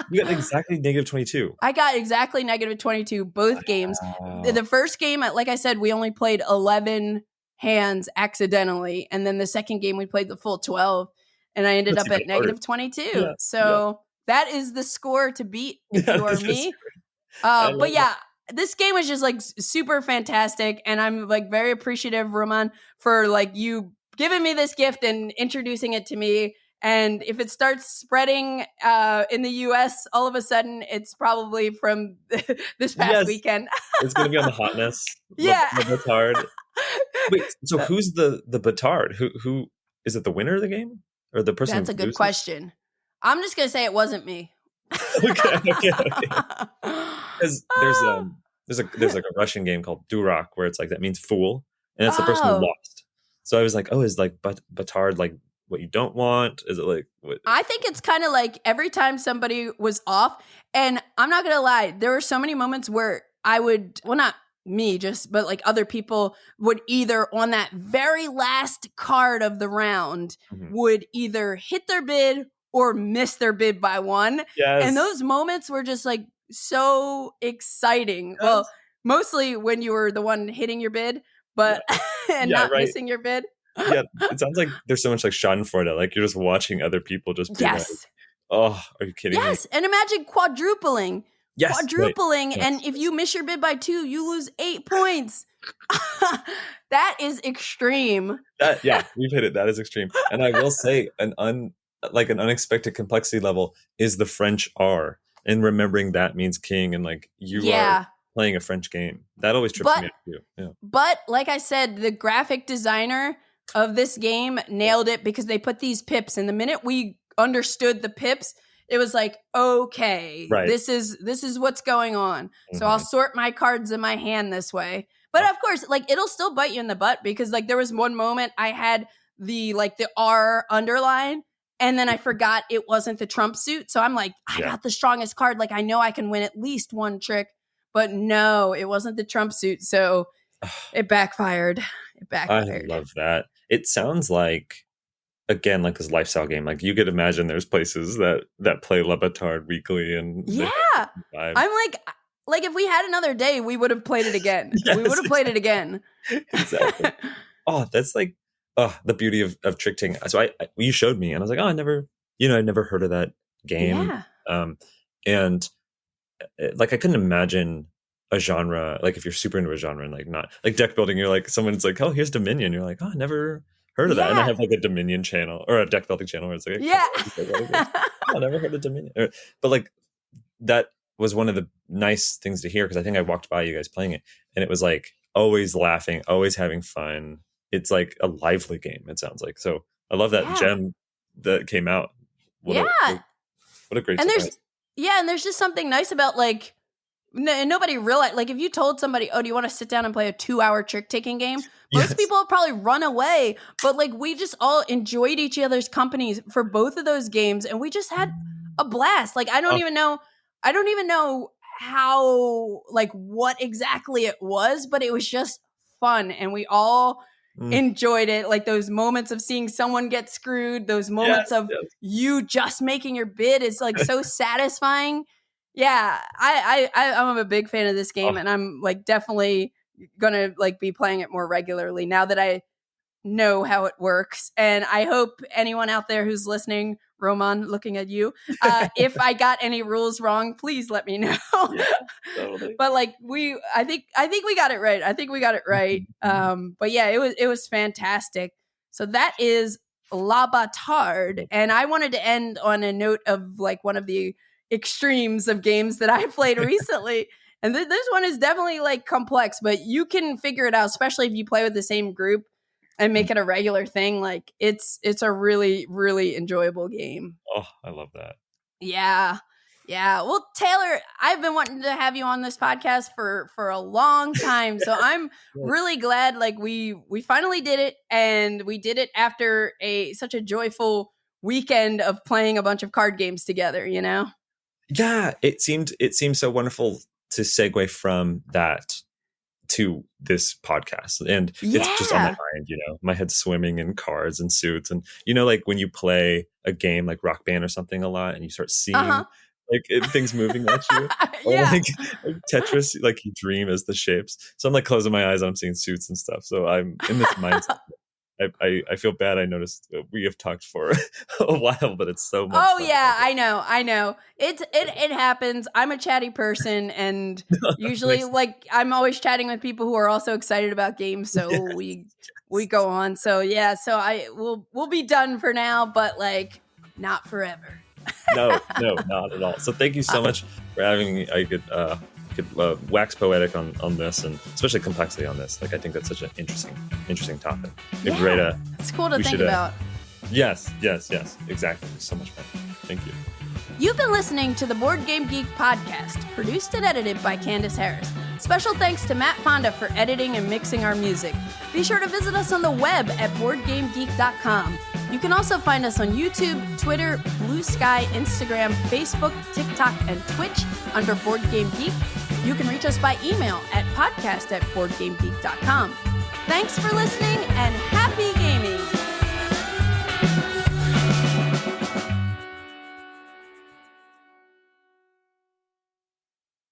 You got exactly negative 22. I got exactly negative 22 both games. The first game, like I said, we only played 11 hands accidentally. And then the second game, we played the full 12. And I ended up at negative 22. Yeah. So that is the score to beat if Yeah, you are this is me. great. I But love yeah, this game was just like super fantastic, and I'm like very appreciative, Roman, for like you giving me this gift and introducing it to me. And if it starts spreading in the US, all of a sudden it's probably from this past Yes, weekend. it's gonna be on the hotness. Yeah. The bâtarde. Wait, so who's the bâtarde? Who is it? The winner of the game or the person That's who a good loses? question. I'm just gonna say it wasn't me. Okay. Because there's like a Russian game called Durak where it's like that means fool, and that's the person who Oh, lost. So I was like, oh, is like bâtarde like what you don't want? Is it like what? I think it's kind of like every time somebody was off, and I'm not gonna lie, there were so many moments where I would, well, not me, just but like other people would either on that very last card of the round Mhm. would either hit their bid or miss their bid by one, and Yes. those moments were just like so exciting. Yes. Well, mostly when you were the one hitting your bid, Yeah. but and Yeah. not Right. missing your bid. Yeah. It sounds like there's so much like Schadenfreude. Like you're just watching other people just be like, Yes. oh, are you kidding me? Yes, and imagine quadrupling. Yes. Right. Quadrupling, and Yes. if you miss your bid by 2, you lose 8 points. That is extreme. That yeah, we've hit it. That is extreme. And I will say an unexpected complexity level is the French R. And remembering that means king and like you are Yeah. playing a French game. That always trips But me up too. Yeah. but like I said, the graphic designer of this game nailed it because they put these pips, and the minute we understood the pips, it was like, okay, Right. this is what's going on. So I'll Mhm. sort my cards in my hand this way. But Oh. of course, like it'll still bite you in the butt because like there was one moment I had the R underline, and then I forgot it wasn't the Trump suit. So I'm like, I Yeah. got the strongest card. Like I know I can win at least one trick, but no, it wasn't the Trump suit. So it backfired. It I backfired. love that. It sounds like again like this lifestyle game. Like you could imagine there's places that play Le Batard weekly and they Yeah. have a vibe. I'm like if we had another day, we would have played it again. We Yes, would have played it again. exactly. Oh, that's like the beauty of trick taking. So you showed me and I was like, oh, I'd never heard of that game. Yeah. And like I couldn't imagine a genre, like if you're super into a genre and like not like deck building, you're like someone's like, oh, here's Dominion. You're like, oh, I never heard of that. And I Yeah. have like a Dominion channel or a deck building channel where it's like, Yeah. oh, I never heard of Dominion. But like that was one of the nice things to hear because I think I walked by you guys playing it and it was like always laughing, always having fun. It's like a lively game, it sounds like. So I love that Yeah. gem that came out. What a great And surprise. there's just something nice about like nobody realized, like if you told somebody, oh, do you want to sit down and play a 2-hour trick taking game? Most Yes. people would probably run away, but like we just all enjoyed each other's companies for both of those games, and we just had a blast. Like I don't even know how like what exactly it was, but it was just fun, and we all enjoyed it. Like those moments of seeing someone get screwed, those moments of you just making your bid is like so satisfying. Yeah, I'm a big fan of this game, and I'm like definitely gonna like be playing it more regularly now that I know how it works. And I hope anyone out there who's listening, Roman, looking at you, if I got any rules wrong, please let me know. Yeah, totally. But like I think we got it right. I think we got it right. But yeah, it was fantastic. So that is La Bâtarde, and I wanted to end on a note of like one of the extremes of games that I played recently. And this one is definitely like complex, but you can figure it out, especially if you play with the same group and make it a regular thing. Like it's a really, really enjoyable game. Oh, I love that. Yeah. Yeah. Well, Taylor, I've been wanting to have you on this podcast for a long time. So I'm really glad like we finally did it, and we did it after such a joyful weekend of playing a bunch of card games together, you know? Yeah, it seemed so wonderful to segue from that to this podcast, and it's just on my mind. My head's swimming in cards and suits, and like when you play a game like Rock Band or something a lot, and you start seeing like things moving at you, or like Tetris, like you dream as the shapes. So I'm like closing my eyes, I'm seeing suits and stuff. So I'm in this mindset. I feel bad. I noticed we have talked for a while, but it's so much. Oh fun. yeah, I know. It happens. I'm a chatty person, and usually, like, I'm always chatting with people who are also excited about games. So we go on. So yeah, so we'll be done for now, but like not forever. No, not at all. So thank you so much for having me. I could wax poetic on this, and especially complexity on this. Like, I think that's such an interesting topic. Yeah, it's cool to think about. Yes, exactly. So much fun. Thank you. You've been listening to the Board Game Geek podcast, produced and edited by Candace Harris. Special thanks to Matt Fonda for editing and mixing our music. Be sure to visit us on the web at boardgamegeek.com. You can also find us on YouTube, Twitter, Blue Sky, Instagram, Facebook, TikTok, and Twitch under Board Game Geek. You can reach us by email at podcast@boardgamegeek.com. Thanks for listening, and happy gaming!